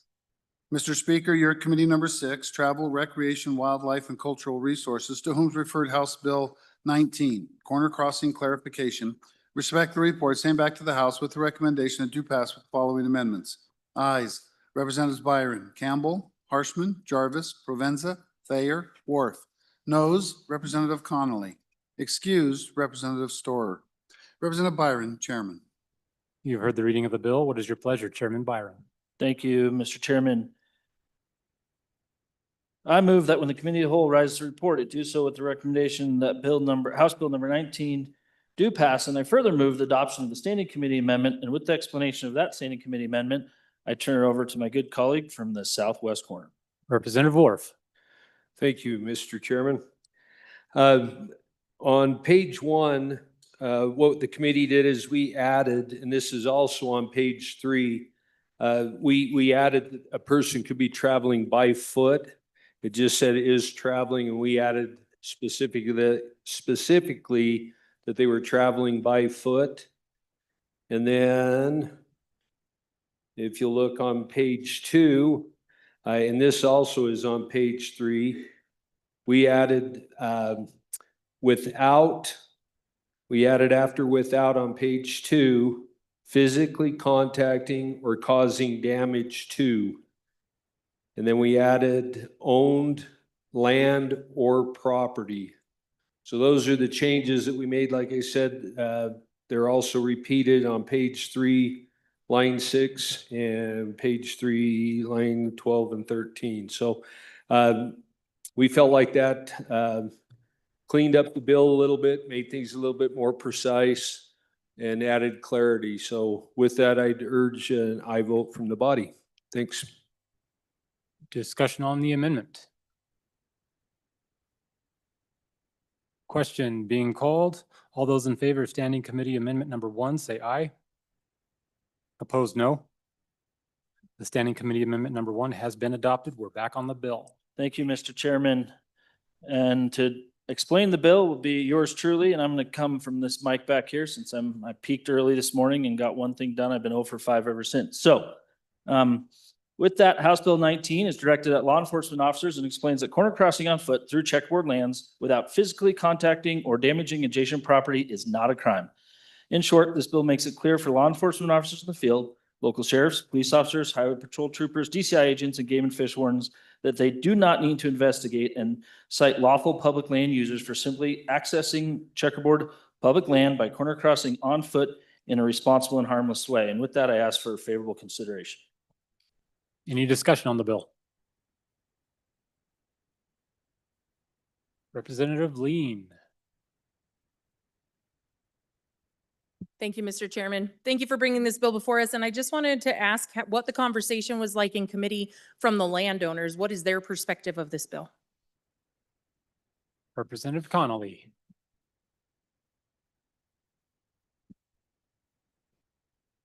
Mr. Speaker, your committee number 6, Travel, Recreation, Wildlife, and Cultural Resources, to whom is referred House Bill 19, Corner Crossing Clarification, respect the report, send back to the House with the recommendation that do pass with the following amendments. Ayes, Representatives Byron, Campbell, Harshman, Jarvis, Provenza, Thayer, Worth. Noes, Representative Connolly. Excused, Representative Storer. Representative Byron, Chairman. You've heard the reading of the bill. What is your pleasure, Chairman Byron? Thank you, Mr. Chairman. I move that when the committee of the whole rises to report, it do so with the recommendation that House Bill number 19 do pass. And I further move the adoption of the standing committee amendment. And with the explanation of that standing committee amendment, I turn it over to my good colleague from the southwest corner. Representative Worf. Thank you, Mr. Chairman. On page 1, what the committee did is we added, and this is also on page 3, we added that a person could be traveling by foot. It just said is traveling, and we added specifically that they were traveling by foot. And then if you look on page 2, and this also is on page 3, we added after without on page 2, physically contacting or causing damage to. And then we added owned land or property. So those are the changes that we made. Like I said, they're also repeated on page 3, line 6, and page 3, line 12 and 13. So we felt like that cleaned up the bill a little bit, made things a little bit more precise, and added clarity. So with that, I'd urge an aye vote from the body. Thanks. Discussion on the amendment. Question being called. All those in favor of standing committee amendment number 1 say aye. Opposed, no. The standing committee amendment number 1 has been adopted. We're back on the bill. Thank you, Mr. Chairman. And to explain the bill will be yours truly, and I'm going to come from this mic back here since I peaked early this morning and got one thing done. I've been 0 for 5 ever since. So with that, House Bill 19 is directed at law enforcement officers and explains that corner crossing on foot through checkerboard lands without physically contacting or damaging adjacent property is not a crime. In short, this bill makes it clear for law enforcement officers in the field, local sheriffs, police officers, highway patrol troopers, DCI agents, and game and fish wardens that they do not need to investigate and cite lawful public land users for simply accessing checkerboard public land by corner crossing on foot in a responsible and harmless way. And with that, I ask for favorable consideration. Any discussion on the bill? Representative Lean. Thank you, Mr. Chairman. Thank you for bringing this bill before us. And I just wanted to ask what the conversation was like in committee from the landowners. What is their perspective of this bill? Representative Connolly.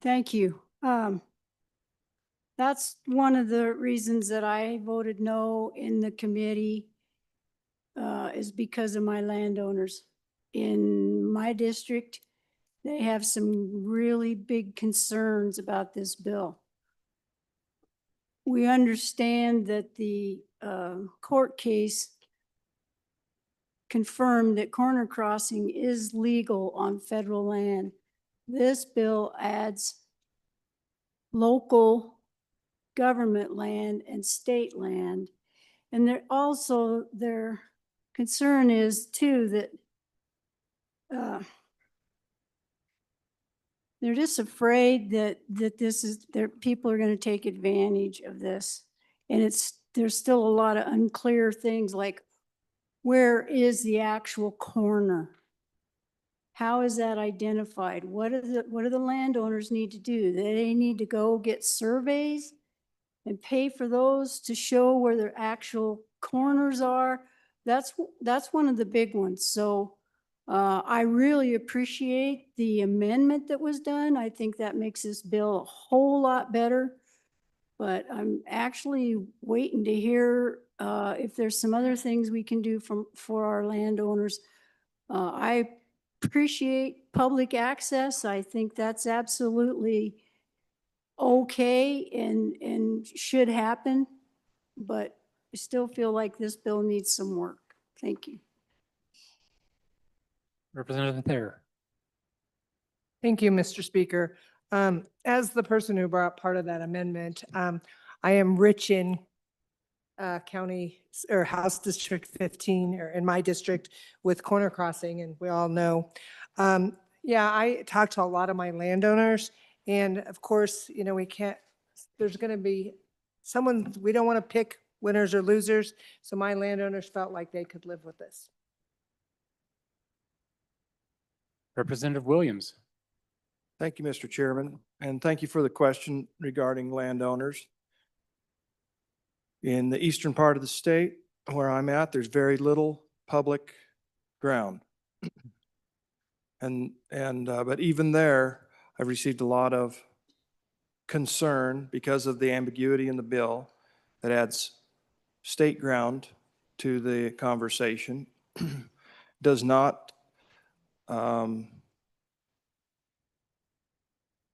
Thank you. That's one of the reasons that I voted no in the committee is because of my landowners. In my district, they have some really big concerns about this bill. We understand that the court case confirmed that corner crossing is legal on federal land. This bill adds local government land and state land. And their concern is too that they're just afraid that people are going to take advantage of this. And there's still a lot of unclear things like where is the actual corner? How is that identified? What do the landowners need to do? They need to go get surveys and pay for those to show where their actual corners are. That's one of the big ones. So I really appreciate the amendment that was done. I think that makes this bill a whole lot better. But I'm actually waiting to hear if there's some other things we can do for our landowners. I appreciate public access. I think that's absolutely okay and should happen. But I still feel like this bill needs some work. Thank you. Representative Thayer. Thank you, Mr. Speaker. As the person who brought part of that amendment, I am rich in county or House District 15 or in my district with corner crossing, and we all know. Yeah, I talked to a lot of my landowners, and of course, you know, there's going to be someone, we don't want to pick winners or losers. So my landowners felt like they could live with this. Representative Williams. Thank you, Mr. Chairman, and thank you for the question regarding landowners. In the eastern part of the state where I'm at, there's very little public ground. But even there, I've received a lot of concern because of the ambiguity in the bill that adds state ground to the conversation, does not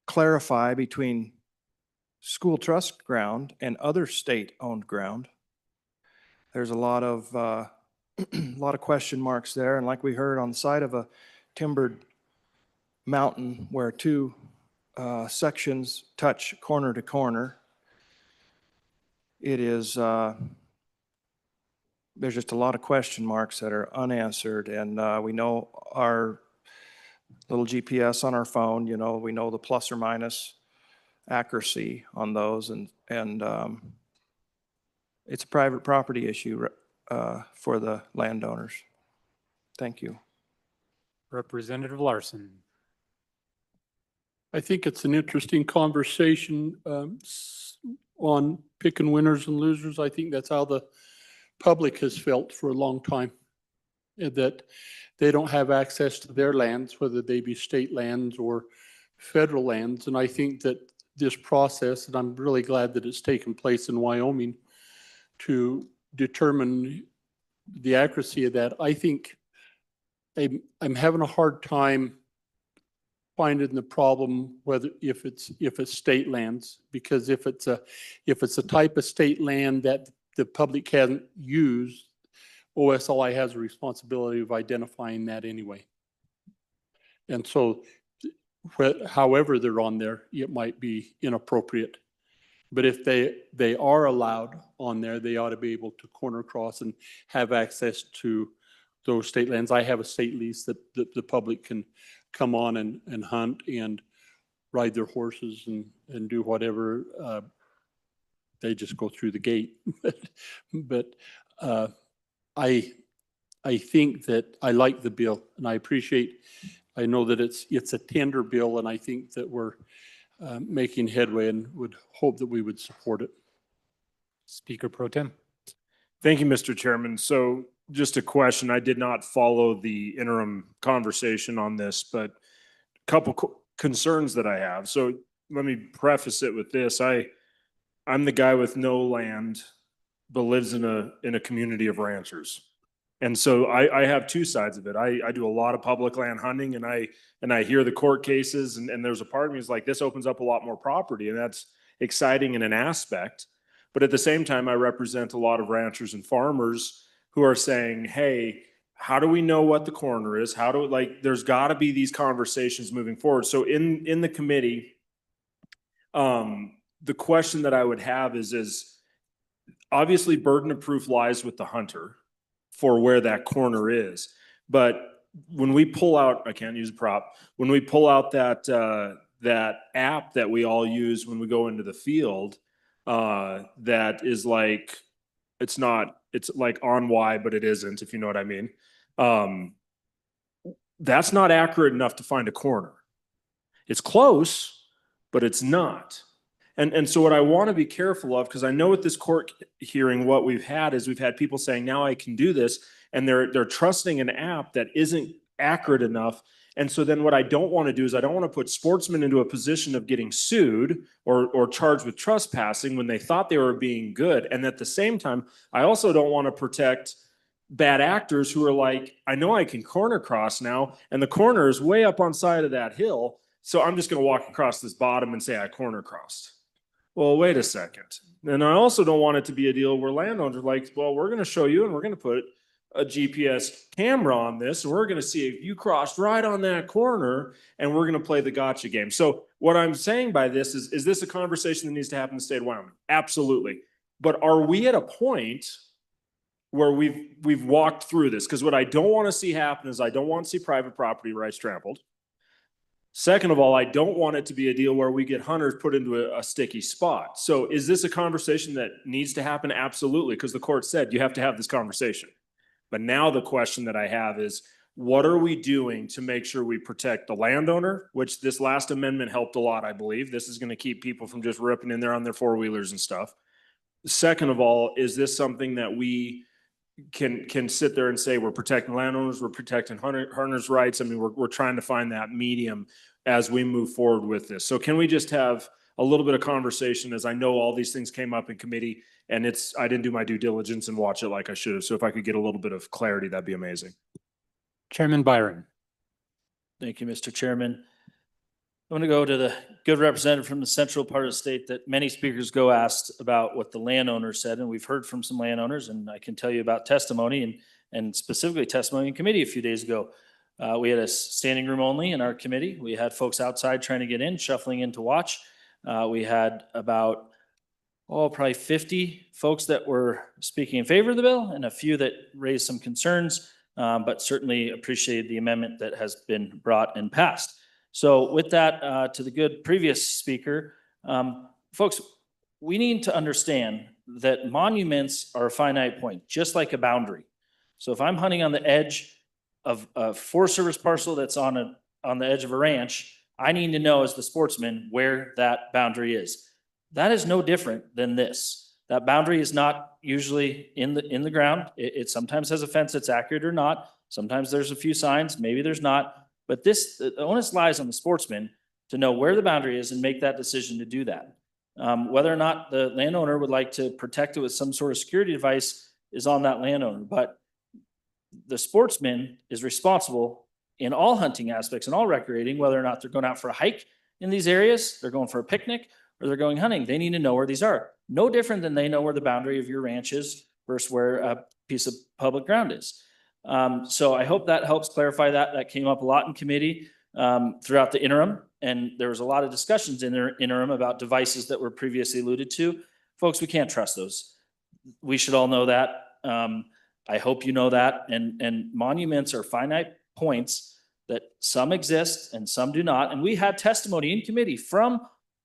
clarify between school trust ground and other state-owned ground. There's a lot of question marks there, and like we heard, on the side of a timbered mountain where two sections touch corner to corner, it is there's just a lot of question marks that are unanswered, and we know our little GPS on our phone, you know, we know the plus or minus accuracy on those, and it's a private property issue for the landowners. Thank you. Representative Larson. I think it's an interesting conversation on picking winners and losers. I think that's how the public has felt for a long time, that they don't have access to their lands, whether they be state lands or federal lands. And I think that this process, and I'm really glad that it's taken place in Wyoming to determine the accuracy of that. I think I'm having a hard time finding the problem whether if it's state lands, because if it's a type of state land that the public can't use, OSLI has a responsibility of identifying that anyway. And so however they're on there, it might be inappropriate. But if they are allowed on there, they ought to be able to corner cross and have access to those state lands. I have a state lease that the public can come on and hunt and ride their horses and do whatever. They just go through the gate. But I think that I like the bill, and I know that it's a tender bill, and I think that we're making headway and would hope that we would support it. Speaker Pro Tem. Thank you, Mr. Chairman. So just a question. I did not follow the interim conversation on this, but a couple concerns that I have. So let me preface it with this. I'm the guy with no land, but lives in a community of ranchers. And so I have two sides of it. I do a lot of public land hunting, and I hear the court cases, and there's a part of me is like, this opens up a lot more property, and that's exciting in an aspect. But at the same time, I represent a lot of ranchers and farmers who are saying, hey, how do we know what the corner is? There's got to be these conversations moving forward. So in the committee, the question that I would have is obviously burden of proof lies with the hunter for where that corner is. But when we pull out, I can't use a prop, when we pull out that app that we all use when we go into the field, that is like, it's like on Y, but it isn't, if you know what I mean. that's not accurate enough to find a corner. It's close, but it's not. And so what I want to be careful of, because I know with this court hearing, what we've had is we've had people saying, now I can do this, and they're trusting an app that isn't accurate enough. And so then what I don't want to do is I don't want to put sportsmen into a position of getting sued or charged with trespassing when they thought they were being good. And at the same time, I also don't want to protect bad actors who are like, I know I can corner cross now, and the corner is way up on side of that hill, so I'm just going to walk across this bottom and say I corner crossed. Well, wait a second. And I also don't want it to be a deal where landowners are like, well, we're going to show you and we're going to put a GPS camera on this, and we're going to see if you crossed right on that corner, and we're going to play the gotcha game. So what I'm saying by this is this a conversation that needs to happen in the state of Wyoming? Absolutely. But are we at a point where we've walked through this? Because what I don't want to see happen is I don't want to see private property rights trampled. Second of all, I don't want it to be a deal where we get hunters put into a sticky spot. So is this a conversation that needs to happen? Absolutely, because the court said you have to have this conversation. But now the question that I have is, what are we doing to make sure we protect the landowner, which this last amendment helped a lot, I believe. This is going to keep people from just ripping in there on their four-wheelers and stuff. Second of all, is this something that we can sit there and say we're protecting landowners, we're protecting hunters' rights? I mean, we're trying to find that medium as we move forward with this. So can we just have a little bit of conversation, as I know all these things came up in committee and I didn't do my due diligence and watch it like I should have. So if I could get a little bit of clarity, that'd be amazing. Chairman Byron. Thank you, Mr. Chairman. I want to go to the good representative from the central part of the state that many speakers go asked about what the landowner said. And we've heard from some landowners, and I can tell you about testimony and specifically testimony in committee a few days ago. We had a standing room only in our committee. We had folks outside trying to get in, shuffling in to watch. We had about, probably 50 folks that were speaking in favor of the bill and a few that raised some concerns, but certainly appreciated the amendment that has been brought and passed. So with that, to the good previous speaker, folks, we need to understand that monuments are a finite point, just like a boundary. So if I'm hunting on the edge of a Forest Service parcel that's on the edge of a ranch, I need to know as the sportsman where that boundary is. That is no different than this. That boundary is not usually in the ground. It sometimes has a fence that's accurate or not. Sometimes there's a few signs, maybe there's not. But the onus lies on the sportsman to know where the boundary is and make that decision to do that. Whether or not the landowner would like to protect it with some sort of security device is on that landowner. But the sportsman is responsible in all hunting aspects and all recreating, whether or not they're going out for a hike in these areas, they're going for a picnic, or they're going hunting. They need to know where these are. No different than they know where the boundary of your ranch is versus where a piece of public ground is. So I hope that helps clarify that. That came up a lot in committee throughout the interim. And there was a lot of discussions in the interim about devices that were previously alluded to. Folks, we can't trust those. We should all know that. I hope you know that. And monuments are finite points that some exist and some do not. And we had testimony in committee from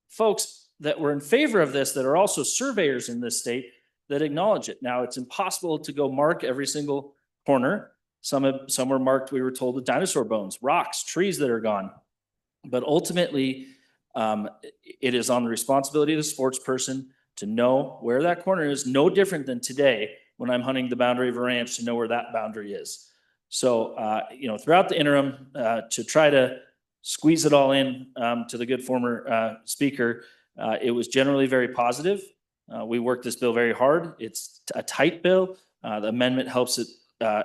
folks that were in favor of this that are also surveyors in this state that acknowledge it. Now, it's impossible to go mark every single corner. Some were marked, we were told, with dinosaur bones, rocks, trees that are gone. But ultimately, it is on the responsibility of the sports person to know where that corner is, no different than today when I'm hunting the boundary of a ranch to know where that boundary is. So, throughout the interim, to try to squeeze it all in to the good former speaker, it was generally very positive. We worked this bill very hard. It's a tight bill. The amendment helps it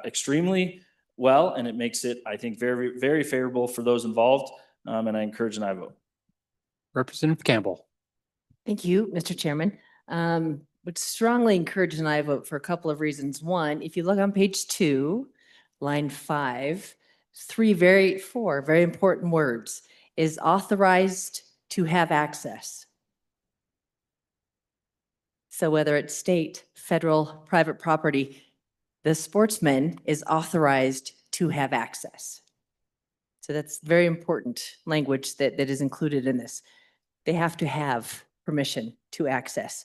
extremely well, and it makes it, I think, very, very favorable for those involved. And I encourage an aye vote. Representative Campbell. Thank you, Mr. Chairman. Would strongly encourage an aye vote for a couple of reasons. One, if you look on page 2, line 5, four very important words, is authorized to have access. So whether it's state, federal, private property, the sportsman is authorized to have access. So that's very important language that is included in this. They have to have permission to access,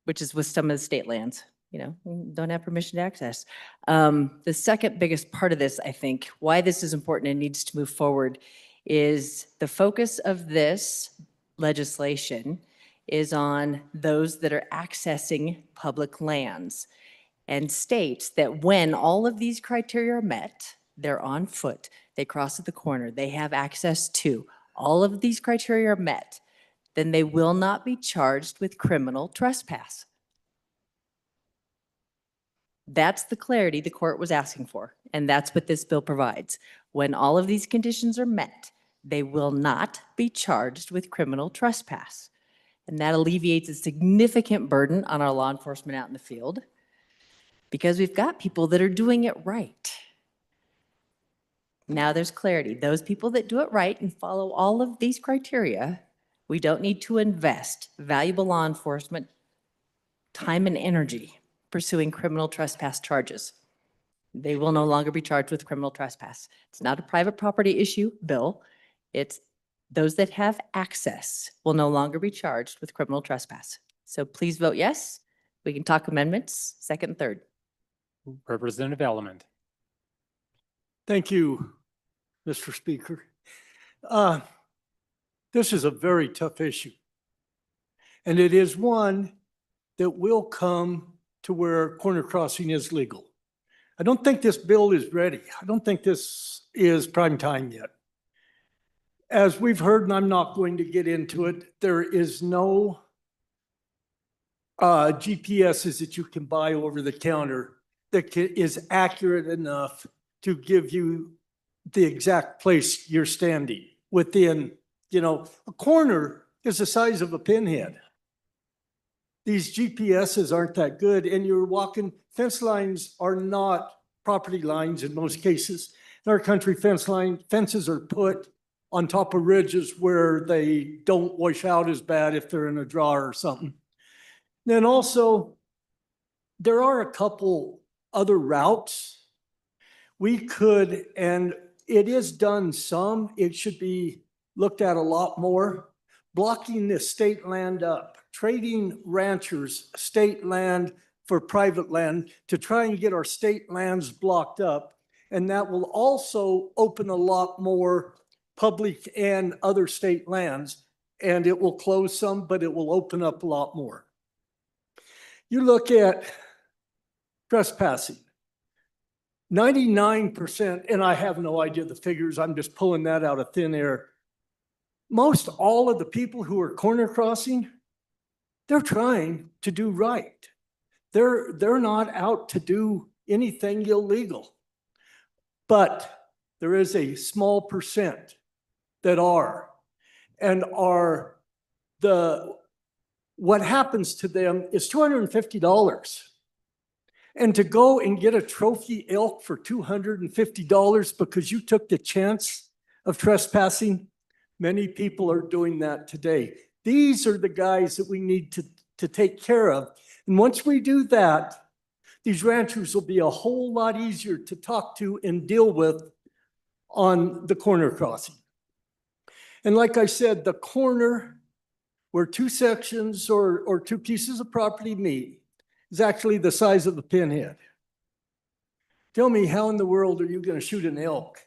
which is with some of the state lands. don't have permission to access. The second biggest part of this, I think, why this is important and needs to move forward is the focus of this legislation is on those that are accessing public lands and states that when all of these criteria are met, they're on foot, they cross at the corner, they have access to, all of these criteria are met, then they will not be charged with criminal trespass. That's the clarity the court was asking for, and that's what this bill provides. When all of these conditions are met, they will not be charged with criminal trespass. And that alleviates a significant burden on our law enforcement out in the field because we've got people that are doing it right. Now there's clarity. Those people that do it right and follow all of these criteria, we don't need to invest valuable law enforcement time and energy pursuing criminal trespass charges. They will no longer be charged with criminal trespass. It's not a private property issue bill. It's those that have access will no longer be charged with criminal trespass. So please vote yes. We can talk amendments, second and third. Representative Element. Thank you, Mr. Speaker. This is a very tough issue. And it is one that will come to where corner crossing is legal. I don't think this bill is ready. I don't think this is prime time yet. As we've heard, and I'm not going to get into it, there is no GPSs that you can buy over the counter that is accurate enough to give you the exact place you're standing within, a corner is the size of a pinhead. These GPSs aren't that good, and you're walking, fence lines are not property lines in most cases. In our country, fences are put on top of ridges where they don't wash out as bad if they're in a draw or something. Then also, there are a couple other routes we could, and it is done some, it should be looked at a lot more, blocking the state land up, trading ranchers state land for private land to try and get our state lands blocked up. And that will also open a lot more public and other state lands, and it will close some, but it will open up a lot more. You look at trespassing, 99%, and I have no idea the figures, I'm just pulling that out of thin air. Most all of the people who are corner crossing, they're trying to do right. They're not out to do anything illegal. But there is a small percent that are, and what happens to them is $250. And to go and get a trophy elk for $250 because you took the chance of trespassing, many people are doing that today. These are the guys that we need to take care of. And once we do that, these ranchers will be a whole lot easier to talk to and deal with on the corner crossing. And like I said, the corner where two sections or two pieces of property meet is actually the size of the pinhead. Tell me, how in the world are you going to shoot an elk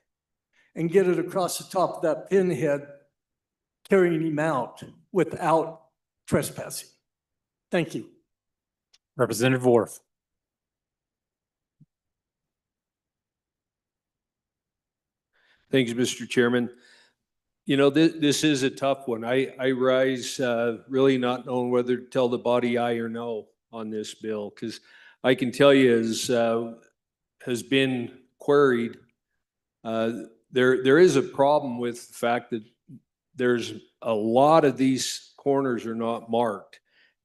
and get it across the top of that pinhead, carrying him out without trespassing? Thank you. Representative Worf. Thanks, Mr. Chairman. This is a tough one. I rise really not knowing whether to tell the body aye or no on this bill, because I can tell you, as has been queried, there is a problem with the fact that there's a lot of these corners are not marked,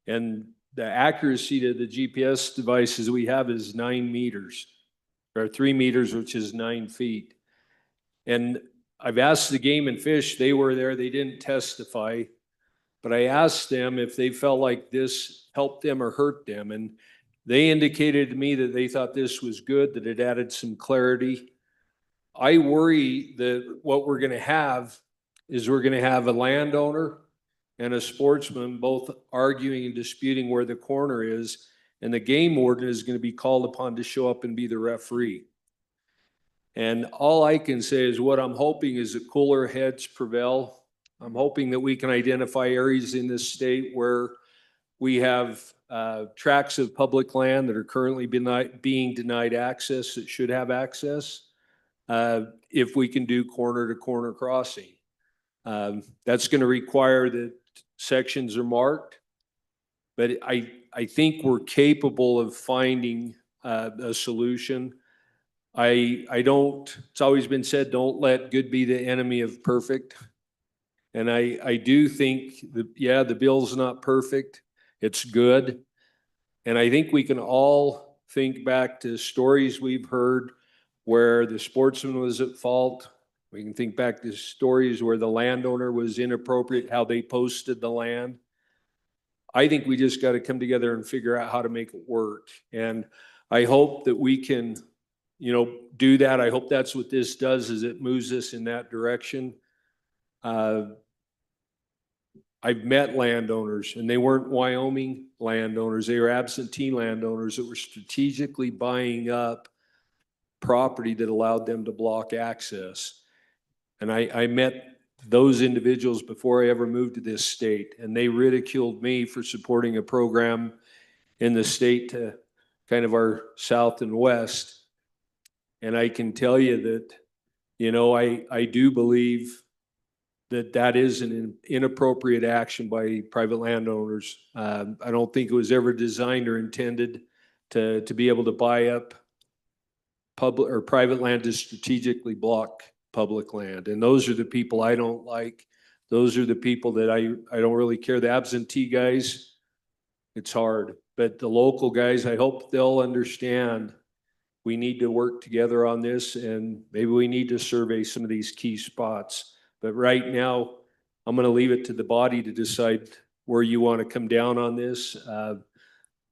and the accuracy to the GPS devices we have is 9 meters, or 3 meters, which is 9 feet. And I've asked the Game and Fish, they were there, they didn't testify, but I asked them if they felt like this helped them or hurt them. And they indicated to me that they thought this was good, that it added some clarity. I worry that what we're going to have is we're going to have a landowner and a sportsman both arguing and disputing where the corner is. and the game warden is going to be called upon to show up and be the referee. And all I can say is what I'm hoping is that cooler heads prevail. I'm hoping that we can identify areas in this state where we have tracts of public land that are currently being denied access that should have access. If we can do corner to corner crossing. That's going to require that sections are marked. But I think we're capable of finding a solution. It's always been said, don't let good be the enemy of perfect. And I do think that, yeah, the bill's not perfect. It's good. And I think we can all think back to stories we've heard where the sportsman was at fault. We can think back to stories where the landowner was inappropriate, how they posted the land. I think we just got to come together and figure out how to make it work. And I hope that we can, do that. I hope that's what this does, is it moves us in that direction. I've met landowners, and they weren't Wyoming landowners. They were absentee landowners that were strategically buying up property that allowed them to block access. And I met those individuals before I ever moved to this state, and they ridiculed me for supporting a program in the state to kind of our south and west. And I can tell you that, I do believe that is an inappropriate action by private landowners. I don't think it was ever designed or intended to be able to buy up public or private land to strategically block public land. And those are the people I don't like. Those are the people that I don't really care. The absentee guys, it's hard. But the local guys, I hope they'll understand we need to work together on this, and maybe we need to survey some of these key spots. But right now, I'm going to leave it to the body to decide where you want to come down on this.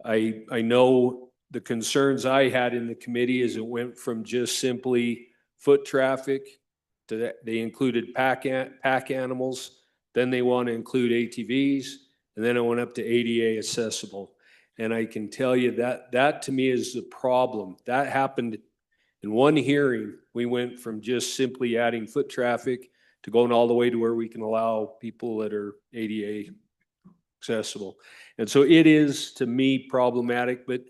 I know the concerns I had in the committee is it went from just simply foot traffic to that they included pack animals. Then they want to include ATVs, and then it went up to ADA accessible. And I can tell you that to me is the problem. That happened in one hearing. We went from just simply adding foot traffic to going all the way to where we can allow people that are ADA accessible. And so it is, to me, problematic, but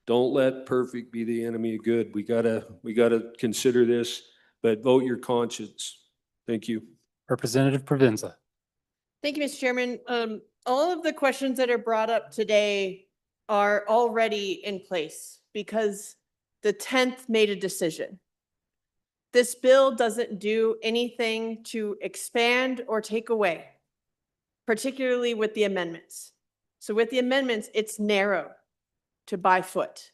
don't let perfect be the enemy of good. We gotta consider this, but vote your conscience. Thank you. Representative Provenza. Thank you, Mr. Chairman. All of the questions that are brought up today are already in place because the 10th made a decision. This bill doesn't do anything to expand or take away, particularly with the amendments. So with the amendments, it's narrow to by foot.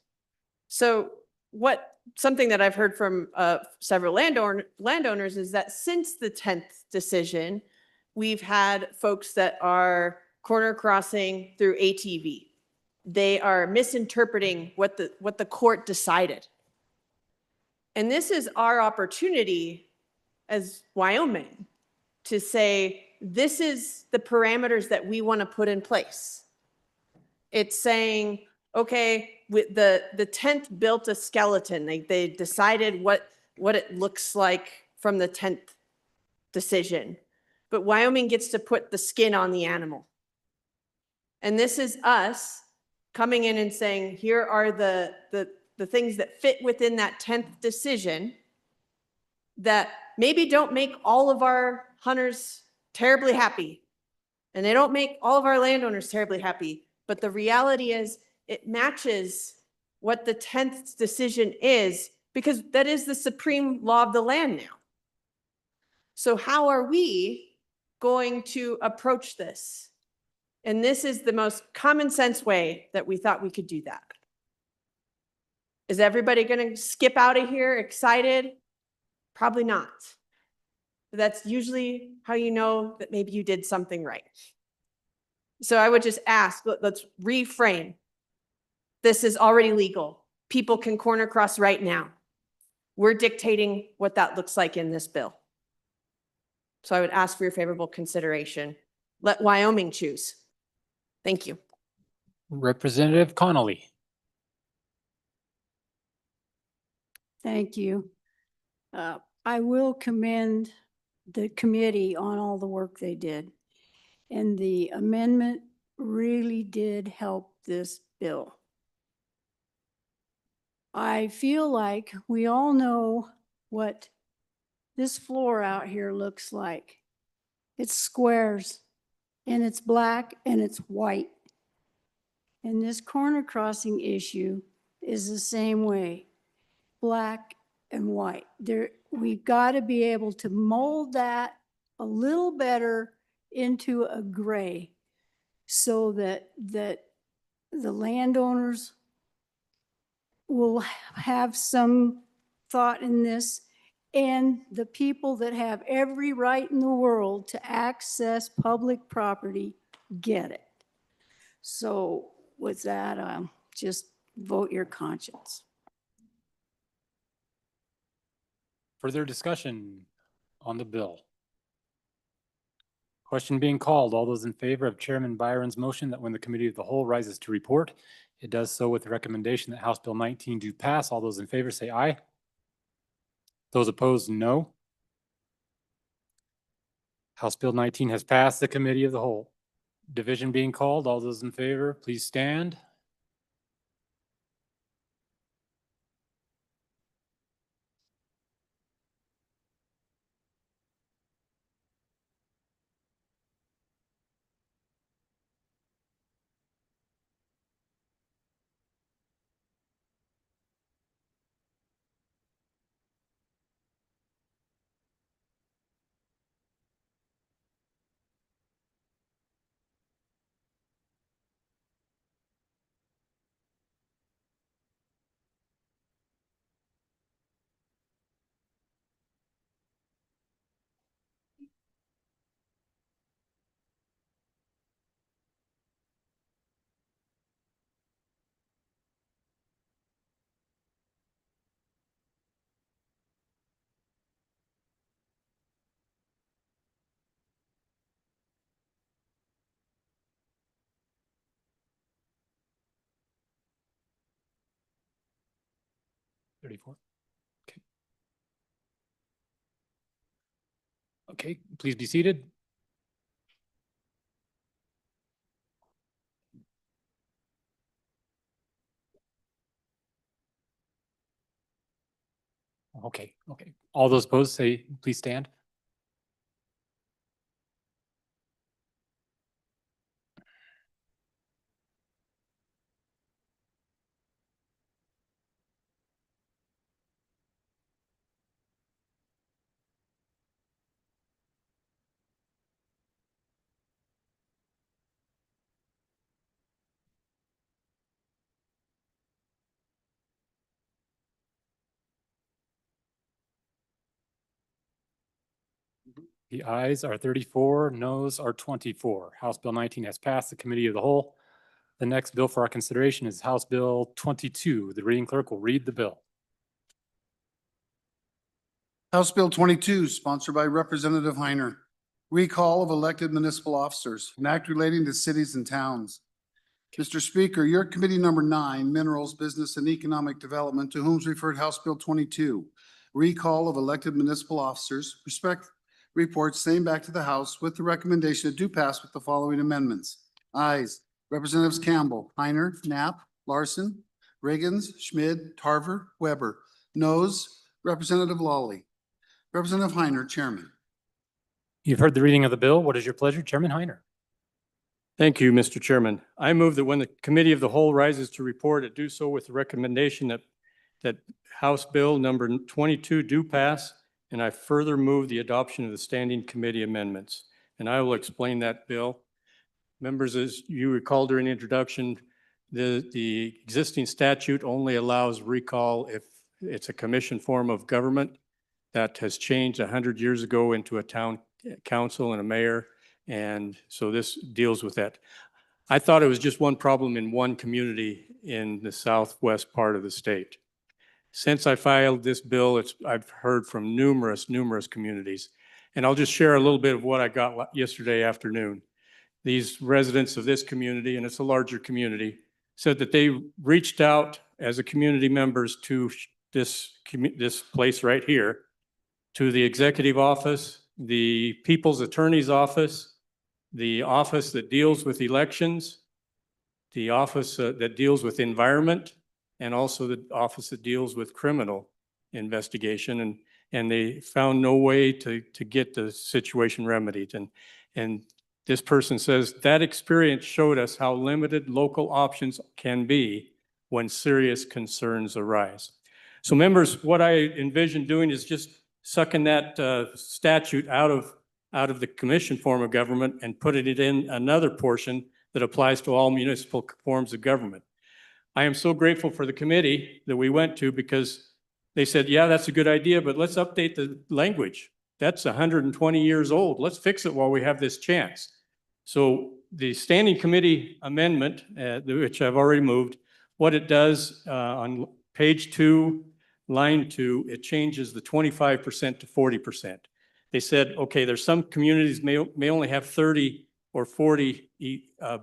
So something that I've heard from several landowners is that since the 10th decision, we've had folks that are corner crossing through ATV. They are misinterpreting what the court decided. And this is our opportunity as Wyoming to say, this is the parameters that we want to put in place. It's saying, okay, with the 10th built a skeleton. They decided what it looks like from the 10th decision. But Wyoming gets to put the skin on the animal. And this is us coming in and saying, here are the things that fit within that 10th decision that maybe don't make all of our hunters terribly happy. And they don't make all of our landowners terribly happy. But the reality is it matches what the 10th decision is, because that is the supreme law of the land now. So how are we going to approach this? And this is the most common sense way that we thought we could do that. Is everybody going to skip out of here excited? Probably not. But that's usually how you know that maybe you did something right. So I would just ask, let's reframe. This is already legal. People can corner cross right now. We're dictating what that looks like in this bill. So I would ask for your favorable consideration. Let Wyoming choose. Thank you. Representative Connolly. Thank you. I will commend the committee on all the work they did. And the amendment really did help this bill. I feel like we all know what this floor out here looks like. It's squares, and it's black, and it's white. And this corner crossing issue is the same way, black and white. We've got to be able to mold that a little better into a gray so that the landowners will have some thought in this, and the people that have every right in the world to access public property get it. So with that, just vote your conscience. Further discussion on the bill? Question being called. All those in favor of Chairman Byron's motion that when the committee of the whole rises to report, it does so with the recommendation that House Bill 19 do pass. All those in favor say aye. Those opposed, no. House Bill 19 has passed the committee of the whole. Division being called. All those in favor, please stand. $34. Okay. Okay, please be seated. Okay, okay. All those opposed say, please stand. The ayes are 34, noes are 24. House Bill 19 has passed the committee of the whole. The next bill for our consideration is House Bill 22. The reading clerk will read the bill. House Bill 22, sponsored by Representative Heiner. Recall of elected municipal officers, an act relating to cities and towns. Mr. Speaker, your committee number 9, Minerals, Business and Economic Development, to whom is referred House Bill 22. Recall of elected municipal officers, reports same back to the House with the recommendation to do pass with the following amendments. Ayes, Representatives Campbell, Heiner, Knapp, Larson, Riggins, Schmid, Tarver, Weber. Noes, Representative Lawley. Representative Heiner, Chairman. You've heard the reading of the bill. What is your pleasure, Chairman Heiner? Thank you, Mr. Chairman. I move that when the committee of the whole rises to report, it do so with the recommendation that House Bill number 22 do pass, and I further move the adoption of the standing committee amendments. And I will explain that bill. Members, as you recall during the introduction, the existing statute only allows recall if it's a commission form of government that has changed 100 years ago into a town council and a mayor. And so this deals with that. I thought it was just one problem in one community in the southwest part of the state. Since I filed this bill, I've heard from numerous communities. And I'll just share a little bit of what I got yesterday afternoon. These residents of this community, and it's a larger community, said that they reached out as a community members to this place right here, to the executive office, the people's attorney's office, the office that deals with elections, the office that deals with environment, and also the office that deals with criminal investigation. And they found no way to get the situation remedied. And this person says that experience showed us how limited local options can be when serious concerns arise. So members, what I envision doing is just sucking that statute out of the commission form of government and putting it in another portion that applies to all municipal forms of government. I am so grateful for the committee that we went to, because they said, yeah, that's a good idea, but let's update the language. That's 120 years old. Let's fix it while we have this chance. So the standing committee amendment, which I've already moved, what it does on page 2, line 2, it changes the 25% to 40%. They said, okay, there's some communities may only have 30 or 40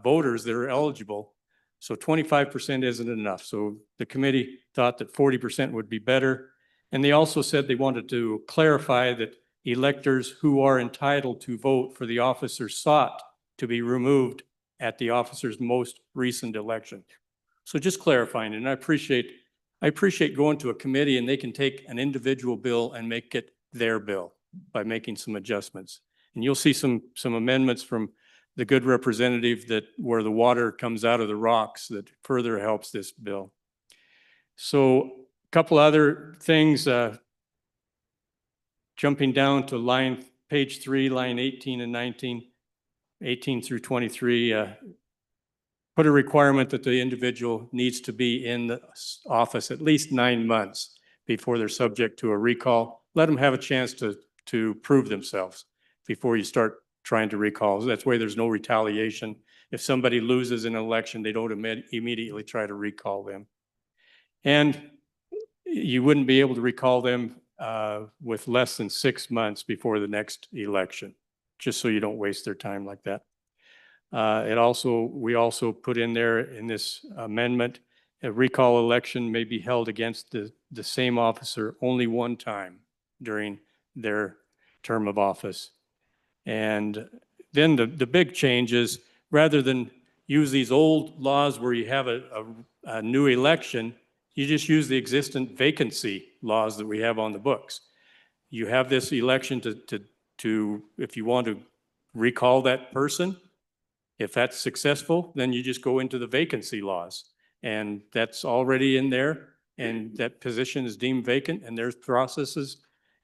voters that are eligible. So 25% isn't enough. So the committee thought that 40% would be better. And they also said they wanted to clarify that electors who are entitled to vote for the officer sought to be removed at the officer's most recent election. So just clarifying, and I appreciate going to a committee and they can take an individual bill and make it their bill by making some adjustments. And you'll see some amendments from the good representative that where the water comes out of the rocks that further helps this bill. So a couple other things, jumping down to page 3, line 18 and 19, 18 through 23, put a requirement that the individual needs to be in the office at least 9 months before they're subject to a recall. Let them have a chance to prove themselves before you start trying to recall. That's why there's no retaliation. If somebody loses an election, they don't immediately try to recall them. And you wouldn't be able to recall them with less than 6 months before the next election, just so you don't waste their time like that. We also put in there in this amendment, a recall election may be held against the same officer only one time during their term of office. And then the big change is, rather than use these old laws where you have a new election, you just use the existing vacancy laws that we have on the books. You have this election to if you want to recall that person, if that's successful, then you just go into the vacancy laws. And that's already in there, and that position is deemed vacant, and there's processes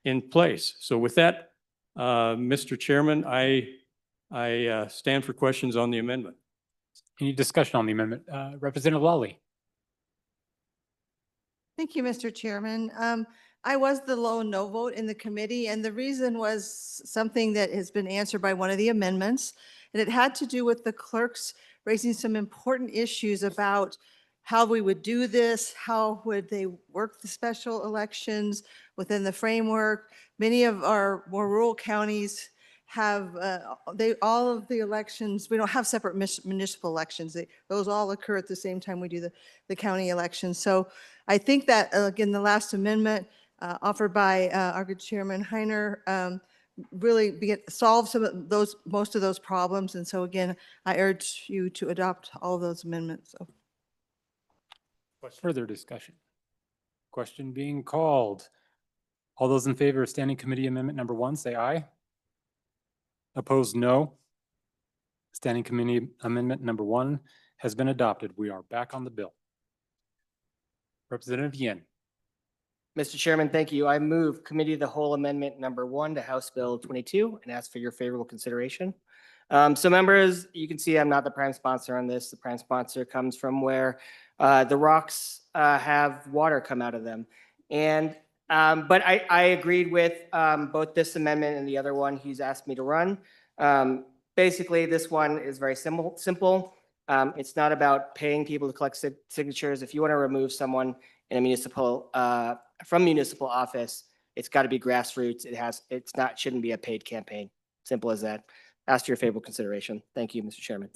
in place. So with that, Mr. Chairman, I stand for questions on the amendment. Any discussion on the amendment? Representative Lawley. Thank you, Mr. Chairman. I was the lone no vote in the committee, and the reason was something that has been answered by one of the amendments. And it had to do with the clerks raising some important issues about how we would do this, how would they work the special elections within the framework. Many of our more rural counties have, all of the elections, we don't have separate municipal elections. Those all occur at the same time we do the county elections. So I think that, again, the last amendment offered by our good Chairman Heiner really solve most of those problems. And so again, I urge you to adopt all of those amendments. So. Further discussion? Question being called. All those in favor of Standing Committee Amendment number 1, say aye. Opposed, no. Standing Committee Amendment number 1 has been adopted. We are back on the bill. Representative Yin. Mr. Chairman, thank you. I move Committee of the Whole Amendment number 1 to House Bill 22 and ask for your favorable consideration. So members, you can see I'm not the prime sponsor on this. The prime sponsor comes from where the rocks have water come out of them. And but I agreed with both this amendment and the other one he's asked me to run. Basically, this one is very simple. It's not about paying people to collect signatures. If you want to remove someone in a municipal from municipal office, it's got to be grassroots. Shouldn't be a paid campaign. Simple as that. Ask for your favorable consideration. Thank you, Mr. Chairman.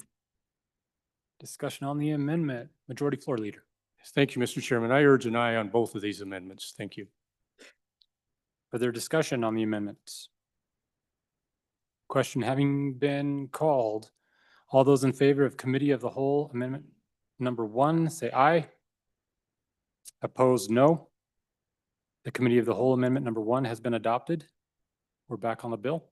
Discussion on the amendment. Majority Floor Leader. Thank you, Mr. Chairman. I urge an aye on both of these amendments. Thank you. Further discussion on the amendments? Question having been called, all those in favor of Committee of the Whole Amendment number 1, say aye. Opposed, no. The Committee of the Whole Amendment number 1 has been adopted. We're back on the bill.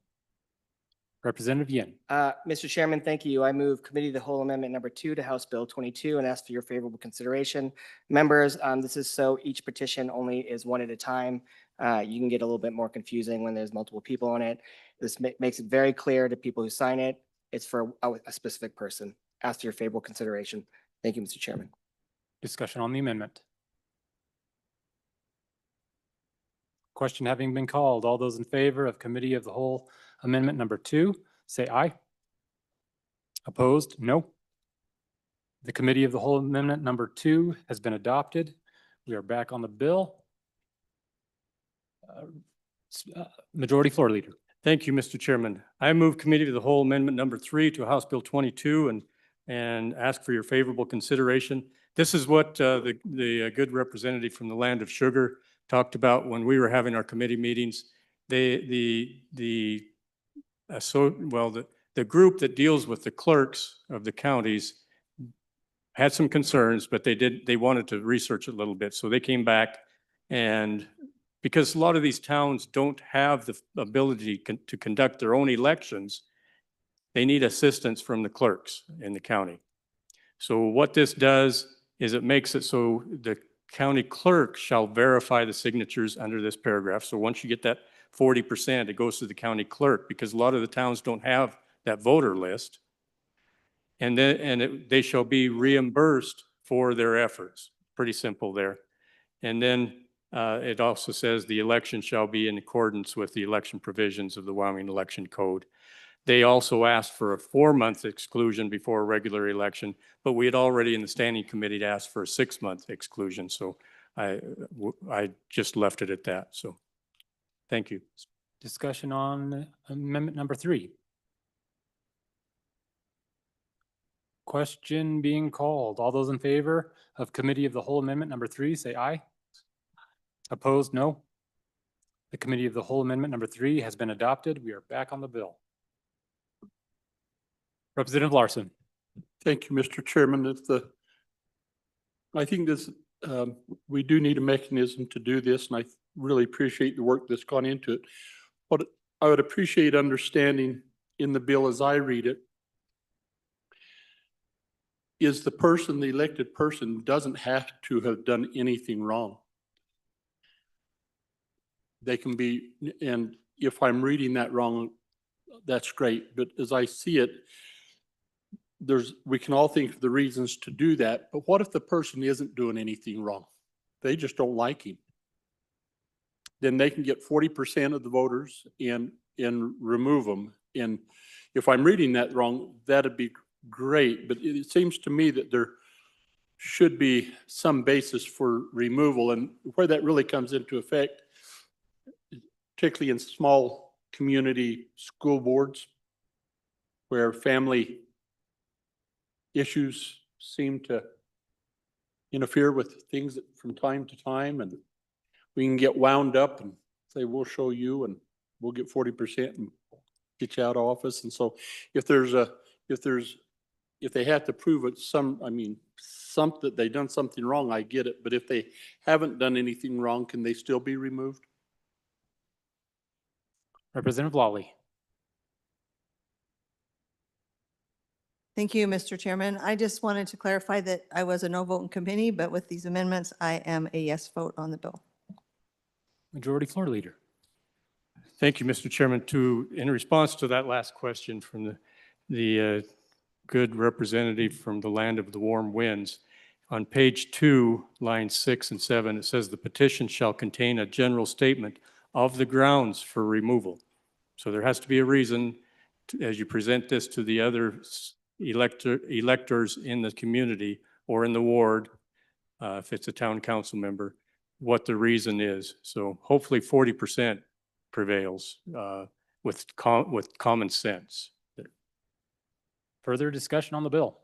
Representative Yin. Mr. Chairman, thank you. I move Committee of the Whole Amendment number 2 to House Bill 22 and ask for your favorable consideration. Members, this is so each petition only is one at a time. You can get a little bit more confusing when there's multiple people on it. This makes it very clear to people who sign it. It's for a specific person. Ask for your favorable consideration. Thank you, Mr. Chairman. Discussion on the amendment. Question having been called, all those in favor of Committee of the Whole Amendment number 2, say aye. Opposed, no. The Committee of the Whole Amendment number 2 has been adopted. We are back on the bill. Majority Floor Leader. Thank you, Mr. Chairman. I move Committee of the Whole Amendment number 3 to House Bill 22 and ask for your favorable consideration. This is what the good representative from the land of sugar talked about when we were having our committee meetings. The group that deals with the clerks of the counties had some concerns, but they wanted to research it a little bit. So they came back, and because a lot of these towns don't have the ability to conduct their own elections, they need assistance from the clerks in the county. So what this does is it makes it so the county clerk shall verify the signatures under this paragraph. So once you get that 40%, it goes to the county clerk, because a lot of the towns don't have that voter list. And then they shall be reimbursed for their efforts. Pretty simple there. And then it also says the election shall be in accordance with the election provisions of the Wyoming Election Code. They also asked for a 4-month exclusion before a regular election, but we had already in the standing committee asked for a 6-month exclusion. So I just left it at that. So thank you. Discussion on amendment number 3. Question being called. All those in favor of Committee of the Whole Amendment number 3, say aye. Opposed, no. The Committee of the Whole Amendment number 3 has been adopted. We are back on the bill. Representative Larson. Thank you, Mr. Chairman. I think this, we do need a mechanism to do this, and I really appreciate the work that's gone into it. What I would appreciate understanding in the bill as I read it is the elected person doesn't have to have done anything wrong. They can be, and if I'm reading that wrong, that's great. But as I see it, we can all think of the reasons to do that, but what if the person isn't doing anything wrong? They just don't like him. Then they can get 40% of the voters and remove them. And if I'm reading that wrong, that'd be great. But it seems to me that there should be some basis for removal, and where that really comes into effect, particularly in small community school boards where family issues seem to interfere with things from time to time, and we can get wound up and say, we'll show you and we'll get 40% and get you out of office. And so if they have to prove it, that they've done something wrong, I get it. But if they haven't done anything wrong, can they still be removed? Representative Lawley. Thank you, Mr. Chairman. I just wanted to clarify that I was a no vote in committee, but with these amendments, I am a yes vote on the bill. Majority Floor Leader. Thank you, Mr. Chairman. In response to that last question from the good representative from the land of the warm winds, on page 2, lines 6 and 7, it says the petition shall contain a general statement of the grounds for removal. So there has to be a reason as you present this to the other electors in the community or in the ward, if it's a town council member, what the reason is. So hopefully 40% prevails with common sense. Further discussion on the bill.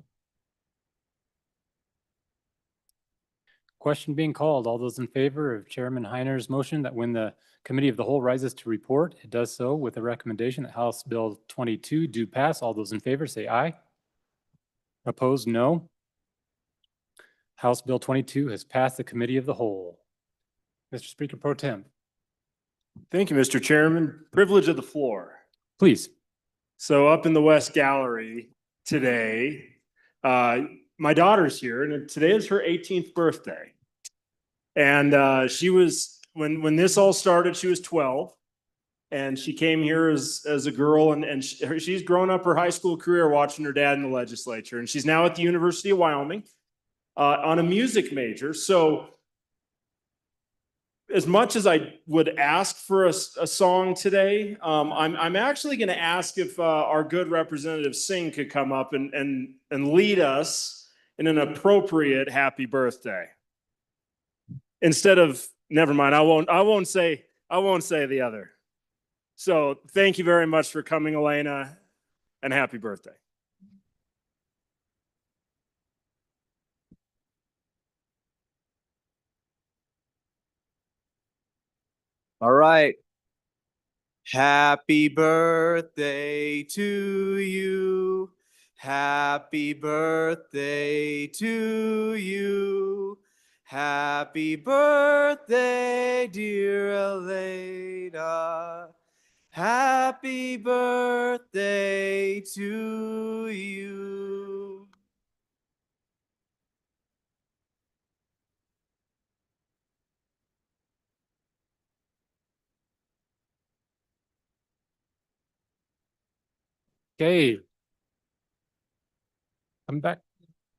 Question being called. All those in favor of Chairman Heiner's motion that when the Committee of the Whole rises to report, it does so with a recommendation that House Bill 22 do pass. All those in favor say aye. Opposed, no. House Bill 22 has passed the Committee of the Whole. Mr. Speaker Pro Tem, Thank you, Mr. Chairman. Privilege of the floor. please. So up in the West Gallery today, my daughter's here, and today is her 18th birthday. And she was, when this all started, she was 12. And she came here as a girl, and she's grown up her high school career watching her dad in the legislature. And she's now at the University of Wyoming on a music major. So as much as I would ask for a song today, I'm actually going to ask if our good Representative Singh could come up and lead us in an appropriate happy birthday. Instead of, never mind, I won't say the other. So thank you very much for coming, Elena, and happy birthday. All right. Happy birthday to you. Happy birthday to you. Happy birthday, dear Elena. Happy birthday to you. Okay. Come back.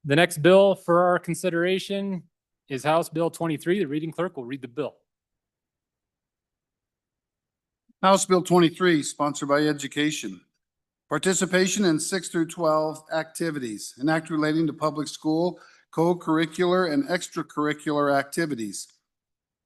The next bill for our consideration is House Bill 23. The reading clerk will read the bill. House Bill 23, sponsored by Education. Participation in 6 through 12 activities, an act relating to public school, co-curricular and extracurricular activities.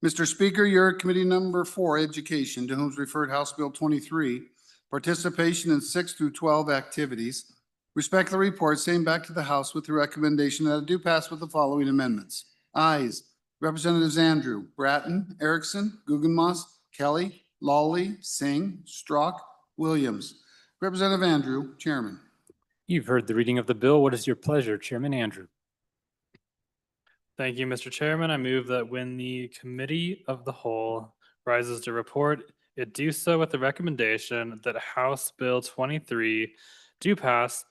Mr. Speaker, your committee number 4, Education, to whom is referred House Bill 23, participation in 6 through 12 activities. Respectfully report, same back to the House with the recommendation that it do pass with the following amendments. Ayes, Representatives Andrew, Bratton, Erickson, Guggenmoss, Kelly, Lawley, Singh, Strzok, Williams. Representative Andrew, Chairman. You've heard the reading of the bill. What is your pleasure, Chairman Andrew? Thank you, Mr. Chairman. I move that when the Committee of the Whole rises to report, it do so with the recommendation that House Bill 23 do pass,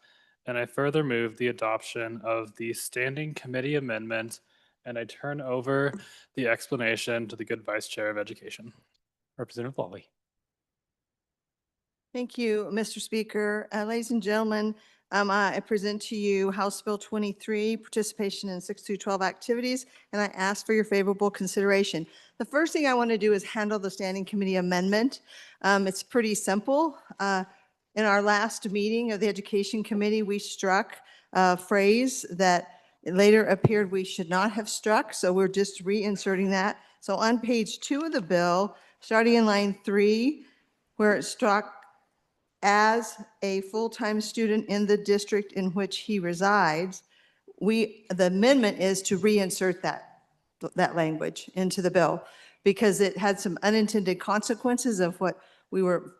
and I further move the adoption of the Standing Committee Amendment, and I turn over the explanation to the good Vice Chair of Education. Representative Lawley. Thank you, Mr. Speaker. Ladies and gentlemen, I present to you House Bill 23, participation in 6 through 12 activities, and I ask for your favorable consideration. The first thing I want to do is handle the Standing Committee Amendment. It's pretty simple. In our last meeting of the Education Committee, we struck a phrase that later appeared we should not have struck, so we're just reinserting that. So on page 2 of the bill, starting in line 3, where it struck as a full-time student in the district in which he resides, the amendment is to reinsert that language into the bill because it had some unintended consequences of what we were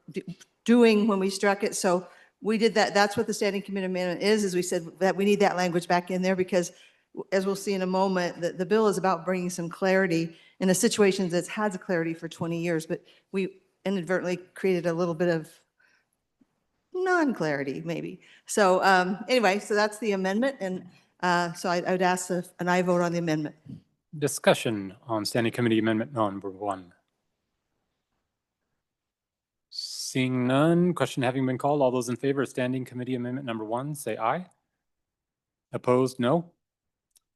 doing when we struck it. So we did that. That's what the Standing Committee Amendment is we said that we need that language back in there because, as we'll see in a moment, the bill is about bringing some clarity in a situation that's had clarity for 20 years, but we inadvertently created a little bit of non-clarity, maybe. So anyway, so that's the amendment, and so I would ask an aye vote on the amendment. Discussion on Standing Committee Amendment number 1. Seeing none, question having been called, all those in favor of Standing Committee Amendment number 1, say aye. Opposed, no.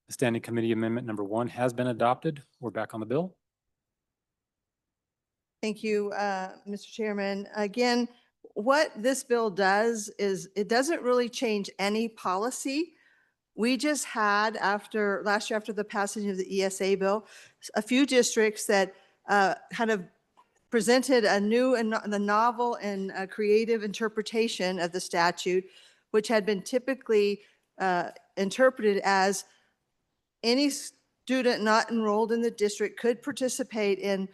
The Standing Committee Amendment number 1 has been adopted. We're back on the bill. Thank you, Mr. Chairman. Again, what this bill does is it doesn't really change any policy. We just had last year after the passage of the ESA bill, a few districts that kind of presented a new and the novel and creative interpretation of the statute, which had been typically interpreted as any student not enrolled in the district could participate in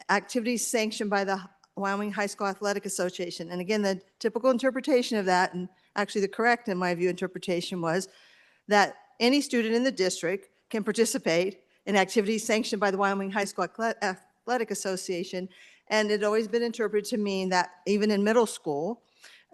activities sanctioned by the Wyoming High School Athletic Association. And again, the typical interpretation of that, and actually the correct, in my view, interpretation was that any student in the district can participate in activities sanctioned by the Wyoming High School Athletic Association. And it had always been interpreted to mean that even in middle school,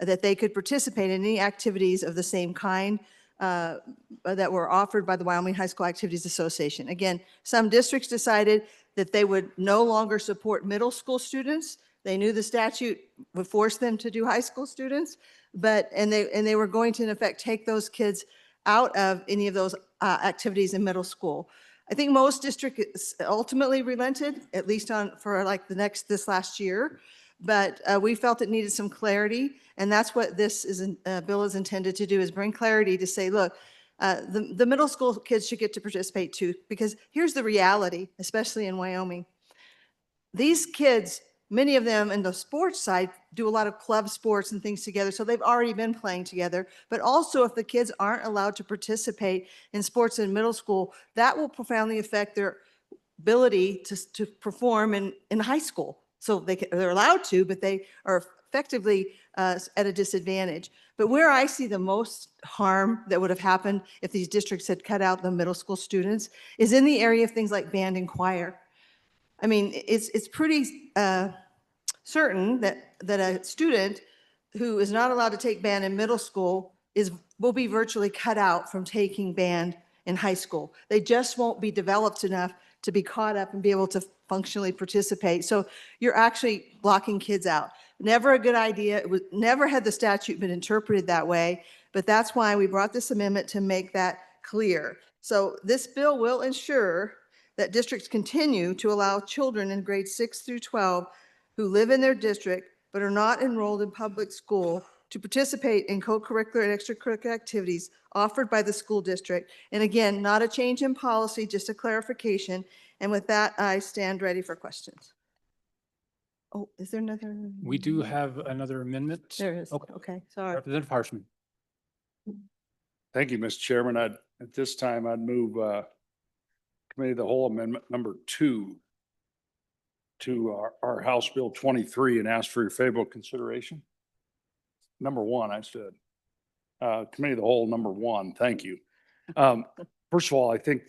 that they could participate in any activities of the same kind that were offered by the Wyoming High School Activities Association. Again, some districts decided that they would no longer support middle school students. They knew the statute would force them to do high school students, and they were going to, in effect, take those kids out of any of those activities in middle school. I think most districts ultimately relented, at least for like this last year, but we felt it needed some clarity, and that's what this bill is intended to do, is bring clarity to say, look, the middle school kids should get to participate too, because here's the reality, especially in Wyoming. These kids, many of them in the sports side, do a lot of club sports and things together, so they've already been playing together. But also, if the kids aren't allowed to participate in sports in middle school, that will profoundly affect their ability to perform in high school. So they're allowed to, but they are effectively at a disadvantage. But where I see the most harm that would have happened if these districts had cut out the middle school students is in the area of things like band and choir. I mean, it's pretty certain that a student who is not allowed to take band in middle school will be virtually cut out from taking band in high school. They just won't be developed enough to be caught up and be able to functionally participate. So you're actually blocking kids out. Never a good idea. Never had the statute been interpreted that way, but that's why we brought this amendment, to make that clear. So this bill will ensure that districts continue to allow children in grades 6 through 12 who live in their district but are not enrolled in public school to participate in co-curricular and extracurricular activities offered by the school district. And again, not a change in policy, just a clarification. And with that, I stand ready for questions. Oh, is there another? We do have another amendment. There is. Okay, sorry. Representative Harshman. Thank you, Mr. Chairman. At this time, I'd move Committee of the Whole Amendment number 2 to our House Bill 23 and ask for your favorable consideration. Number 1, I said. Committee of the Whole number 1, thank you. First of all, I think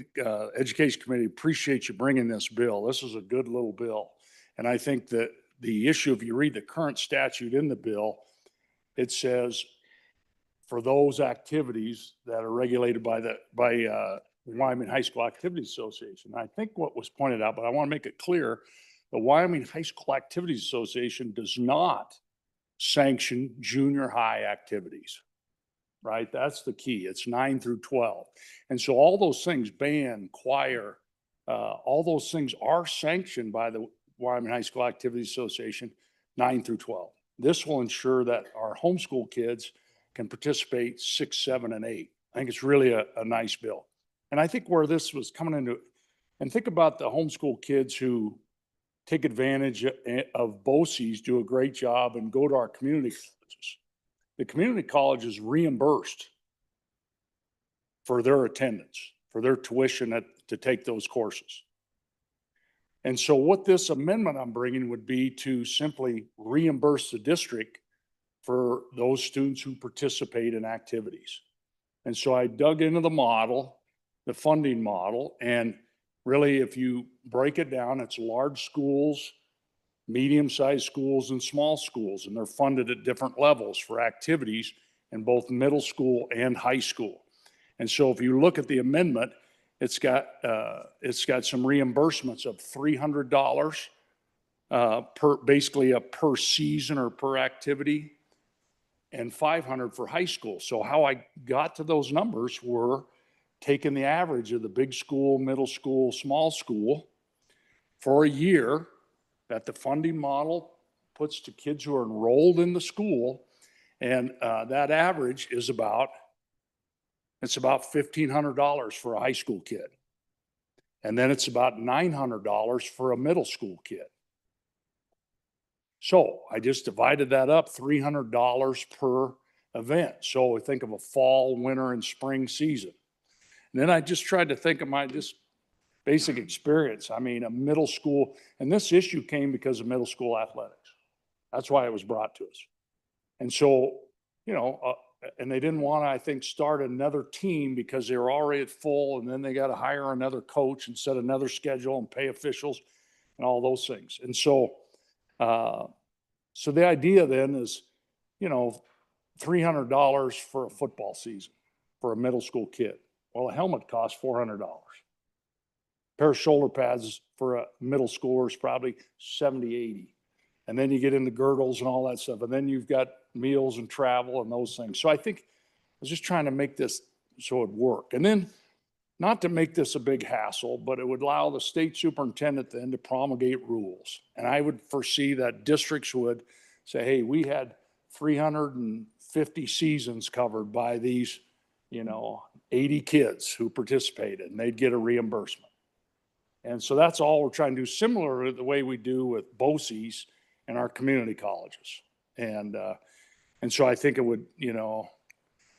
Education Committee appreciates you bringing this bill. This is a good little bill. And I think that the issue, if you read the current statute in the bill, it says for those activities that are regulated by the Wyoming High School Activities Association. I think what was pointed out, but I want to make it clear, the Wyoming High School Activities Association does not sanction junior high activities, right? That's the key. It's 9 through 12. And so all those things, band, choir, all those things are sanctioned by the Wyoming High School Activities Association, 9 through 12. This will ensure that our homeschool kids can participate 6, 7, and 8. I think it's really a nice bill. And I think where this was coming into, and think about the homeschool kids who take advantage of BOCES, do a great job, and go to our community colleges. The community college is reimbursed for their attendance, for their tuition to take those courses. And so what this amendment I'm bringing would be to simply reimburse the district for those students who participate in activities. And so I dug into the model, the funding model, and really if you break it down, it's large schools, medium-sized schools, and small schools, and they're funded at different levels for activities in both middle school and high school. And so if you look at the amendment, it's got some reimbursements of $300 basically per season or per activity, and $500 for high school. So how I got to those numbers were taking the average of the big school, middle school, small school for a year that the funding model puts to kids who are enrolled in the school, and that average is about $1,500 for a high school kid. And then it's about $900 for a middle school kid. So I just divided that up, $300 per event. So I think of a fall, winter, and spring season. And then I just tried to think of basic experience. I mean, a middle school, and this issue came because of middle school athletics. That's why it was brought to us. And so, you know, and they didn't want to, I think, start another team because they were already at full, and then they got to hire another coach and set another schedule and pay officials and all those things. And so, so the idea then is, you know, $300 for a football season for a middle school kid. Well, a helmet costs $400. A pair of shoulder pads for a middle schooler is probably 70, 80. And then you get into girdles and all that stuff. And then you've got meals and travel and those things. So I think I was just trying to make this so it'd work. And then not to make this a big hassle, but it would allow the state superintendent then to promulgate rules. And I would foresee that districts would say, hey, we had 350 seasons covered by these, you know, 80 kids who participated, and they'd get a reimbursement. And so that's all we're trying to do, similar to the way we do with BOCES in our community colleges. And so I think it would, you know,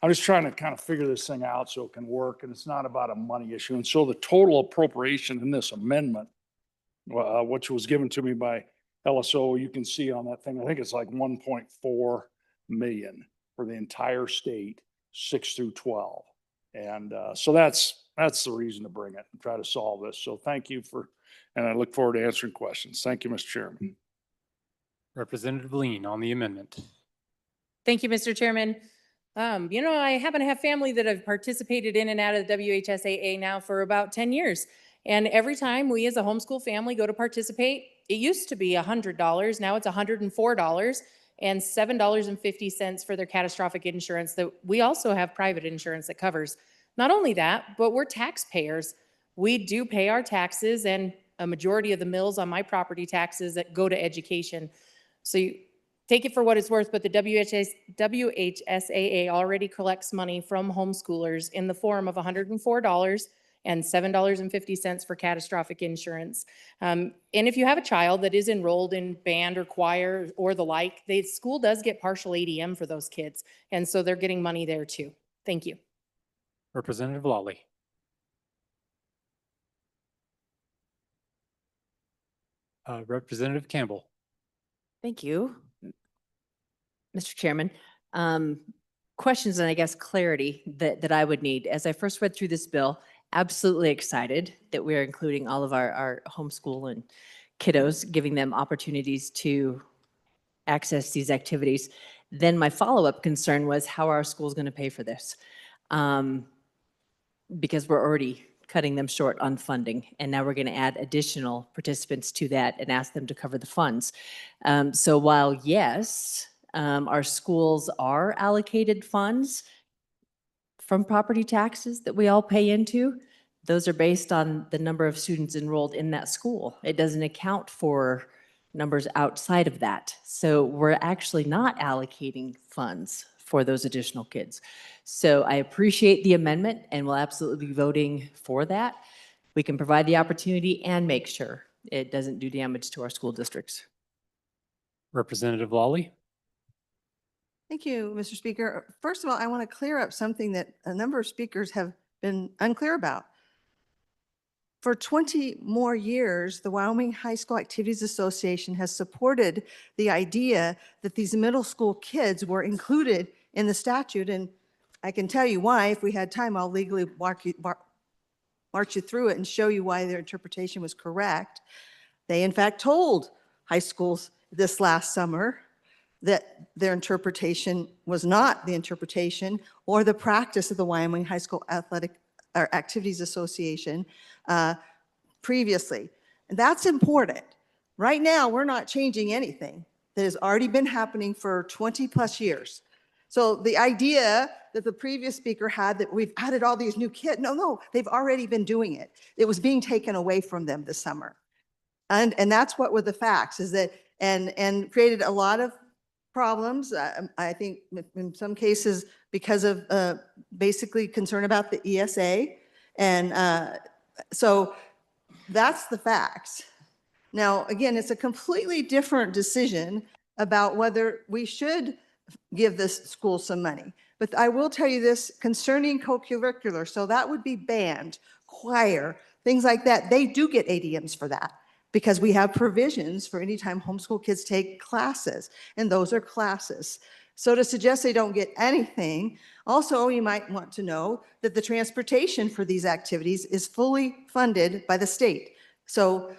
I'm just trying to kind of figure this thing out so it can work, and it's not about a money issue. And so the total appropriation in this amendment, which was given to me by LSO, you can see on that thing, I think it's like 1.4 million for the entire state, 6 through 12. And so that's the reason to bring it and try to solve this. So thank you and I look forward to answering questions. Thank you, Mr. Chairman. Representative Lean on the amendment. Thank you, Mr. Chairman. You know, I happen to have family that have participated in and out of the WHSAA now for about 10 years. And every time we as a homeschool family go to participate, it used to be $100. Now it's $104 and $7.50 for their catastrophic insurance that we also have private insurance that covers. Not only that, but we're taxpayers. We do pay our taxes, and a majority of the mills on my property taxes that go to education. So you take it for what it's worth, but the WHSAA already collects money from homeschoolers in the form of $104 and $7.50 for catastrophic insurance. And if you have a child that is enrolled in band or choir or the like, the school does get partial ADM for those kids. And so they're getting money there too. Thank you. Representative Lawley. Representative Campbell. Thank you, Mr. Chairman. Questions and I guess clarity that I would need. As I first read through this bill, absolutely excited that we're including all of our homeschool and kiddos, giving them opportunities to access these activities. Then my follow-up concern was, how are our schools going to pay for this? Because we're already cutting them short on funding, and now we're going to add additional participants to that and ask them to cover the funds. So while yes, our schools are allocated funds from property taxes that we all pay into, those are based on the number of students enrolled in that school. It doesn't account for numbers outside of that. So we're actually not allocating funds for those additional kids. So I appreciate the amendment and will absolutely be voting for that. We can provide the opportunity and make sure it doesn't do damage to our school districts. Representative Lawley. Thank you, Mr. Speaker. First of all, I want to clear up something that a number of speakers have been unclear about. For 20 more years, the Wyoming High School Activities Association has supported the idea that these middle school kids were included in the statute. And I can tell you why. If we had time, I'll legally march you through it and show you why their interpretation was correct. They, in fact, told high schools this last summer that their interpretation was not the interpretation or the practice of the Wyoming High School Activities Association previously. And that's important. Right now, we're not changing anything that has already been happening for 20 plus years. So the idea that the previous speaker had that we've added all these new kids, no, they've already been doing it. It was being taken away from them this summer. And that's what were the facts, is that, and created a lot of problems. I think in some cases because of basically concern about the ESA. And so that's the facts. Now, again, it's a completely different decision about whether we should give this school some money. But I will tell you this concerning co-curricular. So that would be band, choir, things like that, they do get ADMs for that because we have provisions for anytime homeschool kids take classes, and those are classes. So to suggest they don't get anything, also you might want to know that the transportation for these activities is fully funded by the state. So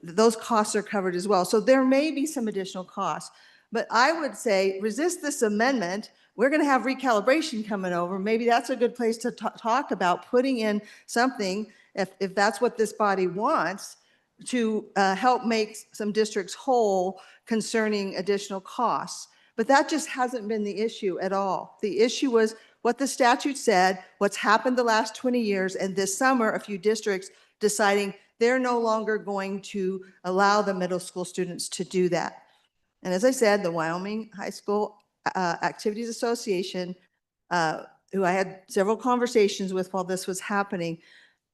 those costs are covered as well. So there may be some additional costs, but I would say resist this amendment. We're going to have recalibration coming over. Maybe that's a good place to talk about putting in something, if that's what this body wants, to help make some districts whole concerning additional costs. But that just hasn't been the issue at all. The issue was what the statute said, what's happened the last 20 years, and this summer, a few districts deciding they're no longer going to allow the middle school students to do that. And as I said, the Wyoming High School Activities Association, who I had several conversations with while this was happening,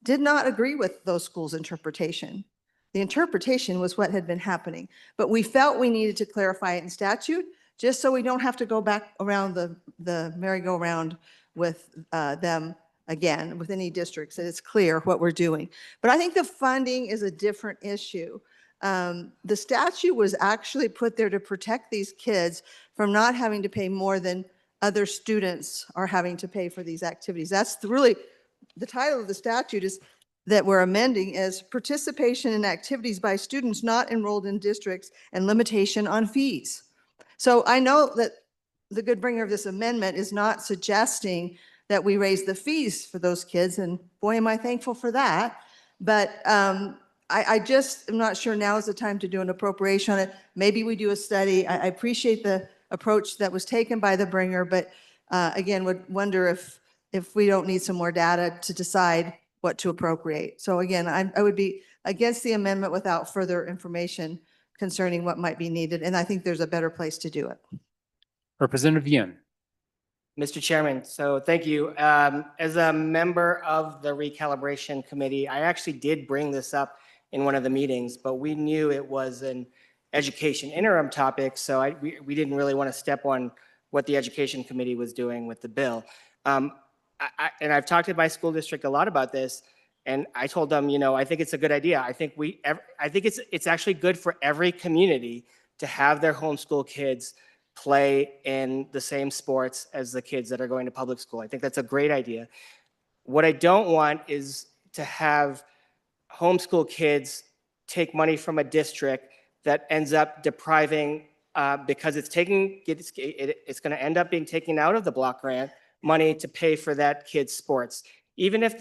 did not agree with those schools' interpretation. The interpretation was what had been happening, but we felt we needed to clarify it in statute just so we don't have to go back around the merry-go-round with them again, with any districts, that it's clear what we're doing. But I think the funding is a different issue. The statute was actually put there to protect these kids from not having to pay more than other students are having to pay for these activities. That's really, the title of the statute is that we're amending is participation in activities by students not enrolled in districts and limitation on fees. So I know that the good bringer of this amendment is not suggesting that we raise the fees for those kids, and boy, am I thankful for that. But I just am not sure now is the time to do an appropriation on it. Maybe we do a study. I appreciate the approach that was taken by the bringer, but again, would wonder if we don't need some more data to decide what to appropriate. So again, I would be against the amendment without further information concerning what might be needed, and I think there's a better place to do it. Representative Yin. Mr. Chairman, so thank you. As a member of the recalibration committee, I actually did bring this up in one of the meetings, but we knew it was an education interim topic, so we didn't really want to step on what the education committee was doing with the bill. And I've talked to my school district a lot about this, and I told them, you know, I think it's a good idea. I think it's actually good for every community to have their homeschool kids play in the same sports as the kids that are going to public school. I think that's a great idea. What I don't want is to have homeschool kids take money from a district that ends up depriving, because it's going to end up being taken out of the block grant money to pay for that kid's sports. Even if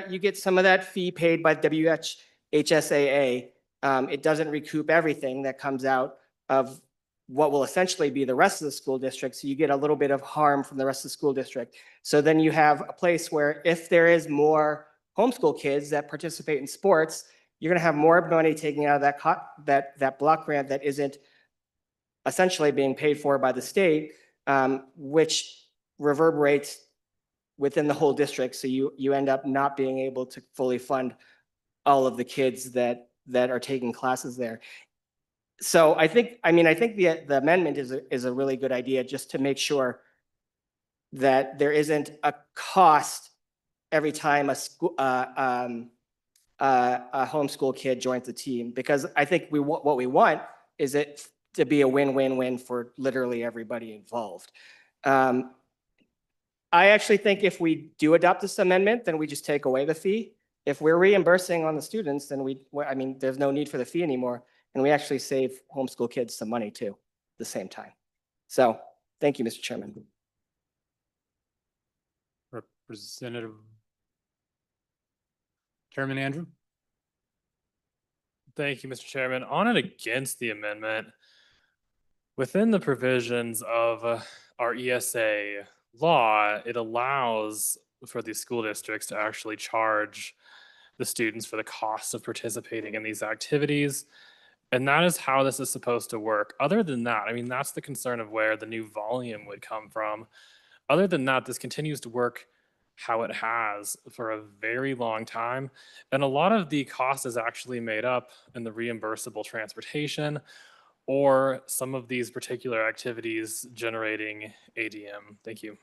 you get some of that fee paid by WHSAA, it doesn't recoup everything that comes out of what will essentially be the rest of the school district. So you get a little bit of harm from the rest of the school district. So then you have a place where if there is more homeschool kids that participate in sports, you're going to have more money taken out of that block grant that isn't essentially being paid for by the state, which reverberates within the whole district. So you end up not being able to fully fund all of the kids that are taking classes there. So I think the amendment is a really good idea, just to make sure that there isn't a cost every time a homeschool kid joins the team, because I think what we want is it to be a win-win-win for literally everybody involved. I actually think if we do adopt this amendment, then we just take away the fee. If we're reimbursing on the students, then there's no need for the fee anymore. And we actually save homeschool kids some money too, at the same time. So thank you, Mr. Chairman. Representative Chairman Andrew. Thank you, Mr. Chairman. On and against the amendment, within the provisions of our ESA law, it allows for these school districts to actually charge the students for the cost of participating in these activities. And that is how this is supposed to work. Other than that, I mean, that's the concern of where the new volume would come from. Other than that, this continues to work how it has for a very long time. And a lot of the cost is actually made up in the reimbursable transportation or some of these particular activities generating ADM. Thank you.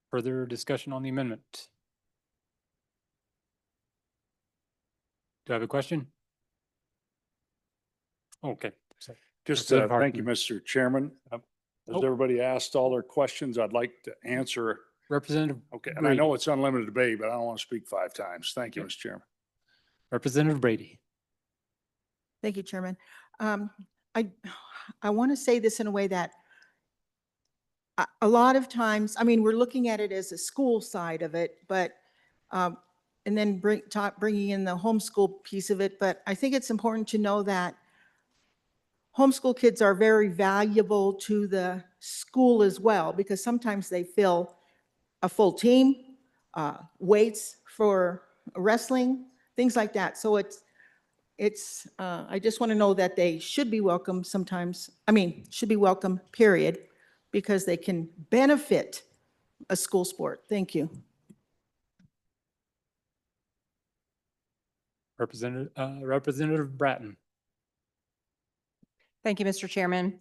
Further discussion on the amendment? Do I have a question? Okay. So, Just, Representative thank you, Hartman. Mr. Chairman. Has Oh. everybody asked all their questions? I'd like to answer. Representative Okay, and I Brady. know it's unlimited debate, but I don't want to speak 5 times. Thank you, Mr. Chairman. Representative Brady. Thank you, Chairman. I, I want to say this in a way that a lot of times, I mean, we're looking at it as a school side of it, but, and then bringing in the homeschool piece of it. But I think it's important to know that homeschool kids are very valuable to the school as well, because sometimes they fill a full team, weights for wrestling, things like that. So I just want to know that they should be welcome sometimes, I mean, should be welcome, period, because they can benefit a school sport. Thank you. Representative Bratton. Thank you, Mr. Chairman.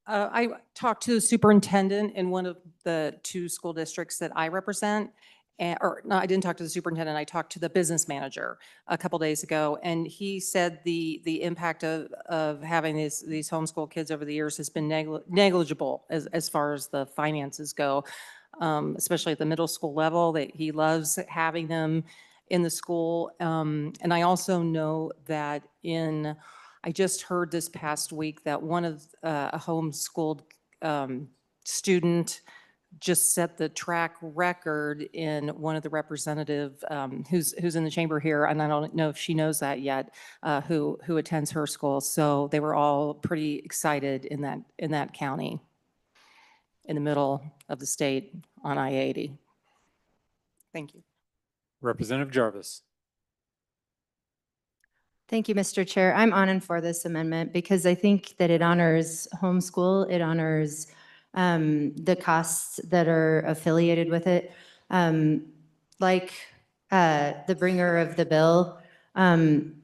I talked to the superintendent in one of the 2 school districts that I represent. Or no, I didn't talk to the superintendent. I talked to the business manager a couple days ago, and he said the impact of having these homeschool kids over the years has been negligible as far as the finances go, especially at the middle school level. That he loves having them in the school, and I also know that I just heard this past week that one of a homeschooled student just set the track record in one of the representative who's in the chamber here, and I don't know if she knows that yet, who attends her school. So they were all pretty excited in that county, in the middle of the state on I-80. Thank you. Representative Jarvis. Thank you, Mr. Chair. I'm on and for this amendment because I think that it honors homeschool. It honors the costs that are affiliated with it. Like the bringer of the bill, having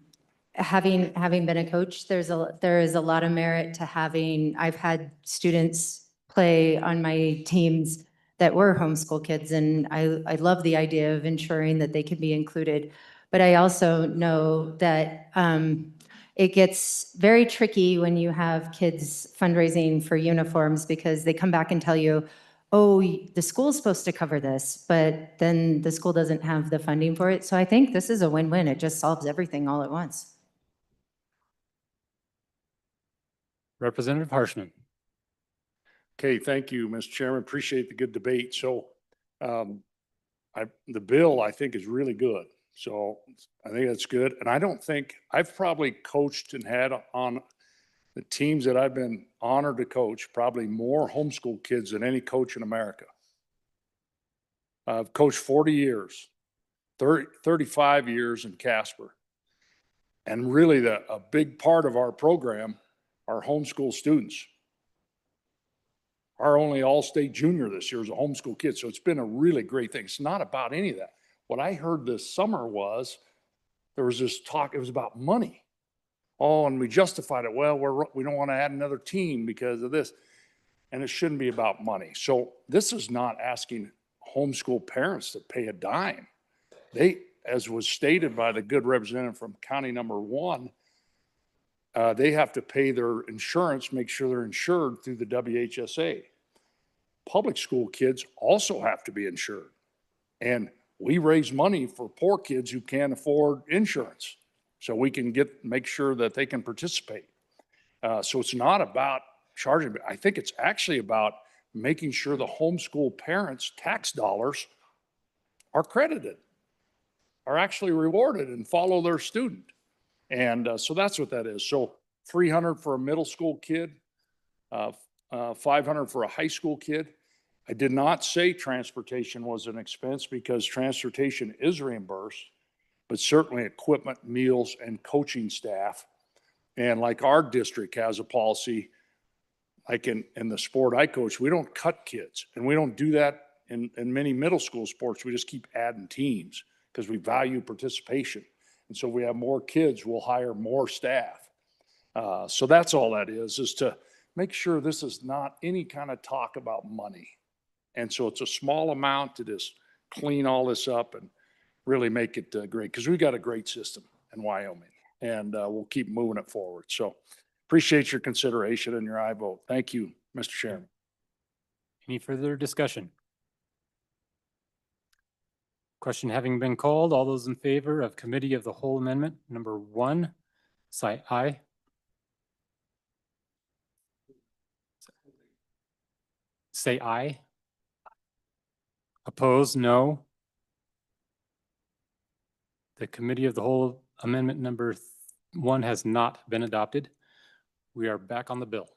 been a coach, there is a lot of merit to having. I've had students play on my teams that were homeschool kids, and I love the idea of ensuring that they can be included. But I also know that it gets very tricky when you have kids fundraising for uniforms because they come back and tell you, oh, the school's supposed to cover this, but then the school doesn't have the funding for it. So I think this is a win-win. It just solves everything all at once. Representative Harshman. Okay, thank you, Mr. Chairman. Appreciate the good debate. So the bill, I think, is really good. So I think that's good. And I don't think, I've probably coached and had on the teams that I've been honored to coach, probably more homeschool kids than any coach in America. I've coached 40 years, 35 years in Casper. And really a big part of our program are homeschool students. Our only all-state junior this year is a homeschool kid. So it's been a really great thing. It's not about any of that. What I heard this summer was there was this talk, it was about money. Oh, and we justified it. Well, we don't want to add another team because of this. And it shouldn't be about money. So this is not asking homeschool parents to pay a dime. They, as was stated by the good representative from county number 1, they have to pay their insurance, make sure they're insured through the WHSA. Public school kids also have to be insured. And we raise money for poor kids who can't afford insurance. So we can make sure that they can participate. So it's not about charging. I think it's actually about making sure the homeschool parents' tax dollars are credited, are actually rewarded and follow their student. And so that's what that is. So $300 for a middle school kid, $500 for a high school kid. I did not say transportation was an expense because transportation is reimbursed, but certainly equipment, meals, and coaching staff. And like our district has a policy, like in the sport I coach, we don't cut kids. And we don't do that in many middle school sports. We just keep adding teams because we value participation. And so if we have more kids, we'll hire more staff. So that's all that is to make sure this is not any kind of talk about money. And so it's a small amount to just clean all this up and really make it great because we got a great system. in Wyoming. And we'll keep moving it forward. So appreciate your consideration and your aye vote. Thank you, Mr. Chairman. Any further discussion? Question having been called, all those in favor of Committee of the Whole Amendment number 1, say aye. Say aye. Opposed, no. The Committee of the Whole Amendment number 1 has not been adopted. We are back on the bill.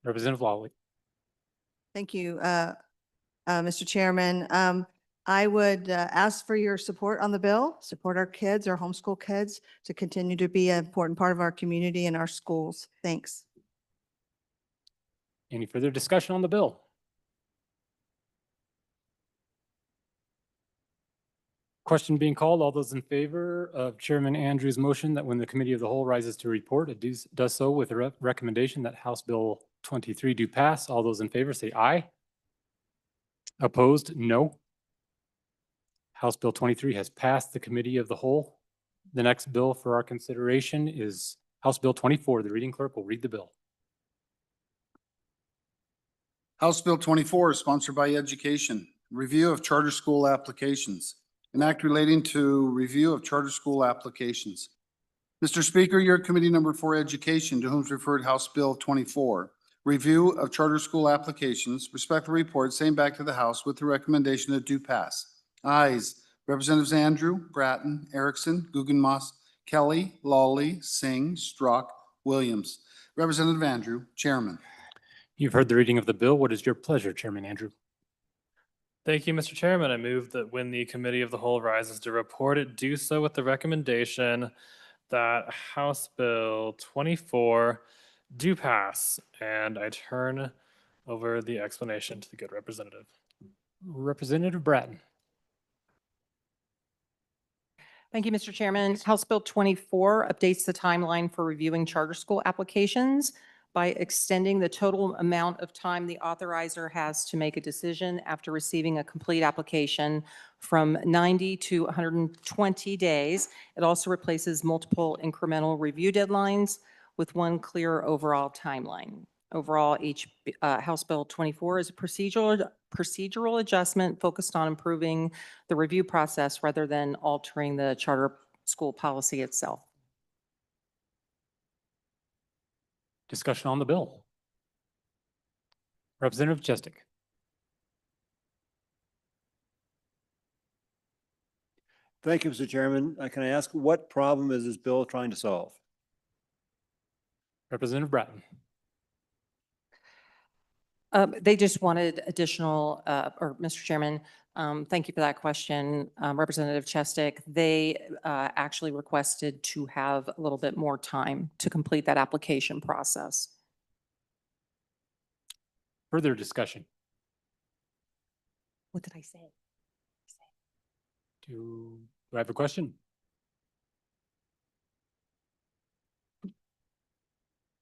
Representative Lawley. Thank you, Mr. Chairman. I would ask for your support on the bill, support our kids, our homeschool kids, to continue to be an important part of our community and our schools. Thanks. Any further discussion on the bill? Question being called, all those in favor of Chairman Andrews' motion that when the Committee of the Whole rises to report, it does so with a recommendation that House Bill 23 do pass. All those in favor say aye. Opposed, no. House Bill 23 has passed the Committee of the Whole. The next bill for our consideration is House Bill 24. The reading clerk will read the bill. House Bill 24 is sponsored by Education. Review of charter school applications. An act relating to review of charter school applications. Mr. Speaker, your committee number 4 Education, to whom is referred House Bill 24. Review of charter school applications. Respectful report, same back to the House with the recommendation that do pass. Ayes, Representatives Andrew, Bratton, Erickson, Guggenmoss, Kelly, Lawley, Singh, Strzok, Williams. Representative Andrew, Chairman. You've heard the reading of the bill. What is your pleasure, Chairman Andrew? Thank you, Mr. Chairman. I move that when the Committee of the Whole rises to report, it do so with the recommendation that House Bill 24 do pass. And I turn over the explanation to the good representative. Representative Bratton. Thank you, Mr. Chairman. House Bill 24 updates the timeline for reviewing charter school applications by extending the total amount of time the authorizer has to make a decision after receiving a complete application from 90 to 120 days. It also replaces multiple incremental review deadlines with one clear overall timeline. Overall, House Bill 24 is a procedural adjustment focused on improving the review process rather than altering the charter school policy itself. Discussion on the bill. Representative Chestick. Thank you, Mr. Chairman. Can I ask what problem is this bill trying to solve? Representative Bratton. They just wanted additional, or Mr. Chairman, thank you for that question, Representative Chestick. They actually requested to have a little bit more time to complete that application process. Further discussion. What did I say? Do I have a question?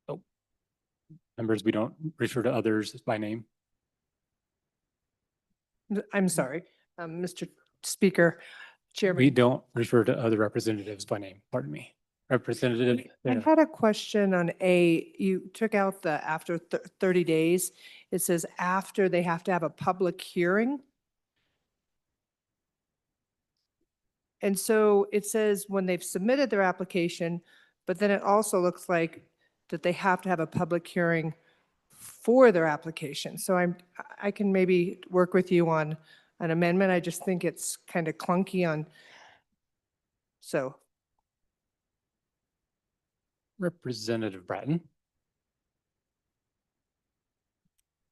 Oh. Members, we don't refer to others by name. I'm sorry, Mr. Speaker, Chairman. We don't refer to other representatives by name, pardon me. Representative. I had a question on A. You took out the after 30 days. It says after they have to have a public hearing. And so it says when they've submitted their application, but then it also looks like that they have to have a public hearing for their application. So I can maybe work with you on an amendment. I just think it's kind of clunky on, so. Representative Bratton.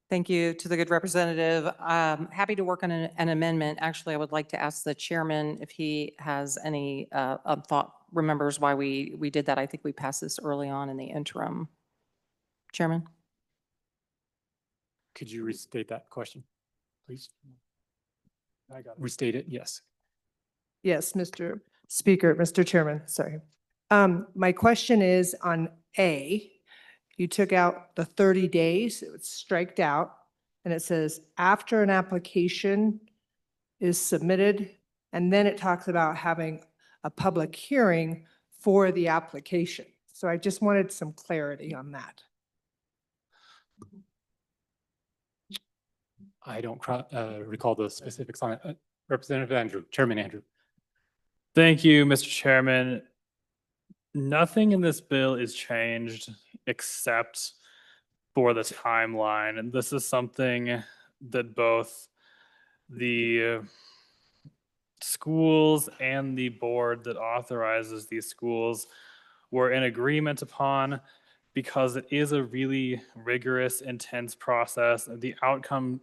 Thank you to the good representative. Happy to work on an amendment. Actually, I would like to ask the chairman if he has any remembers why we did that. I think we passed this early on in the interim. Chairman? Could you restate that question, please? I got it. Restate it, yes. Yes, Mr. Speaker, Mr. Chairman, sorry. My question is on A, you took out the 30 days, it was striked out, and it says after an application is submitted, and then it talks about having a public hearing for the application. So I just wanted some clarity on that. I don't recall the specifics on it. Representative Andrew, Chairman Andrew. Thank you, Mr. Chairman. Nothing in this bill is changed except for the timeline. And this is something that both the schools and the board that authorizes these schools were in agreement upon, because it is a really rigorous, intense process. The outcome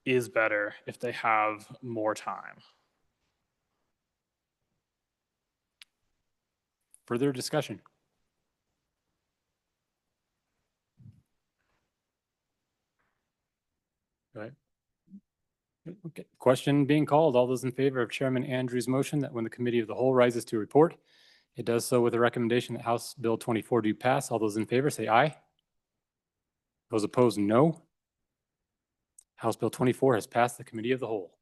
is better if they have more time. Further discussion? Go ahead. Okay, question being called. All those in favor of Chairman Andrews' motion that when the committee of the whole rises to report, it does so with a recommendation that House Bill 24 do pass. All those in favor say aye. Those opposed, no. House Bill 24 has passed the committee of the whole.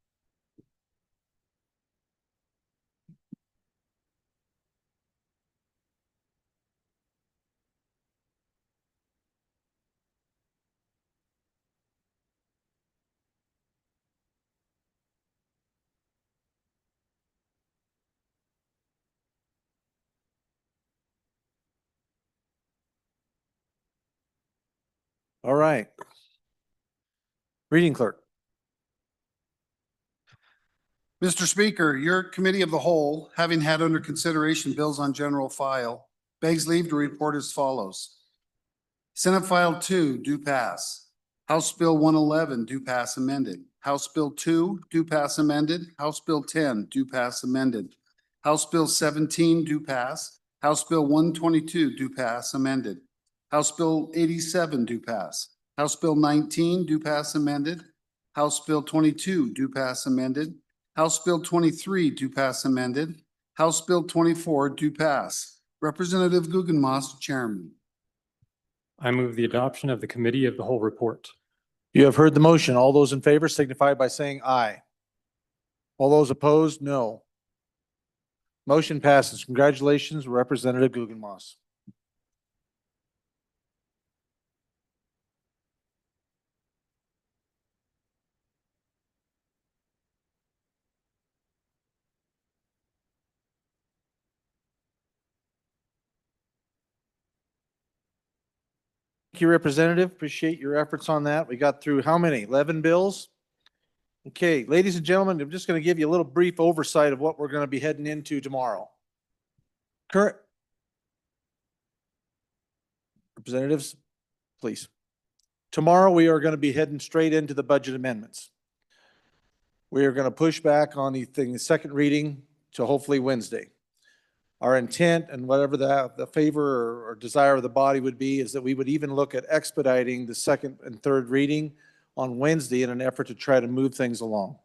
All right. Reading clerk. Mr. Speaker, your committee of the whole, having had under consideration bills on general file, begs leave to report as follows. Senate File 2, do pass. House Bill 111, do pass amended. House Bill 2, do pass amended. House Bill 10, do pass amended. House Bill 17, do pass. House Bill 122, do pass amended. House Bill 87, do pass. House Bill 19, do pass amended. House Bill 22, do pass amended. House Bill 23, do pass amended. House Bill 24, do pass. Representative Guggenmoss, Chairman. I move the adoption of the committee of the whole report. You have heard the motion. All those in favor signify by saying aye. All those opposed, no. Motion passes. Congratulations, Representative Guggenmoss. Thank you, Representative. Appreciate your efforts on that. We got through how many? 11 bills? Okay, ladies and gentlemen, I'm just going to give you a little brief oversight of what we're going to be heading into tomorrow. Current representatives, please. Tomorrow, we are going to be heading straight into the budget amendments. We are going to push back on the second reading to hopefully Wednesday. Our intent and whatever the favor or desire of the body would be is that we would even look at expediting the second and third reading on Wednesday in an effort to try to move things along.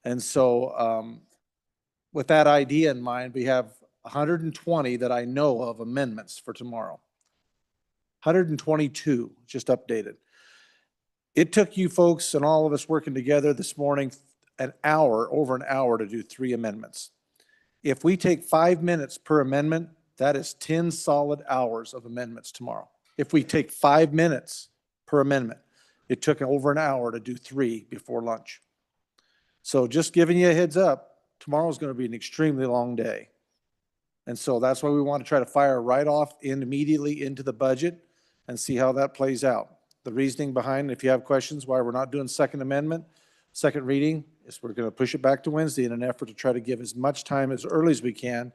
And so with that idea in mind, we have 120 that I know of amendments for tomorrow. 122 just updated. It took you folks and all of us working together this morning over an hour to do 3 amendments. If we take 5 minutes per amendment, that is 10 solid hours of amendments tomorrow. If we take 5 minutes per amendment, it took over an hour to do 3 before lunch. So just giving you a heads up, tomorrow's going to be an extremely long day. And so that's why we want to try to fire right off immediately into the budget and see how that plays out. The reasoning behind, if you have questions why we're not doing second amendment, second reading, is we're going to push it back to Wednesday in an effort to try to give as much time as early as we can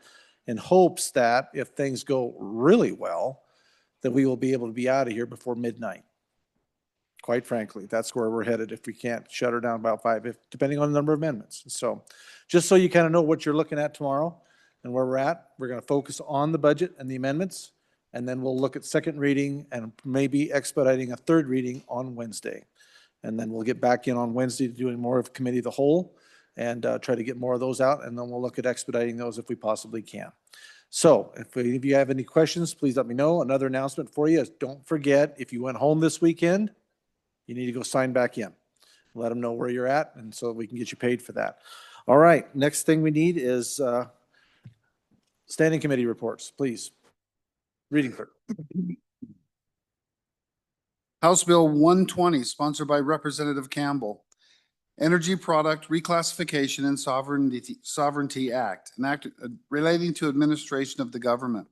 in hopes that if things go really well, that we will be able to be out of here before midnight. Quite frankly, that's where we're headed if we can't shut her down about 5, depending on the number of amendments. So just so you kind of know what you're looking at tomorrow and where we're at, we're going to focus on the budget and the amendments, and then we'll look at second reading and maybe expediting a third reading on Wednesday. And then we'll get back in on Wednesday to doing more of committee of the whole and try to get more of those out. And then we'll look at expediting those if we possibly can. So if any of you have any questions, please let me know. Another announcement for you is don't forget, if you went home this weekend, you need to go sign back in. Let them know where you're at, and so we can get you paid for that. All right, next thing we need is standing committee reports, please. Reading clerk. House Bill 120, sponsored by Representative Campbell. Energy Product Reclassification and Sovereignty Act, an act relating to administration of the government.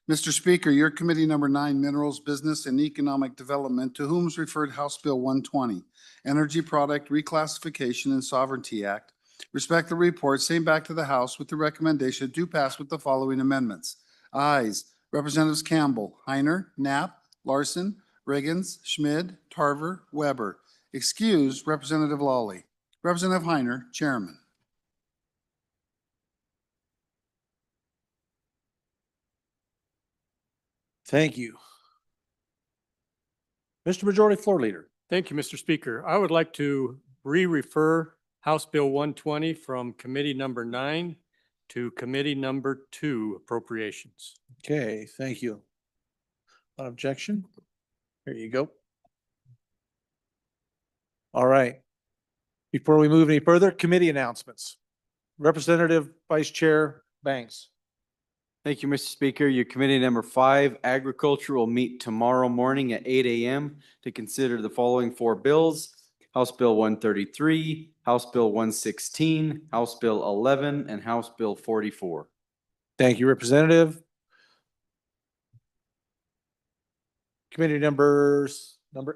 Mr. Speaker, your committee number 9, Minerals, Business and Economic Development, to whom is referred House Bill 120, Energy Product Reclassification and Sovereignty Act. Respectfully report, same back to the House with the recommendation do pass with the following amendments. Ayes, Representatives Campbell, Heiner, Knapp, Larson, Riggins, Schmid, Tarver, Weber. Excuse, Representative Lawley. Representative Heiner, Chairman. Thank you. Mr. Majority Floor Leader. Thank you, Mr. Speaker. I would like to re-refer House Bill 120 from Committee Number 9 to Committee Number 2 Appropriations. Okay, thank you. On objection? Here you go. All right. Before we move any further, committee announcements. Representative Vice Chair Banks. Thank you, Mr. Speaker. Your committee number 5, Agriculture, will meet tomorrow morning at 8 a.m. to consider the following 4 bills: House Bill 133, House Bill 116, House Bill 11, and House Bill 44. Thank you, Representative. Committee number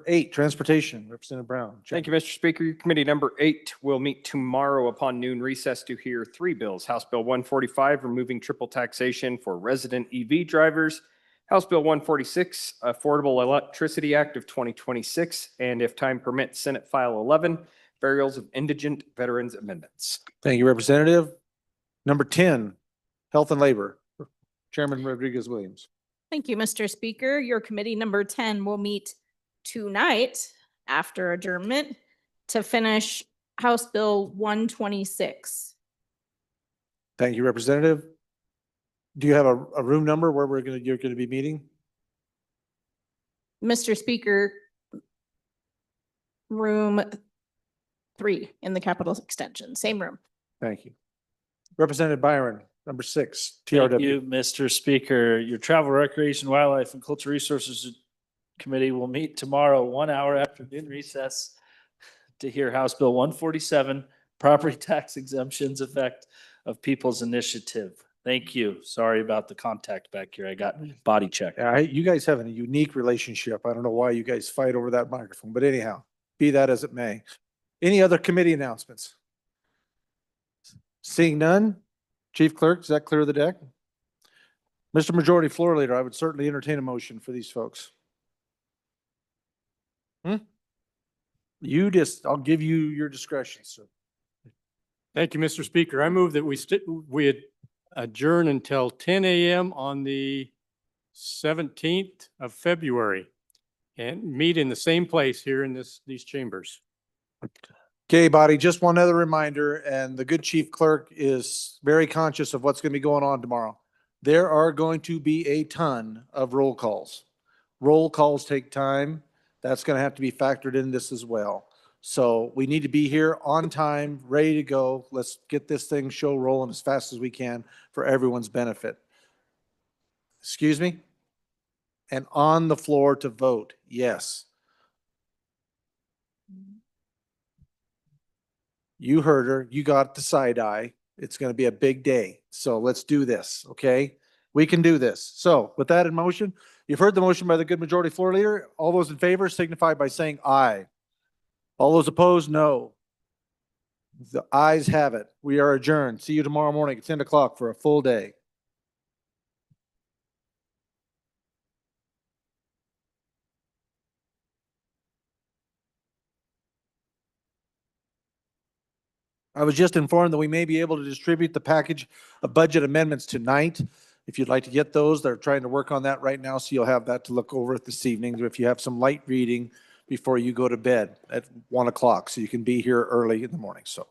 8, Transportation, Representative Brown. Thank you, Mr. Speaker. Committee number 8 will meet tomorrow upon noon recess to hear 3 bills. House Bill 145, removing triple taxation for resident EV drivers. House Bill 146, Affordable Electricity Act of 2026. And if time permits, Senate File 11, Burials of Indigent Veterans Amendments. Thank you, Representative. Number 10, Health and Labor, Chairman Rodriguez Williams. Thank you, Mr. Speaker. Your committee number 10 will meet tonight after adjournment to finish House Bill 126. Thank you, Representative. Do you have a room number where you're gonna be meeting? Mr. Speaker, room 3 in the Capitol Extension, same room. Thank you. Representative Byron, number 6, Thank TRW. you, Mr. Speaker. Your Travel, Recreation, Wildlife, and Cultural Resources Committee will meet tomorrow, 1 hour after noon recess, to hear House Bill 147, Property Tax Exemptions Effect of People's Initiative. Thank you. Sorry about the contact back here. I got body checked. You guys have a unique relationship. I don't know why you guys fight over that microphone, but anyhow, be that as it may. Any other committee announcements? Seeing none, Chief Clerk, does that clear the deck? Mr. Majority Floor Leader, I would certainly entertain a motion for these folks. I'll give you your discretion, sir. Thank you, Mr. Speaker. I move that we adjourn until 10 a.m. on the 17th of February and meet in the same place here in these chambers. Okay, body, just one other reminder, and the good chief clerk is very conscious of what's going to be going on tomorrow. There are going to be a ton of roll calls. Roll calls take time. That's going to have to be factored in this as well. So we need to be here on time, ready to go. Let's get this thing show rolling as fast as we can for everyone's benefit. Excuse me? And on the floor to vote, yes. You heard her. You got the side eye. It's going to be a big day. So let's do this, okay? We can do this. So with that in motion, you've heard the motion by the good majority floor leader. All those in favor signify by saying aye. All those opposed, no. The ayes have it. We are adjourned. See you tomorrow morning at 10 o'clock for a full day. I was just informed that we may be able to distribute the package of budget amendments tonight. If you'd like to get those, they're trying to work on that right now, so you'll have that to look over this evening. If you have some light reading before you go to bed at 1 o'clock, so you can be here early in the morning. So